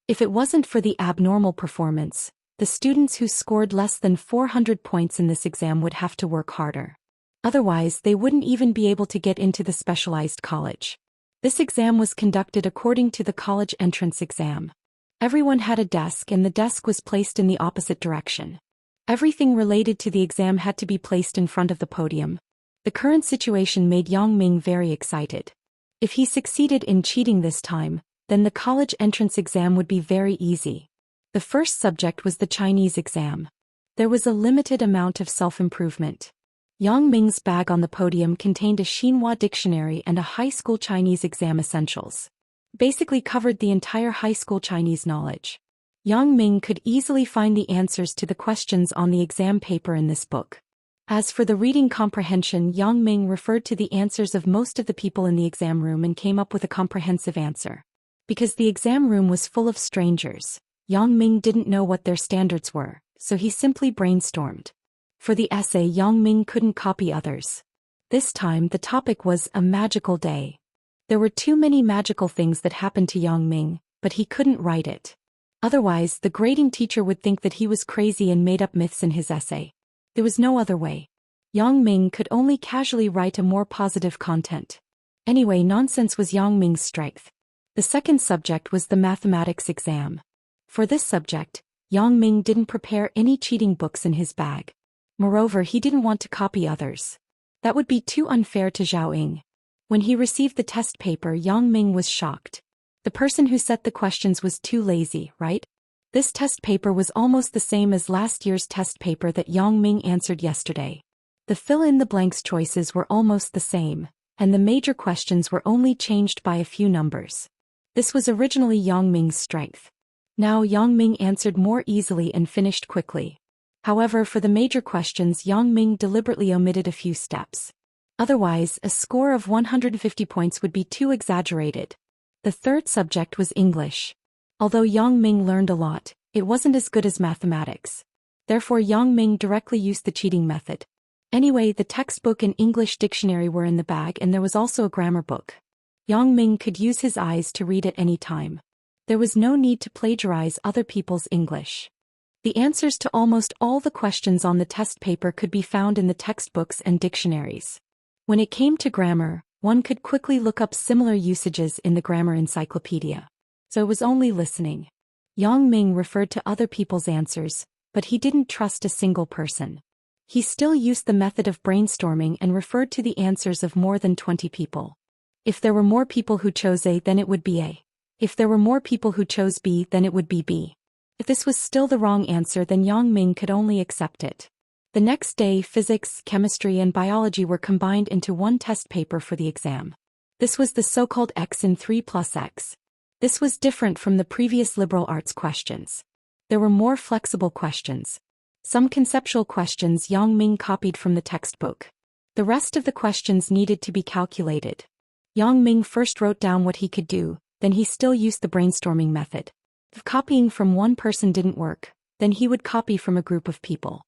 If it wasn't for the abnormal performance, the students who scored less than 400 points in this exam would have to work harder. Otherwise, they wouldn't even be able to get into the specialized college. This exam was conducted according to the college entrance exam. Everyone had a desk and the desk was placed in the opposite direction. Everything related to the exam had to be placed in front of the podium. The current situation made Yang Ming very excited. If he succeeded in cheating this time, then the college entrance exam would be very easy. The first subject was the Chinese exam. There was a limited amount of self-improvement. Yang Ming's bag on the podium contained a Xinhua dictionary and a high school Chinese exam essentials. Basically covered the entire high school Chinese knowledge. Yang Ming could easily find the answers to the questions on the exam paper in this book. As for the reading comprehension, Yang Ming referred to the answers of most of the people in the exam room and came up with a comprehensive answer. Because the exam room was full of strangers, Yang Ming didn't know what their standards were, so he simply brainstormed. For the essay, Yang Ming couldn't copy others. This time the topic was a magical day. There were too many magical things that happened to Yang Ming, but he couldn't write it. Otherwise, the grading teacher would think that he was crazy and made up myths in his essay. There was no other way. Yang Ming could only casually write a more positive content. Anyway, nonsense was Yang Ming's strength. The second subject was the mathematics exam. For this subject, Yang Ming didn't prepare any cheating books in his bag. Moreover, he didn't want to copy others. That would be too unfair to Zhao Ying. When he received the test paper, Yang Ming was shocked. The person who set the questions was too lazy, right? This test paper was almost the same as last year's test paper that Yang Ming answered yesterday. The fill-in-the-blanks choices were almost the same, and the major questions were only changed by a few numbers. This was originally Yang Ming's strength. Now Yang Ming answered more easily and finished quickly. However, for the major questions, Yang Ming deliberately omitted a few steps. Otherwise, a score of 150 points would be too exaggerated. The third subject was English. Although Yang Ming learned a lot, it wasn't as good as mathematics. Therefore, Yang Ming directly used the cheating method. Anyway, the textbook and English dictionary were in the bag and there was also a grammar book. Yang Ming could use his eyes to read at any time. There was no need to plagiarize other people's English. The answers to almost all the questions on the test paper could be found in the textbooks and dictionaries. When it came to grammar, one could quickly look up similar usages in the grammar encyclopedia. So it was only listening. Yang Ming referred to other people's answers, but he didn't trust a single person. He still used the method of brainstorming and referred to the answers of more than 20 people. If there were more people who chose A, then it would be A. If there were more people who chose B, then it would be B. If this was still the wrong answer, then Yang Ming could only accept it. The next day, physics, chemistry, and biology were combined into one test paper for the exam. This was the so-called X in 3 plus X. This was different from the previous liberal arts questions. There were more flexible questions. Some conceptual questions Yang Ming copied from the textbook. The rest of the questions needed to be calculated. Yang Ming first wrote down what he could do, then he still used the brainstorming method. If copying from one person didn't work, then he would copy from a group of people.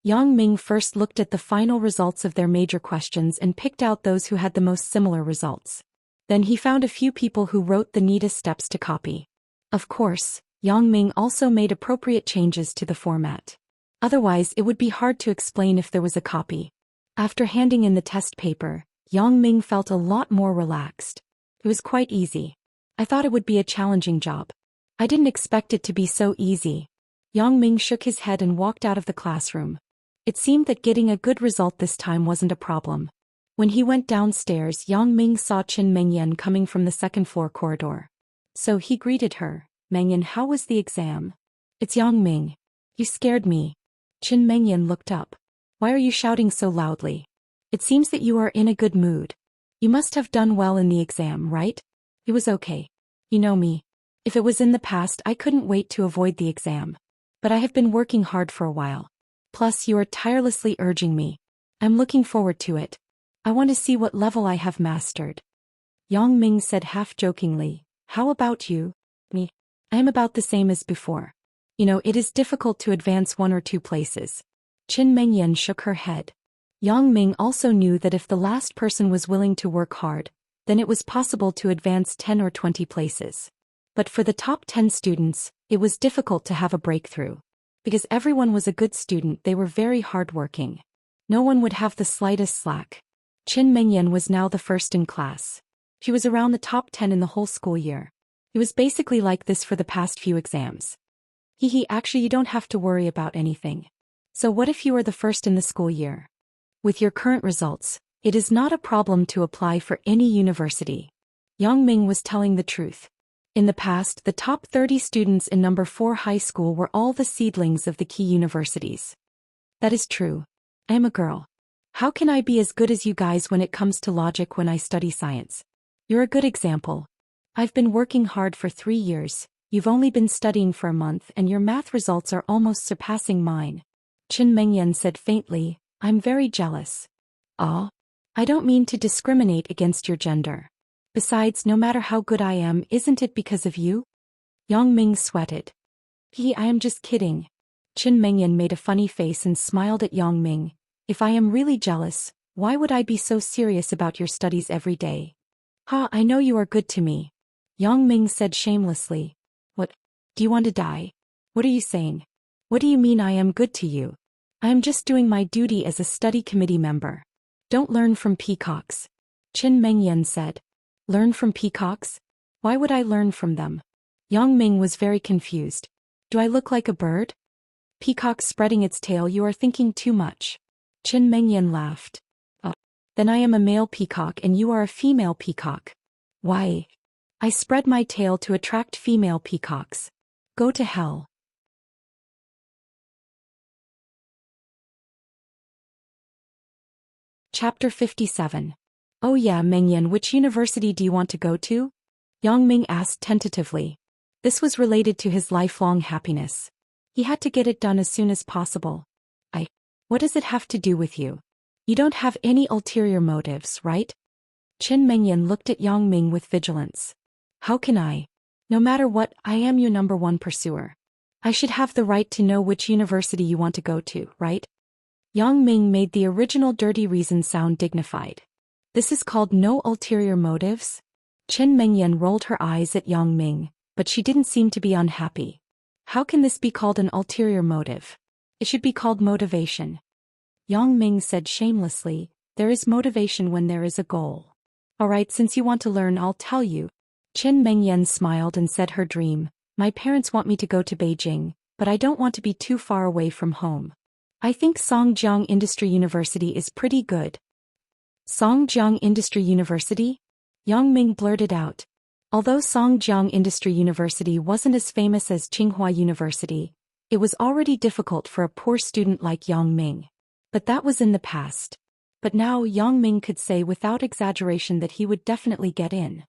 Yang Ming first looked at the final results of their major questions and picked out those who had the most similar results. Then he found a few people who wrote the neatest steps to copy. Of course, Yang Ming also made appropriate changes to the format. Otherwise, it would be hard to explain if there was a copy. After handing in the test paper, Yang Ming felt a lot more relaxed. It was quite easy. I thought it would be a challenging job. I didn't expect it to be so easy. Yang Ming shook his head and walked out of the classroom. It seemed that getting a good result this time wasn't a problem. When he went downstairs, Yang Ming saw Qin Mengyan coming from the second-floor corridor. So he greeted her. "Mengyan, how was the exam?" "It's Yang Ming. You scared me." Qin Mengyan looked up. "Why are you shouting so loudly? It seems that you are in a good mood. You must have done well in the exam, right?" "It was okay. You know me. If it was in the past, I couldn't wait to avoid the exam. But I have been working hard for a while. Plus, you are tirelessly urging me. I'm looking forward to it. I want to see what level I have mastered." Yang Ming said half-jokingly, "How about you?" "Me? I am about the same as before. You know, it is difficult to advance 1 or 2 places." Qin Mengyan shook her head. Yang Ming also knew that if the last person was willing to work hard, then it was possible to advance 10 or 20 places. But for the top 10 students, it was difficult to have a breakthrough. Because everyone was a good student, they were very hardworking. No one would have the slightest slack. Qin Mengyan was now the first in class. She was around the top 10 in the whole school year. It was basically like this for the past few exams. Actually you don't have to worry about anything. So what if you are the first in the school year? With your current results, it is not a problem to apply for any university. Yang Ming was telling the truth. In the past, the top 30 students in number 4 high school were all the seedlings of the key universities. That is true. I am a girl. How can I be as good as you guys when it comes to logic when I study science? You're a good example. I've been working hard for 3 years, you've only been studying for a month and your math results are almost surpassing mine. Qin Mengyan said faintly, "I'm very jealous." "Ah? I don't mean to discriminate against your gender. Besides, no matter how good I am, isn't it because of you?" Yang Ming sweated. I am just kidding." Qin Mengyan made a funny face and smiled at Yang Ming. "If I am really jealous, why would I be so serious about your studies every day?" I know you are good to me." Yang Ming said shamelessly. "What? Do you want to die? What are you saying? What do you mean I am good to you? I am just doing my duty as a study committee member. Don't learn from peacocks." Qin Mengyan said. "Learn from peacocks? Why would I learn from them?" Yang Ming was very confused. "Do I look like a bird?" "Peacock spreading its tail, you are thinking too much." Qin Mengyan laughed. "Oh, then I am a male peacock and you are a female peacock." "Why? I spread my tail to attract female peacocks. Go to hell." Chapter 57. "Oh yeah, Mengyan, which university do you want to go to?" Yang Ming asked tentatively. This was related to his lifelong happiness. He had to get it done as soon as possible. What does it have to do with you? You don't have any ulterior motives, right?" Qin Mengyan looked at Yang Ming with vigilance. "How can I? No matter what, I am your number 1 pursuer. I should have the right to know which university you want to go to, right?" Yang Ming made the original dirty reason sound dignified. "This is called no ulterior motives?" Qin Mengyan rolled her eyes at Yang Ming, but she didn't seem to be unhappy. "How can this be called an ulterior motive? It should be called motivation." Yang Ming said shamelessly, "There is motivation when there is a goal." "Alright, since you want to learn, I'll tell you." Qin Mengyan smiled and said her dream, "My parents want me to go to Beijing, but I don't want to be too far away from home. I think Songjiang Industry University is pretty good." "Songjiang Industry University?" Yang Ming blurted out. Although Songjiang Industry University wasn't as famous as Tsinghua University, it was already difficult for a poor student like Yang Ming. But that was in the past. But now Yang Ming could say without exaggeration that he would definitely get in.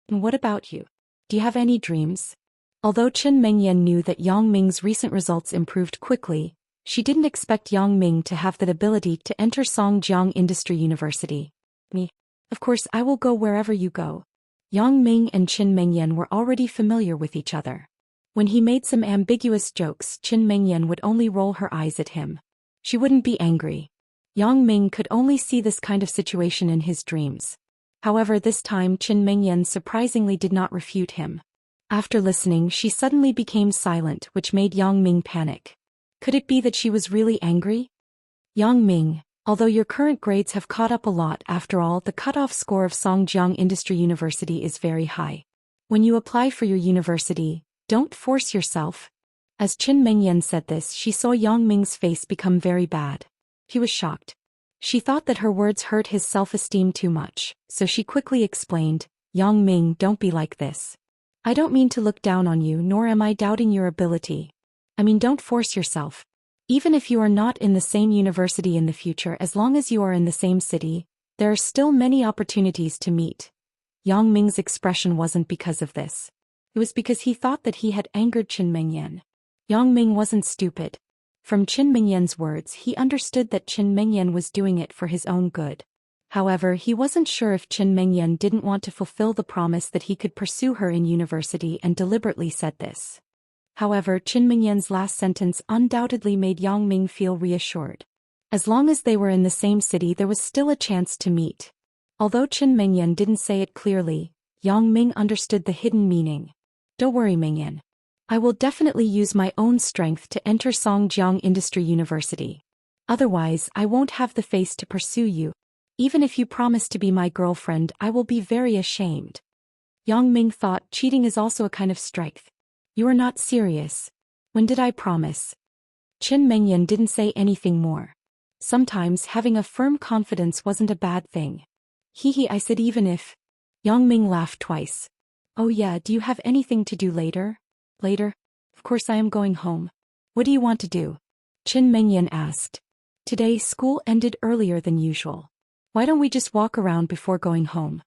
And what about you? Do you have any dreams? Although Qin Mengyan knew that Yang Ming's recent results improved quickly, she didn't expect Yang Ming to have that ability to enter Songjiang Industry University. Me. Of course I will go wherever you go. Yang Ming and Qin Mengyan were already familiar with each other. When he made some ambiguous jokes, Qin Mengyan would only roll her eyes at him. She wouldn't be angry. Yang Ming could only see this kind of situation in his dreams. However, this time Qin Mengyan surprisingly did not refute him. After listening, she suddenly became silent, which made Yang Ming panic. Could it be that she was really angry? Yang Ming, although your current grades have caught up a lot, after all, the cutoff score of Songjiang Industry University is very high. When you apply for your university, don't force yourself. As Qin Mengyan said this, she saw Yang Ming's face become very bad. He was shocked. She thought that her words hurt his self-esteem too much, so she quickly explained, Yang Ming, don't be like this. I don't mean to look down on you, nor am I doubting your ability. I mean, don't force yourself. Even if you are not in the same university in the future, as long as you are in the same city, there are still many opportunities to meet. Yang Ming's expression wasn't because of this. It was because he thought that he had angered Qin Mengyan. Yang Ming wasn't stupid. From Qin Mengyan's words, he understood that Qin Mengyan was doing it for his own good. However, he wasn't sure if Qin Mengyan didn't want to fulfill the promise that he could pursue her in university and deliberately said this. However, Qin Mengyan's last sentence undoubtedly made Yang Ming feel reassured. As long as they were in the same city, there was still a chance to meet. Although Qin Mengyan didn't say it clearly, Yang Ming understood the hidden meaning. Don't worry, Mengyan. I will definitely use my own strength to enter Songjiang Industry University. Otherwise, I won't have the face to pursue you. Even if you promise to be my girlfriend, I will be very ashamed. Yang Ming thought cheating is also a kind of strength. You are not serious. When did I promise? Qin Mengyan didn't say anything more. Sometimes having a firm confidence wasn't a bad thing. I said even if. Yang Ming laughed twice. Oh yeah, do you have anything to do later? Later? Of course I am going home. What do you want to do? Qin Mengyan asked. Today school ended earlier than usual. Why don't we just walk around before going home?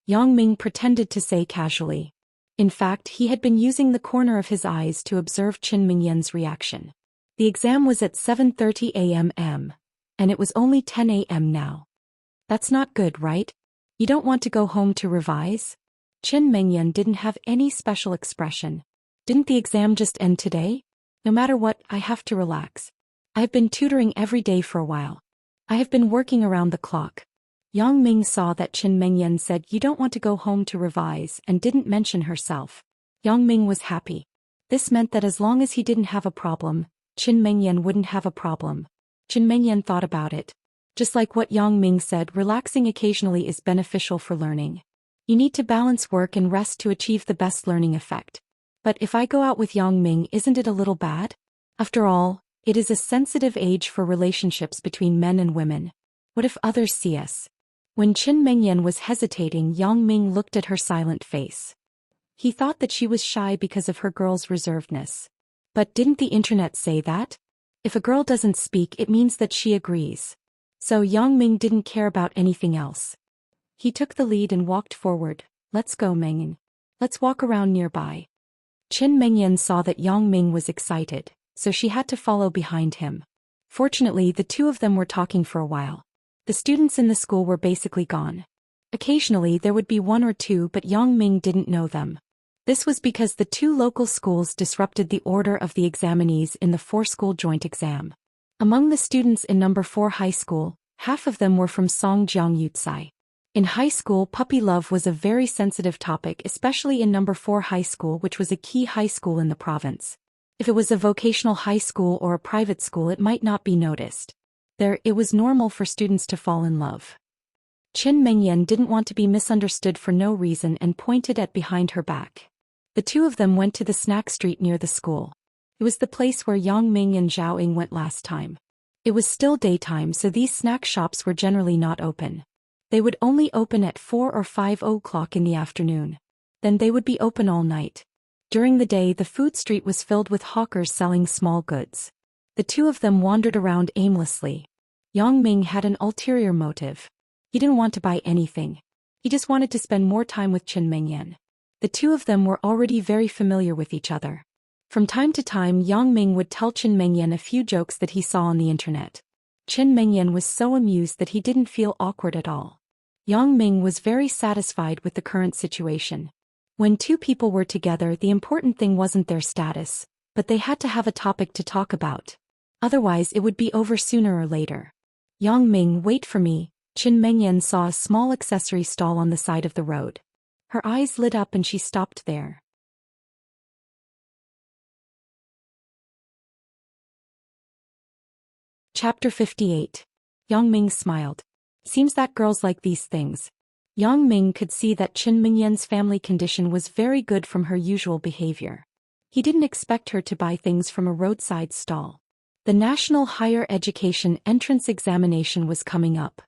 Yang Ming pretended to say casually. In fact, he had been using the corner of his eyes to observe Qin Mengyan's reaction. The exam was at 7:30 a.m. and it was only 10 a.m. now. That's not good, right? You don't want to go home to revise? Qin Mengyan didn't have any special expression. Didn't the exam just end today? No matter what, I have to relax. I've been tutoring every day for a while. I have been working around the clock. Yang Ming saw that Qin Mengyan said you don't want to go home to revise and didn't mention herself. Yang Ming was happy. This meant that as long as he didn't have a problem, Qin Mengyan wouldn't have a problem. Qin Mengyan thought about it. Just like what Yang Ming said, relaxing occasionally is beneficial for learning. You need to balance work and rest to achieve the best learning effect. But if I go out with Yang Ming, isn't it a little bad? After all, it is a sensitive age for relationships between men and women. What if others see us? When Qin Mengyan was hesitating, Yang Ming looked at her silent face. He thought that she was shy because of her girl's reservedness. But didn't the internet say that? If a girl doesn't speak, it means that she agrees. So Yang Ming didn't care about anything else. He took the lead and walked forward. Let's go, Mengyan. Let's walk around nearby. Qin Mengyan saw that Yang Ming was excited, so she had to follow behind him. Fortunately, the two of them were talking for a while. The students in the school were basically gone. Occasionally there would be one or two, but Yang Ming didn't know them. This was because the two local schools disrupted the order of the examinees in the four-school joint exam. Among the students in number 4 high school, half of them were from Songjiang Yutsai. In high school, puppy love was a very sensitive topic, especially in number 4 high school, which was a key high school in the province. If it was a vocational high school or a private school, it might not be noticed. There, it was normal for students to fall in love. Qin Mengyan didn't want to be misunderstood for no reason and pointed at behind her back. The two of them went to the snack street near the school. It was the place where Yang Ming and Zhao Ying went last time. It was still daytime, so these snack shops were generally not open. They would only open at 4 or 5 o'clock in the afternoon. Then they would be open all night. During the day, the food street was filled with hawkers selling small goods. The two of them wandered around aimlessly. Yang Ming had an ulterior motive. He didn't want to buy anything. He just wanted to spend more time with Qin Mengyan. The two of them were already very familiar with each other. From time to time, Yang Ming would tell Qin Mengyan a few jokes that he saw on the internet. Qin Mengyan was so amused that he didn't feel awkward at all. Yang Ming was very satisfied with the current situation. When two people were together, the important thing wasn't their status, but they had to have a topic to talk about. Otherwise, it would be over sooner or later. Yang Ming, wait for me. Qin Mengyan saw a small accessory stall on the side of the road. Her eyes lit up and she stopped there. Chapter 58. Yang Ming smiled. Seems that girls like these things. Yang Ming could see that Qin Mengyan's family condition was very good from her usual behavior. He didn't expect her to buy things from a roadside stall. The National Higher Education entrance examination was coming up.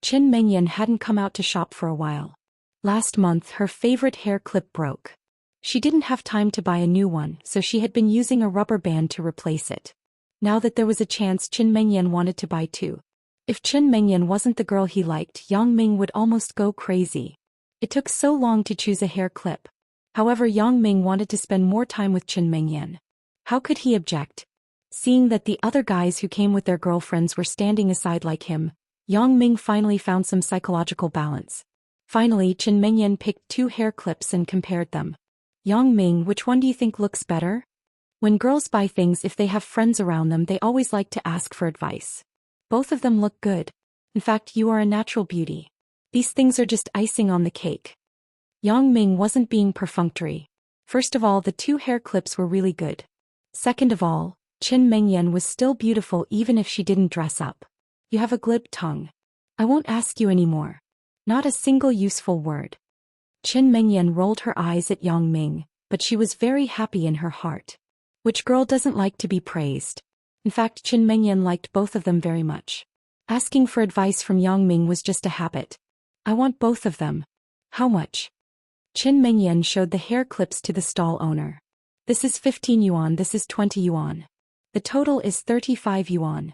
Qin Mengyan hadn't come out to shop for a while. Last month, her favorite hair clip broke. She didn't have time to buy a new one, so she had been using a rubber band to replace it. Now that there was a chance, Qin Mengyan wanted to buy two. If Qin Mengyan wasn't the girl he liked, Yang Ming would almost go crazy. It took so long to choose a hair clip. However, Yang Ming wanted to spend more time with Qin Mengyan. How could he object? Seeing that the other guys who came with their girlfriends were standing aside like him, Yang Ming finally found some psychological balance. Finally, Qin Mengyan picked two hair clips and compared them. Yang Ming, which one do you think looks better? When girls buy things, if they have friends around them, they always like to ask for advice. Both of them look good. In fact, you are a natural beauty. These things are just icing on the cake. Yang Ming wasn't being perfunctory. First of all, the two hair clips were really good. Second of all, Qin Mengyan was still beautiful even if she didn't dress up. You have a glib tongue. I won't ask you anymore. Not a single useful word. Qin Mengyan rolled her eyes at Yang Ming, but she was very happy in her heart. Which girl doesn't like to be praised? In fact, Qin Mengyan liked both of them very much. Asking for advice from Yang Ming was just a habit. I want both of them. How much? Qin Mengyan showed the hair clips to the stall owner. This is 15 yuan, this is 20 yuan. The total is 35 yuan.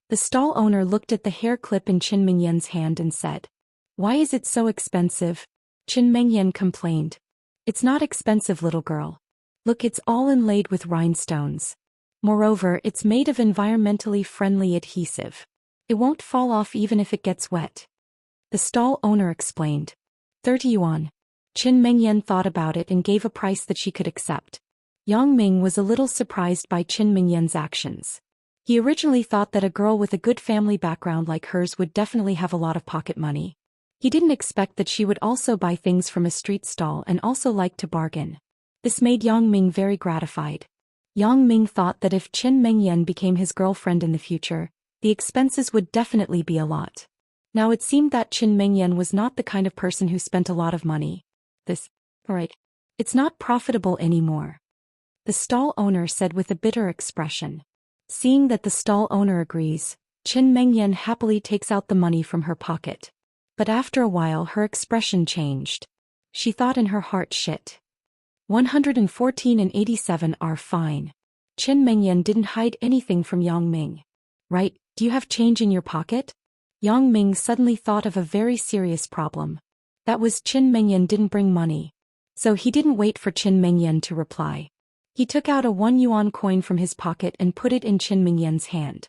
The stall owner looked at the hair clip in Qin Mengyan's hand and said, "Why is it so expensive?" Qin Mengyan complained. "It's not expensive, little girl. Look, it's all inlaid with rhinestones. Moreover, it's made of environmentally friendly adhesive. It won't fall off even if it gets wet." The stall owner explained. 30 yuan. Qin Mengyan thought about it and gave a price that she could accept. Yang Ming was a little surprised by Qin Mengyan's actions. He originally thought that a girl with a good family background like hers would definitely have a lot of pocket money. He didn't expect that she would also buy things from a street stall and also like to bargain. This made Yang Ming very gratified. Yang Ming thought that if Qin Mengyan became his girlfriend in the future, the expenses would definitely be a lot. Now it seemed that Qin Mengyan was not the kind of person who spent a lot of money. It's not profitable anymore. The stall owner said with a bitter expression. Seeing that the stall owner agrees, Qin Mengyan happily takes out the money from her pocket. But after a while her expression changed. She thought in her heart, shit. 114 and 87 are fine. Qin Mengyan didn't hide anything from Yang Ming. Right, do you have change in your pocket? Yang Ming suddenly thought of a very serious problem. That was Qin Mengyan didn't bring money. So he didn't wait for Qin Mengyan to reply. He took out a 1 yuan coin from his pocket and put it in Qin Mengyan's hand.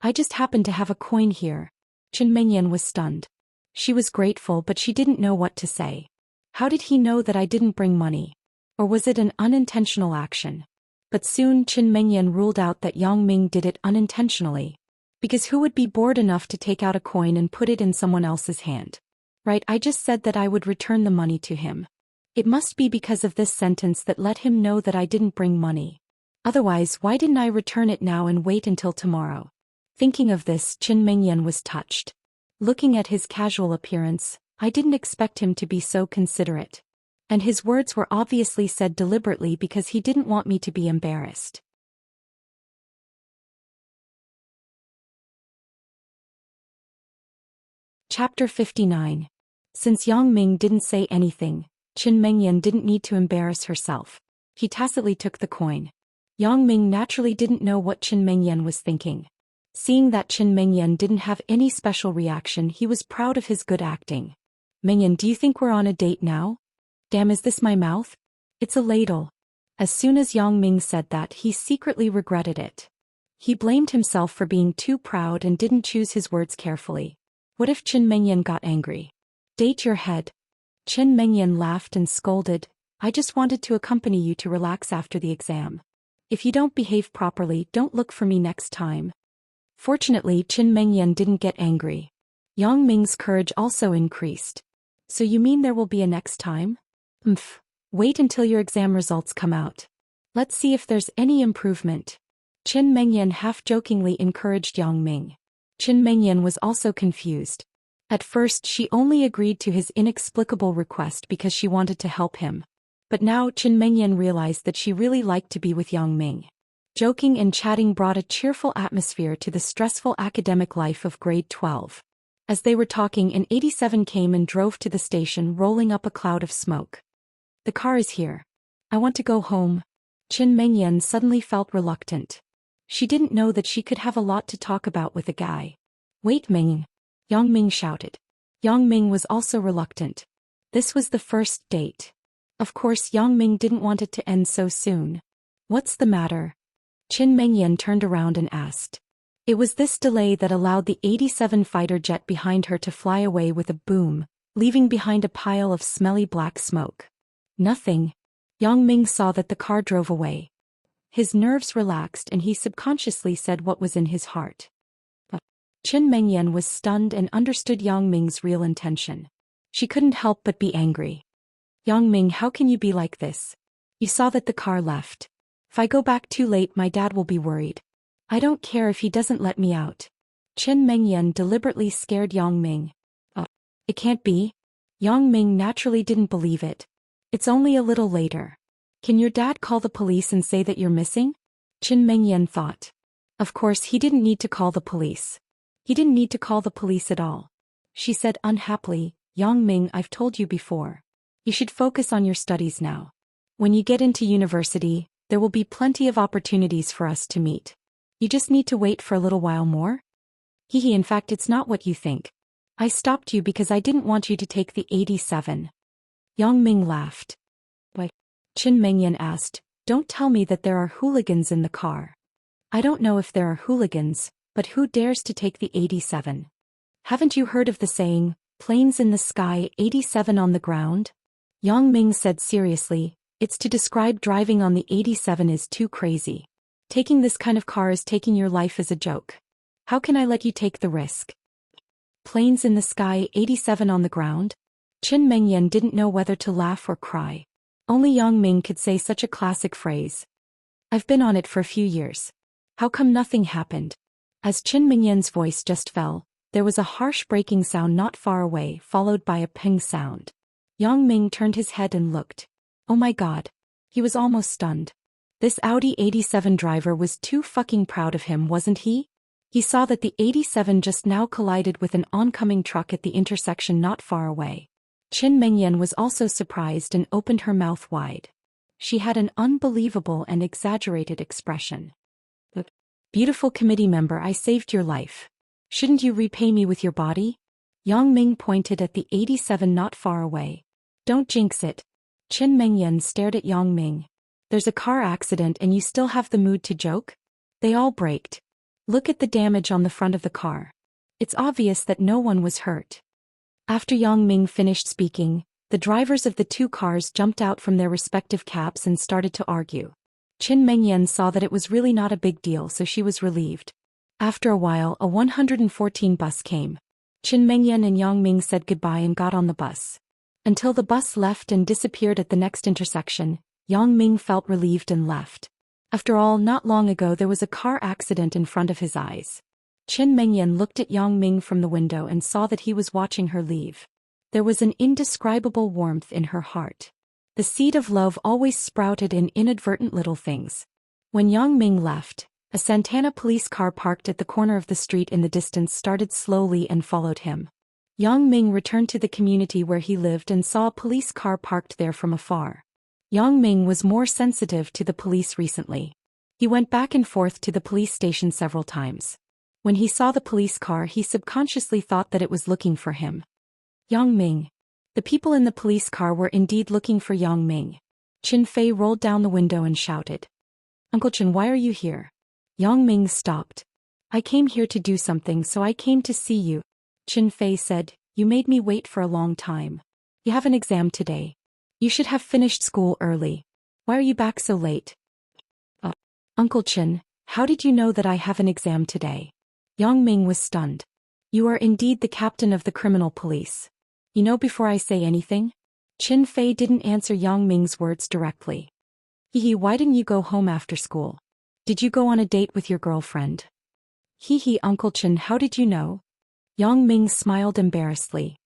I just happened to have a coin here. Qin Mengyan was stunned. She was grateful, but she didn't know what to say. How did he know that I didn't bring money? Or was it an unintentional action? But soon Qin Mengyan ruled out that Yang Ming did it unintentionally. Because who would be bored enough to take out a coin and put it in someone else's hand? Right, I just said that I would return the money to him. It must be because of this sentence that let him know that I didn't bring money. Otherwise, why didn't I return it now and wait until tomorrow? Thinking of this, Qin Mengyan was touched. Looking at his casual appearance, I didn't expect him to be so considerate. And his words were obviously said deliberately because he didn't want me to be embarrassed. Chapter 59. Since Yang Ming didn't say anything, Qin Mengyan didn't need to embarrass herself. He tacitly took the coin. Yang Ming naturally didn't know what Qin Mengyan was thinking. Seeing that Qin Mengyan didn't have any special reaction, he was proud of his good acting. Mengyan, do you think we're on a date now? Damn, is this my mouth? It's a ladle. As soon as Yang Ming said that, he secretly regretted it. He blamed himself for being too proud and didn't choose his words carefully. What if Qin Mengyan got angry? Date your head. Qin Mengyan laughed and scolded, I just wanted to accompany you to relax after the exam. If you don't behave properly, don't look for me next time. Fortunately, Qin Mengyan didn't get angry. Yang Ming's courage also increased. So you mean there will be a next time? Wait until your exam results come out. Let's see if there's any improvement. Qin Mengyan half-jokingly encouraged Yang Ming. Qin Mengyan was also confused. At first she only agreed to his inexplicable request because she wanted to help him. But now Qin Mengyan realized that she really liked to be with Yang Ming. Joking and chatting brought a cheerful atmosphere to the stressful academic life of grade 12. As they were talking, an 87 came and drove to the station, rolling up a cloud of smoke. The car is here. I want to go home. Qin Mengyan suddenly felt reluctant. She didn't know that she could have a lot to talk about with a guy. Wait, Ming. Yang Ming shouted. Yang Ming was also reluctant. This was the first date. Of course, Yang Ming didn't want it to end so soon. What's the matter? Qin Mengyan turned around and asked. It was this delay that allowed the 87 fighter jet behind her to fly away with a boom, leaving behind a pile of smelly black smoke. Nothing. Yang Ming saw that the car drove away. His nerves relaxed and he subconsciously said what was in his heart. Qin Mengyan was stunned and understood Yang Ming's real intention. She couldn't help but be angry. Yang Ming, how can you be like this? You saw that the car left. If I go back too late, my dad will be worried. I don't care if he doesn't let me out. Qin Mengyan deliberately scared Yang Ming. It can't be. Yang Ming naturally didn't believe it. It's only a little later. Can your dad call the police and say that you're missing? Qin Mengyan thought. Of course, he didn't need to call the police. He didn't need to call the police at all. She said unhappily, Yang Ming, I've told you before. You should focus on your studies now. When you get into university, there will be plenty of opportunities for us to meet. You just need to wait for a little while more. In fact, it's not what you think. I stopped you because I didn't want you to take the 87. Yang Ming laughed. Why? Qin Mengyan asked, don't tell me that there are hooligans in the car. I don't know if there are hooligans, but who dares to take the 87? Haven't you heard of the saying, planes in the sky, 87 on the ground? Yang Ming said seriously, it's to describe driving on the 87 is too crazy. Taking this kind of car is taking your life as a joke. How can I let you take the risk? Planes in the sky, 87 on the ground? Qin Mengyan didn't know whether to laugh or cry. Only Yang Ming could say such a classic phrase. I've been on it for a few years. How come nothing happened? As Qin Mengyan's voice just fell, there was a harsh breaking sound not far away, followed by a ping sound. Yang Ming turned his head and looked. Oh my god. He was almost stunned. This Audi 87 driver was too fucking proud of him, wasn't he? He saw that the 87 just now collided with an oncoming truck at the intersection not far away. Qin Mengyan was also surprised and opened her mouth wide. She had an unbelievable and exaggerated expression. Beautiful committee member, I saved your life. Shouldn't you repay me with your body? Yang Ming pointed at the 87 not far away. Don't jinx it. Qin Mengyan stared at Yang Ming. There's a car accident and you still have the mood to joke? They all braked. Look at the damage on the front of the car. It's obvious that no one was hurt. After Yang Ming finished speaking, the drivers of the two cars jumped out from their respective cabs and started to argue. Qin Mengyan saw that it was really not a big deal, so she was relieved. After a while, a 114 bus came. Qin Mengyan and Yang Ming said goodbye and got on the bus. Until the bus left and disappeared at the next intersection, Yang Ming felt relieved and left. After all, not long ago there was a car accident in front of his eyes. Qin Mengyan looked at Yang Ming from the window and saw that he was watching her leave. There was an indescribable warmth in her heart. The seed of love always sprouted in inadvertent little things. When Yang Ming left, a Santana police car parked at the corner of the street in the distance started slowly and followed him. Yang Ming returned to the community where he lived and saw a police car parked there from afar. Yang Ming was more sensitive to the police recently. He went back and forth to the police station several times. When he saw the police car, he subconsciously thought that it was looking for him. Yang Ming. The people in the police car were indeed looking for Yang Ming. Qin Fei rolled down the window and shouted, "Uncle Chen, why are you here?" Yang Ming stopped. "I came here to do something, so I came to see you." Qin Fei said, "You made me wait for a long time. You have an exam today. You should have finished school early. Why are you back so late?" Uncle Chen, how did you know that I have an exam today?" Yang Ming was stunned. "You are indeed the captain of the criminal police. You know before I say anything?" Qin Fei didn't answer Yang Ming's words directly. "Hee, why didn't you go home after school? Did you go on a date with your girlfriend?" "Hee, Uncle Chen, how did you know?" Yang Ming smiled embarrassedly.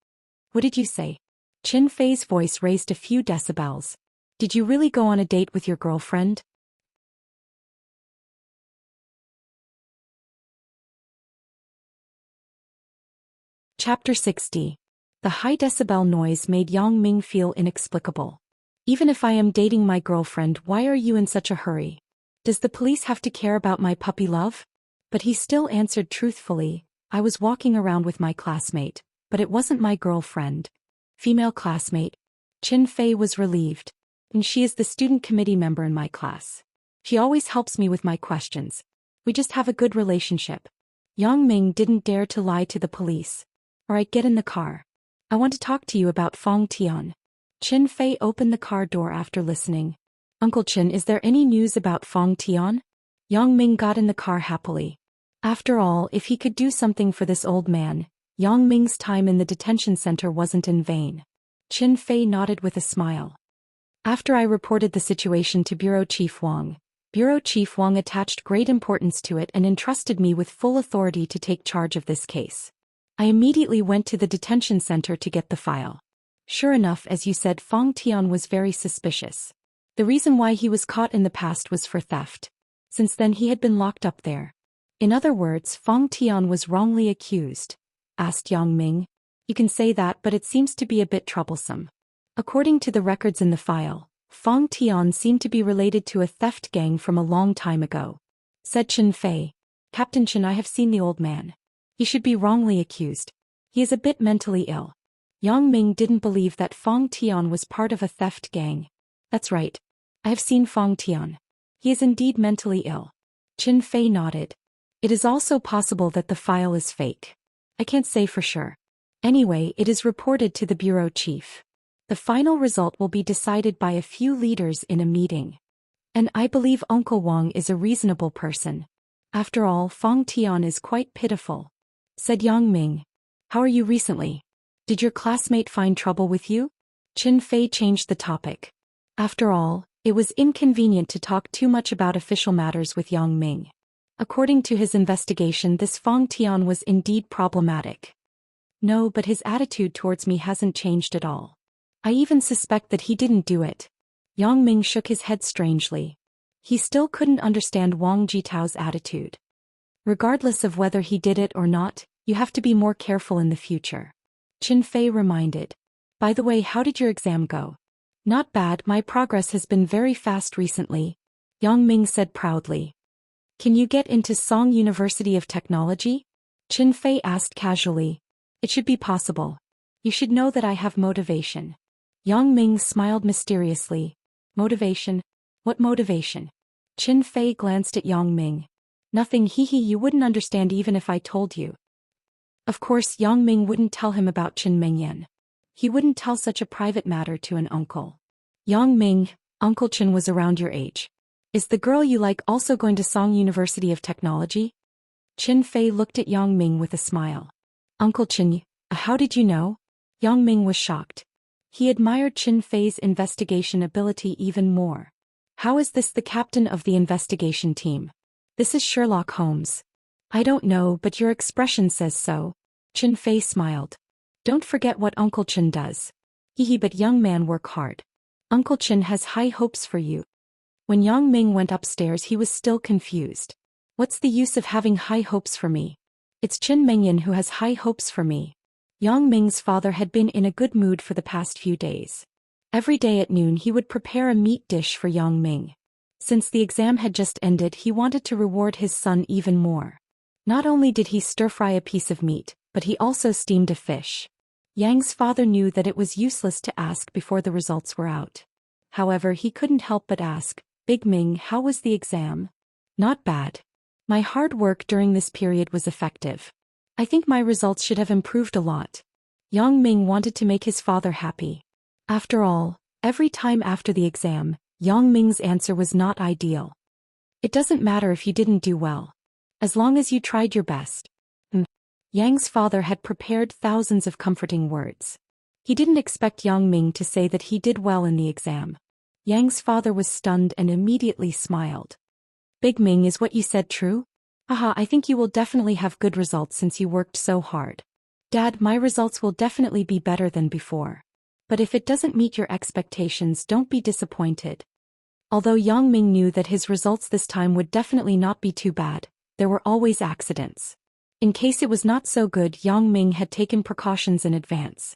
"What did you say?" Qin Fei's voice raised a few decibels. "Did you really go on a date with your girlfriend?" Chapter 60. The high decibel noise made Yang Ming feel inexplicable. "Even if I am dating my girlfriend, why are you in such a hurry? Does the police have to care about my puppy love?" But he still answered truthfully, "I was walking around with my classmate, but it wasn't my girlfriend." Female classmate. Qin Fei was relieved. "And she is the student committee member in my class. She always helps me with my questions. We just have a good relationship." Yang Ming didn't dare to lie to the police. "Alright, get in the car. I want to talk to you about Fong Tian." Qin Fei opened the car door after listening. "Uncle Qin, is there any news about Fong Tian?" Yang Ming got in the car happily. After all, if he could do something for this old man, Yang Ming's time in the detention center wasn't in vain. Qin Fei nodded with a smile. "After I reported the situation to Bureau Chief Wang attached great importance to it and entrusted me with full authority to take charge of this case. I immediately went to the detention center to get the file. Sure enough, as you said, Fong Tian was very suspicious. The reason why he was caught in the past was for theft. Since then he had been locked up there." "In other words, Fong Tian was wrongly accused?" asked Yang Ming. "You can say that, but it seems to be a bit troublesome. According to the records in the file, Fong Tian seemed to be related to a theft gang from a long time ago," said Qin Fei. "Captain Qin, I have seen the old man. He should be wrongly accused. He is a bit mentally ill." Yang Ming didn't believe that Fong Tian was part of a theft gang. "That's right. I have seen Fong Tian. He is indeed mentally ill." Qin Fei nodded. "It is also possible that the file is fake. I can't say for sure. Anyway, it is reported to the bureau chief. The final result will be decided by a few leaders in a meeting. And I believe Uncle Wang is a reasonable person. After all, Fong Tian is quite pitiful," said Yang Ming. "How are you recently? Did your classmate find trouble with you?" Qin Fei changed the topic. After all, it was inconvenient to talk too much about official matters with Yang Ming. According to his investigation, this Fong Tian was indeed problematic. "No, but his attitude towards me hasn't changed at all. I even suspect that he didn't do it." Yang Ming shook his head strangely. He still couldn't understand Wang Jitao's attitude. "Regardless of whether he did it or not, you have to be more careful in the future," Qin Fei reminded. "By the way, how did your exam go?" "Not bad, my progress has been very fast recently," Yang Ming said proudly. "Can you get into Song University of Technology?" Qin Fei asked casually. "It should be possible. You should know that I have motivation." Yang Ming smiled mysteriously. "Motivation? What motivation?" Qin Fei glanced at Yang Ming. "Nothing, you wouldn't understand even if I told you." Of course, Yang Ming wouldn't tell him about Qin Mengyan. He wouldn't tell such a private matter to an uncle. "Yang Ming, Uncle Qin was around your age. Is the girl you like also going to Song University of Technology?" Qin Fei looked at Yang Ming with a smile. "Uncle Qin, how did you know?" Yang Ming was shocked. He admired Qin Fei's investigation ability even more. "How is this the captain of the investigation team? This is Sherlock Holmes." "I don't know, but your expression says so." Qin Fei smiled. "Don't forget what Uncle Qin does." But young man, work hard. Uncle Qin has high hopes for you." When Yang Ming went upstairs, he was still confused. "What's the use of having high hopes for me? It's Qin Mengyan who has high hopes for me." Yang Ming's father had been in a good mood for the past few days. Every day at noon he would prepare a meat dish for Yang Ming. Since the exam had just ended, he wanted to reward his son even more. Not only did he stir-fry a piece of meat, but he also steamed a fish. Yang's father knew that it was useless to ask before the results were out. However, he couldn't help but ask, "Big Ming, how was the exam?" "Not bad. My hard work during this period was effective. I think my results should have improved a lot." Yang Ming wanted to make his father happy. After all, every time after the exam, Yang Ming's answer was not ideal. "It doesn't matter if you didn't do well. As long as you tried your best." Yang's father had prepared thousands of comforting words. He didn't expect Yang Ming to say that he did well in the exam. Yang's father was stunned and immediately smiled. "Big Ming, is what you said true? Haha, I think you will definitely have good results since you worked so hard." "Dad, my results will definitely be better than before. But if it doesn't meet your expectations, don't be disappointed." Although Yang Ming knew that his results this time would definitely not be too bad, there were always accidents. In case it was not so good, Yang Ming had taken precautions in advance.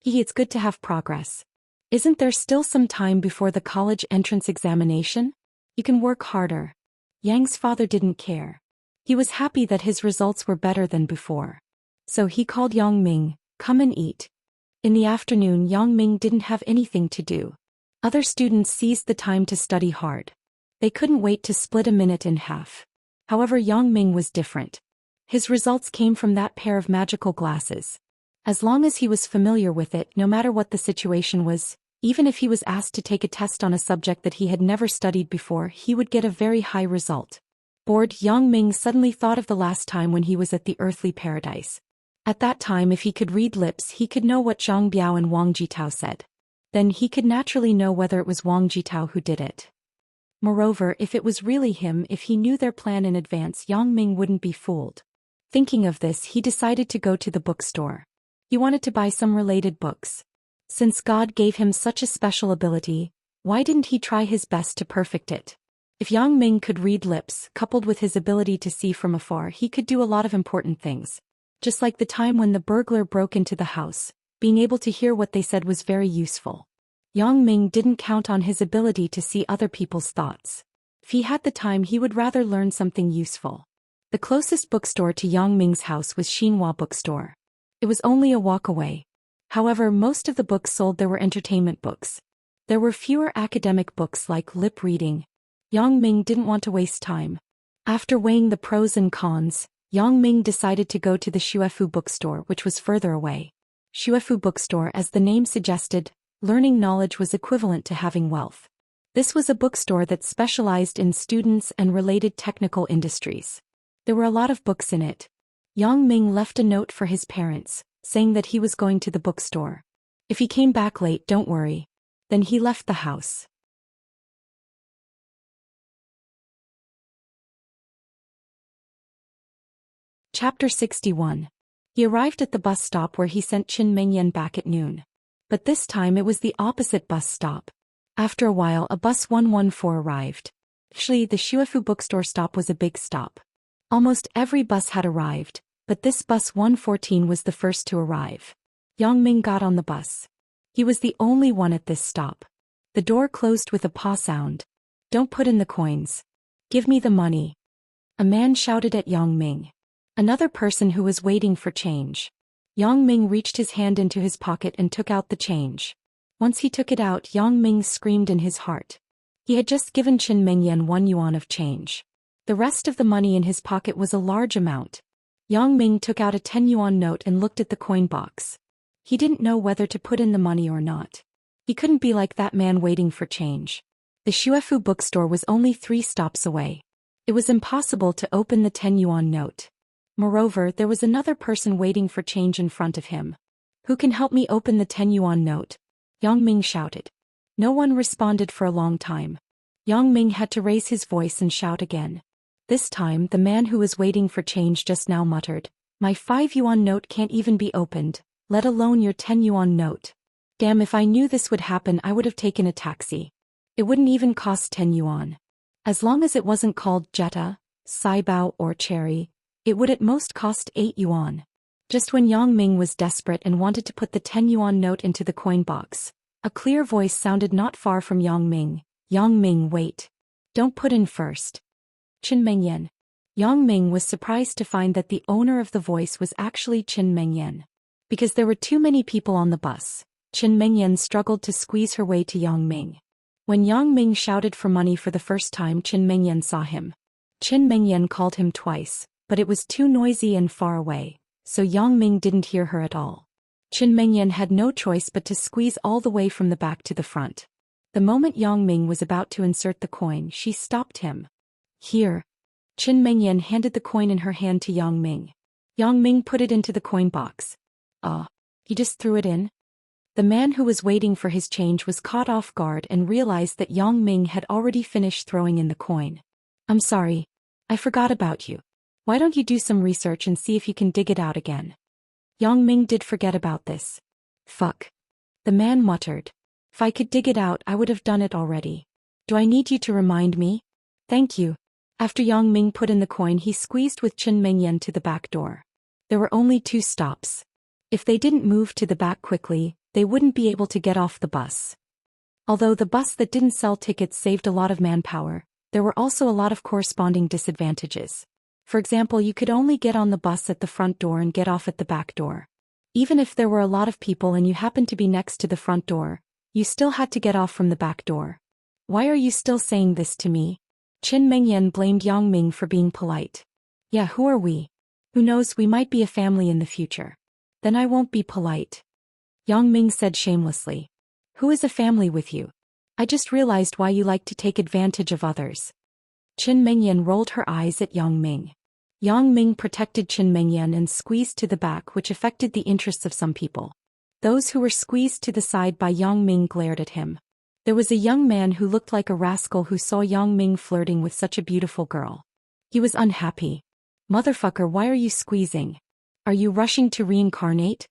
It's good to have progress. Isn't there still some time before the college entrance examination? You can work harder. Yang's father didn't care. He was happy that his results were better than before. So he called Yang Ming, "Come and eat." In the afternoon, Yang Ming didn't have anything to do. Other students seized the time to study hard. They couldn't wait to split a minute in half. However, Yang Ming was different. His results came from that pair of magical glasses. As long as he was familiar with it, no matter what the situation was, even if he was asked to take a test on a subject that he had never studied before, he would get a very high result. Bored, Yang Ming suddenly thought of the last time when he was at the earthly paradise. At that time, if he could read lips, he could know what Zhang Biao and Wang Jitao said. Then he could naturally know whether it was Wang Jitao who did it. Moreover, if it was really him, if he knew their plan in advance, Yang Ming wouldn't be fooled. Thinking of this, he decided to go to the bookstore. He wanted to buy some related books. Since God gave him such a special ability, why didn't he try his best to perfect it? If Yang Ming could read lips, coupled with his ability to see from afar, he could do a lot of important things. Just like the time when the burglar broke into the house, being able to hear what they said was very useful. Yang Ming didn't count on his ability to see other people's thoughts. If he had the time, he would rather learn something useful. The closest bookstore to Yang Ming's house was Xinhua Bookstore. It was only a walk away. However, most of the books sold there were entertainment books. There were fewer academic books like lip reading. Yang Ming didn't want to waste time. After weighing the pros and cons, Yang Ming decided to go to the Xuefu Bookstore, which was further away. Xuefu Bookstore, as the name suggested, learning knowledge was equivalent to having wealth. This was a bookstore that specialized in students and related technical industries. There were a lot of books in it. Yang Ming left a note for his parents, saying that he was going to the bookstore. If he came back late, don't worry. Then he left the house. Chapter 61. He arrived at the bus stop where he sent Qin Mengyan back at noon. But this time it was the opposite bus stop. After a while, a bus 114 arrived. Actually, the Xuefu Bookstore stop was a big stop. Almost every bus had arrived, but this bus 114 was the first to arrive. Yang Ming got on the bus. He was the only one at this stop. The door closed with a paw sound. "Don't put in the coins. Give me the money." A man shouted at Yang Ming. Another person who was waiting for change. Yang Ming reached his hand into his pocket and took out the change. Once he took it out, Yang Ming screamed in his heart. He had just given Qin Mengyan 1 yuan of change. The rest of the money in his pocket was a large amount. Yang Ming took out a 10 yuan note and looked at the coin box. He didn't know whether to put in the money or not. He couldn't be like that man waiting for change. The Xuefu Bookstore was only 3 stops away. It was impossible to open the 10 yuan note. Moreover, there was another person waiting for change in front of him. "Who can help me open the 10 yuan note?" Yang Ming shouted. No one responded for a long time. Yang Ming had to raise his voice and shout again. This time, the man who was waiting for change just now muttered, "My 5 yuan note can't even be opened, let alone your 10 yuan note. Damn, if I knew this would happen, I would have taken a taxi. It wouldn't even cost 10 yuan. As long as it wasn't called Jetta, Saibao or Cherry, it would at most cost 8 yuan. Just when Yang Ming was desperate and wanted to put the 10 yuan note into the coin box, a clear voice sounded not far from Yang Ming. "Yang Ming, wait. Don't put in first." "Qin Mengyan." Yang Ming was surprised to find that the owner of the voice was actually Qin Mengyan. Because there were too many people on the bus, Qin Mengyan struggled to squeeze her way to Yang Ming. When Yang Ming shouted for money for the first time, Qin Mengyan saw him. Qin Mengyan called him twice, but it was too noisy and far away, so Yang Ming didn't hear her at all. Qin Mengyan had no choice but to squeeze all the way from the back to the front. The moment Yang Ming was about to insert the coin, she stopped him. Here. Qin Mengyan handed the coin in her hand to Yang Ming. Yang Ming put it into the coin box. He just threw it in? The man who was waiting for his change was caught off guard and realized that Yang Ming had already finished throwing in the coin. I'm sorry. I forgot about you. Why don't you do some research and see if you can dig it out again? Yang Ming did forget about this. Fuck. The man muttered. If I could dig it out, I would have done it already. Do I need you to remind me? Thank you. After Yang Ming put in the coin, he squeezed with Qin Mengyan to the back door. There were only 2 stops. If they didn't move to the back quickly, they wouldn't be able to get off the bus. Although the bus that didn't sell tickets saved a lot of manpower, there were also a lot of corresponding disadvantages. For example, you could only get on the bus at the front door and get off at the back door. Even if there were a lot of people and you happened to be next to the front door, you still had to get off from the back door. Why are you still saying this to me? Qin Mengyan blamed Yang Ming for being polite. Yeah, who are we? Who knows, we might be a family in the future. Then I won't be polite. Yang Ming said shamelessly. Who is a family with you? I just realized why you like to take advantage of others. Qin Mengyan rolled her eyes at Yang Ming. Yang Ming protected Qin Mengyan and squeezed to the back, which affected the interests of some people. Those who were squeezed to the side by Yang Ming glared at him. There was a young man who looked like a rascal who saw Yang Ming flirting with such a beautiful girl. He was unhappy. Motherfucker, why are you squeezing? Are you rushing to reincarnate?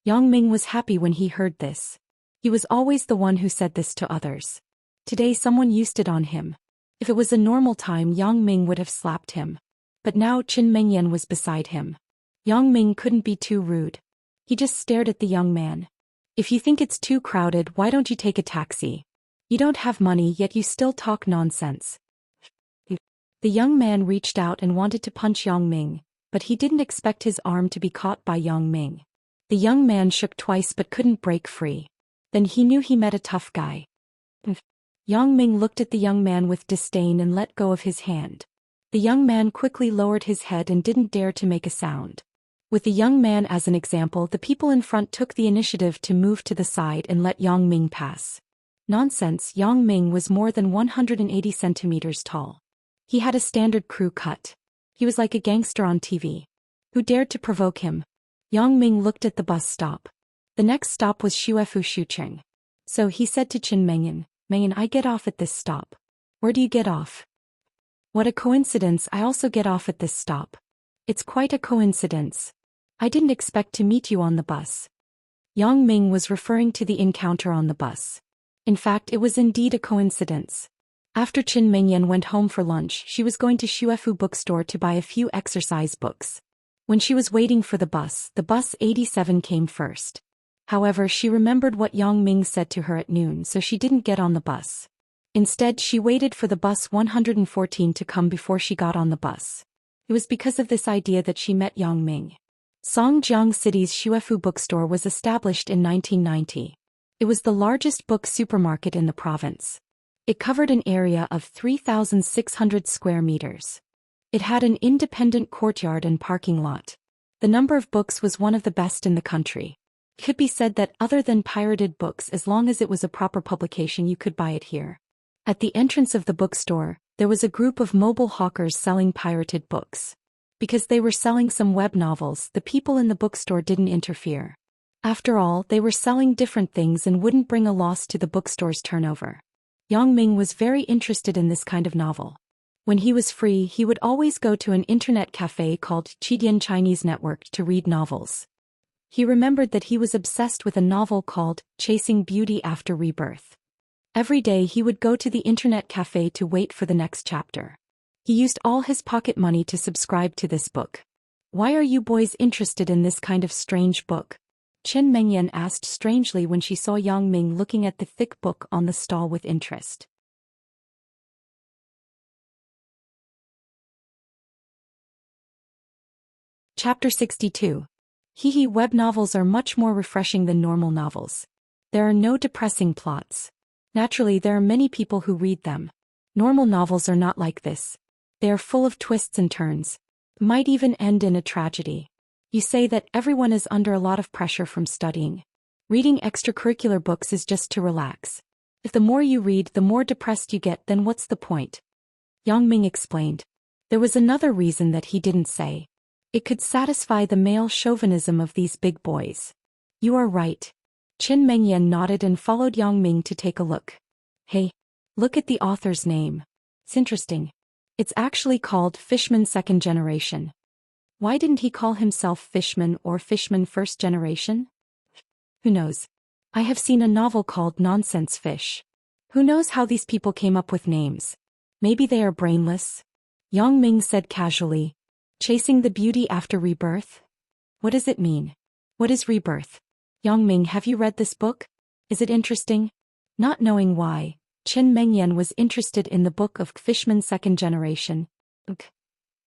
Yang Ming was happy when he heard this. He was always the one who said this to others. Today someone used it on him. If it was a normal time, Yang Ming would have slapped him. But now Qin Mengyan was beside him. Yang Ming couldn't be too rude. He just stared at the young man. If you think it's too crowded, why don't you take a taxi? You don't have money, yet you still talk nonsense. The young man reached out and wanted to punch Yang Ming, but he didn't expect his arm to be caught by Yang Ming. The young man shook twice but couldn't break free. Then he knew he met a tough guy. Yang Ming looked at the young man with disdain and let go of his hand. The young man quickly lowered his head and didn't dare to make a sound. With the young man as an example, the people in front took the initiative to move to the side and let Yang Ming pass. Nonsense, Yang Ming was more than 180 centimeters tall. He had a standard crew cut. He was like a gangster on TV. Who dared to provoke him? Yang Ming looked at the bus stop. The next stop was Shuefu Shucheng. So he said to Qin Mengyan, Mengyan, I get off at this stop. Where do you get off? What a coincidence, I also get off at this stop. It's quite a coincidence. I didn't expect to meet you on the bus. Yang Ming was referring to the encounter on the bus. In fact, it was indeed a coincidence. After Qin Mengyan went home for lunch, she was going to Shuefu bookstore to buy a few exercise books. When she was waiting for the bus 87 came first. However, she remembered what Yang Ming said to her at noon, so she didn't get on the bus. Instead, she waited for the bus 114 to come before she got on the bus. It was because of this idea that she met Yang Ming. Songjiang City's Shuefu bookstore was established in 1990. It was the largest book supermarket in the province. It covered an area of 3,600 square meters. It had an independent courtyard and parking lot. The number of books was one of the best in the country. It could be said that other than pirated books, as long as it was a proper publication, you could buy it here. At the entrance of the bookstore, there was a group of mobile hawkers selling pirated books. Because they were selling some web novels, the people in the bookstore didn't interfere. After all, they were selling different things and wouldn't bring a loss to the bookstore's turnover. Yang Ming was very interested in this kind of novel. When he was free, he would always go to an internet cafe called Chidian Chinese Network to read novels. He remembered that he was obsessed with a novel called Chasing Beauty After Rebirth. Every day he would go to the internet cafe to wait for the next chapter. He used all his pocket money to subscribe to this book. Why are you boys interested in this kind of strange book? Qin Mengyan asked strangely when she saw Yang Ming looking at the thick book on the stall with interest. Chapter 62. Hee web novels are much more refreshing than normal novels. There are no depressing plots. Naturally, there are many people who read them. Normal novels are not like this. They are full of twists and turns. Might even end in a tragedy. You say that everyone is under a lot of pressure from studying. Reading extracurricular books is just to relax. If the more you read, the more depressed you get, then what's the point? Yang Ming explained. There was another reason that he didn't say. It could satisfy the male chauvinism of these big boys. You are right. Qin Mengyan nodded and followed Yang Ming to take a look. Hey, look at the author's name. It's interesting. It's actually called Fishman Second Generation. Why didn't he call himself Fishman or Fishman First Generation? Who knows? I have seen a novel called Nonsense Fish. Who knows how these people came up with names? Maybe they are brainless? Yang Ming said casually. Chasing the beauty after rebirth? What does it mean? What is rebirth? Yang Ming, have you read this book? Is it interesting? Not knowing why, Qin Mengyan was interested in the book of Fishman Second Generation.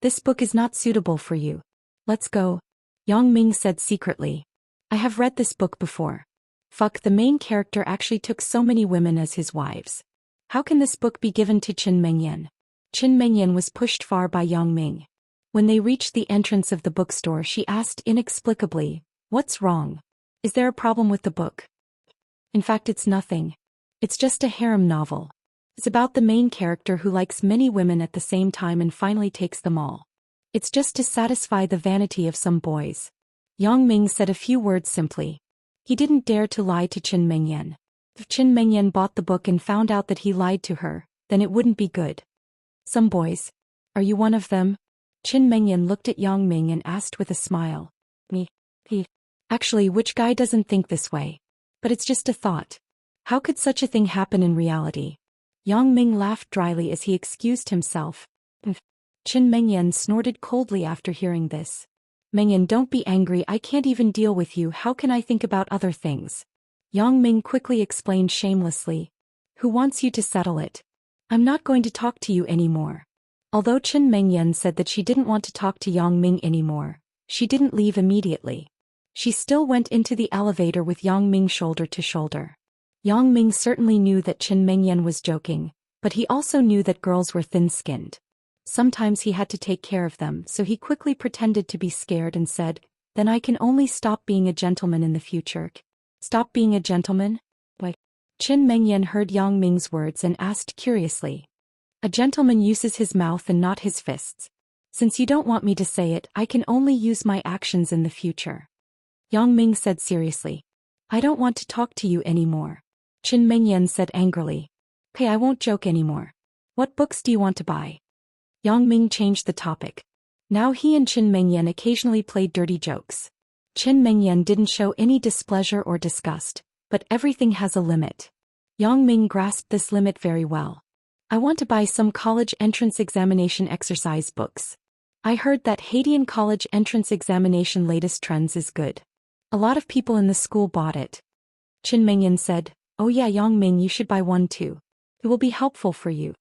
This book is not suitable for you. Let's go. Yang Ming said secretly. I have read this book before. Fuck, the main character actually took so many women as his wives. How can this book be given to Qin Mengyan? Qin Mengyan was pushed far by Yang Ming. When they reached the entrance of the bookstore, she asked inexplicably, "What's wrong? Is there a problem with the book?" In fact, it's nothing. It's just a harem novel. It's about the main character who likes many women at the same time and finally takes them all. It's just to satisfy the vanity of some boys. Yang Ming said a few words simply. He didn't dare to lie to Qin Mengyan. If Qin Mengyan bought the book and found out that he lied to her, then it wouldn't be good. Some boys. Are you one of them? Qin Mengyan looked at Yang Ming and asked with a smile. Me. He. Actually, which guy doesn't think this way? But it's just a thought. How could such a thing happen in reality? Yang Ming laughed dryly as he excused himself. Qin Mengyan snorted coldly after hearing this. Mengyan, don't be angry, I can't even deal with you, how can I think about other things? Yang Ming quickly explained shamelessly. Who wants you to settle it? I'm not going to talk to you anymore. Although Qin Mengyan said that she didn't want to talk to Yang Ming anymore, she didn't leave immediately. She still went into the elevator with Yang Ming shoulder to shoulder. Yang Ming certainly knew that Qin Mengyan was joking, but he also knew that girls were thin-skinned. Sometimes he had to take care of them, so he quickly pretended to be scared and said, "Then I can only stop being a gentleman in the future." Stop being a gentleman? Why? Qin Mengyan heard Yang Ming's words and asked curiously. A gentleman uses his mouth and not his fists. Since you don't want me to say it, I can only use my actions in the future. Yang Ming said seriously. I don't want to talk to you anymore. Qin Mengyan said angrily. Okay, I won't joke anymore. What books do you want to buy? Yang Ming changed the topic. Now he and Qin Mengyan occasionally played dirty jokes. Qin Mengyan didn't show any displeasure or disgust, but everything has a limit. Yang Ming grasped this limit very well. I want to buy some college entrance examination exercise books. I heard that Haitian college entrance examination latest trends is good. A lot of people in the school bought it. Qin Mengyan said, "Oh yeah, Yang Ming, you should buy one too. It will be helpful for you."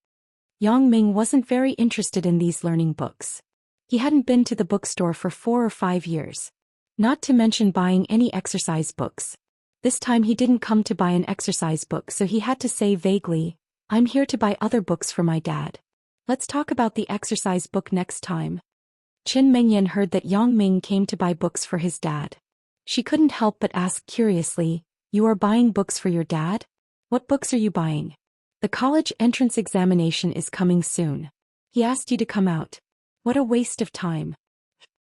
Yang Ming wasn't very interested in these learning books. He hadn't been to the bookstore for 4 or 5 years. Not to mention buying any exercise books. This time he didn't come to buy an exercise book, so he had to say vaguely, "I'm here to buy other books for my dad. Let's talk about the exercise book next time." Qin Mengyan heard that Yang Ming came to buy books for his dad. She couldn't help but ask curiously, "You are buying books for your dad? What books are you buying? The college entrance examination is coming soon. He asked you to come out. What a waste of time."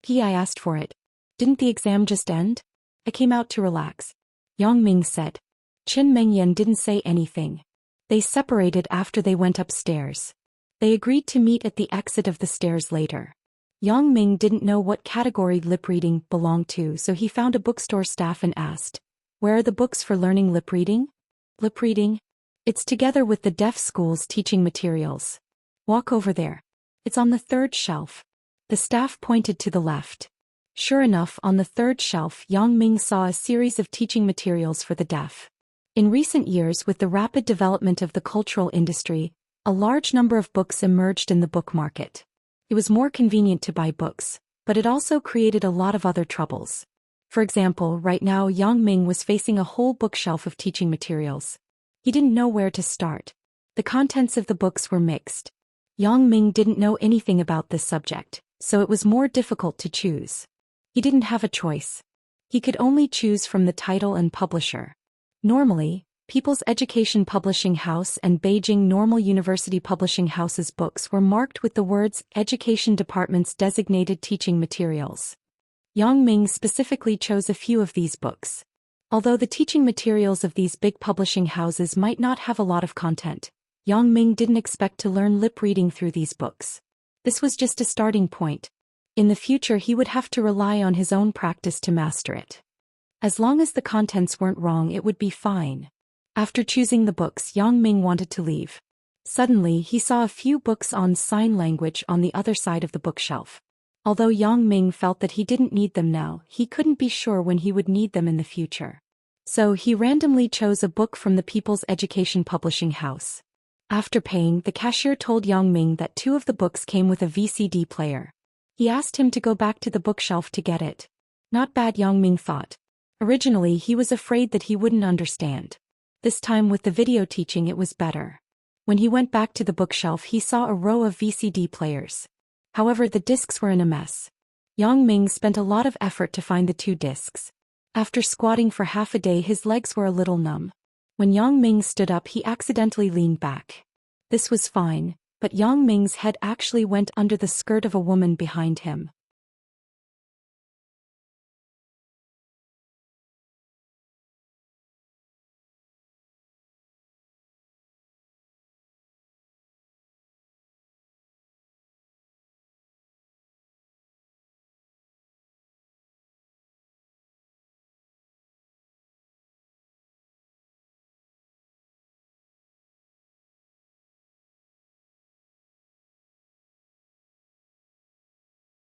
I asked for it. Didn't the exam just end? I came out to relax. Yang Ming said. Qin Mengyan didn't say anything. They separated after they went upstairs. They agreed to meet at the exit of the stairs later. Yang Ming didn't know what category lip reading belonged to, so he found a bookstore staff and asked, "Where are the books for learning lip reading?" Lip reading? It's together with the deaf school's teaching materials. Walk over there. It's on the 3rd shelf. The staff pointed to the left. Sure enough, on the 3rd shelf, Yang Ming saw a series of teaching materials for the deaf. In recent years, with the rapid development of the cultural industry, a large number of books emerged in the book market. It was more convenient to buy books, But it also created a lot of other troubles. For example, right now Yang Ming was facing a whole bookshelf of teaching materials. He didn't know where to start. The contents of the books were mixed. Yang Ming didn't know anything about this subject, so it was more difficult to choose. He didn't have a choice. He could only choose from the title and publisher. Normally, People's Education Publishing House and Beijing Normal University Publishing House's books were marked with the words Education Department's designated teaching materials. Yang Ming specifically chose a few of these books. Although the teaching materials of these big publishing houses might not have a lot of content, Yang Ming didn't expect to learn lip reading through these books. This was just a starting point. In the future he would have to rely on his own practice to master it. As long as the contents weren't wrong, it would be fine. After choosing the books, Yang Ming wanted to leave. Suddenly he saw a few books on sign language on the other side of the bookshelf. Although Yang Ming felt that he didn't need them now, he couldn't be sure when he would need them in the future. So he randomly chose a book from the People's Education Publishing House. After paying, the cashier told Yang Ming that 2 of the books came with a VCD player. He asked him to go back to the bookshelf to get it. Not bad, Yang Ming thought. Originally he was afraid that he wouldn't understand. This time with the video teaching it was better. When he went back to the bookshelf he saw a row of VCD players. However, the discs were in a mess. Yang Ming spent a lot of effort to find the 2 discs. After squatting for half a day his legs were a little numb. When Yang Ming stood up he accidentally leaned back. This was fine, but Yang Ming's head actually went under the skirt of a woman behind him.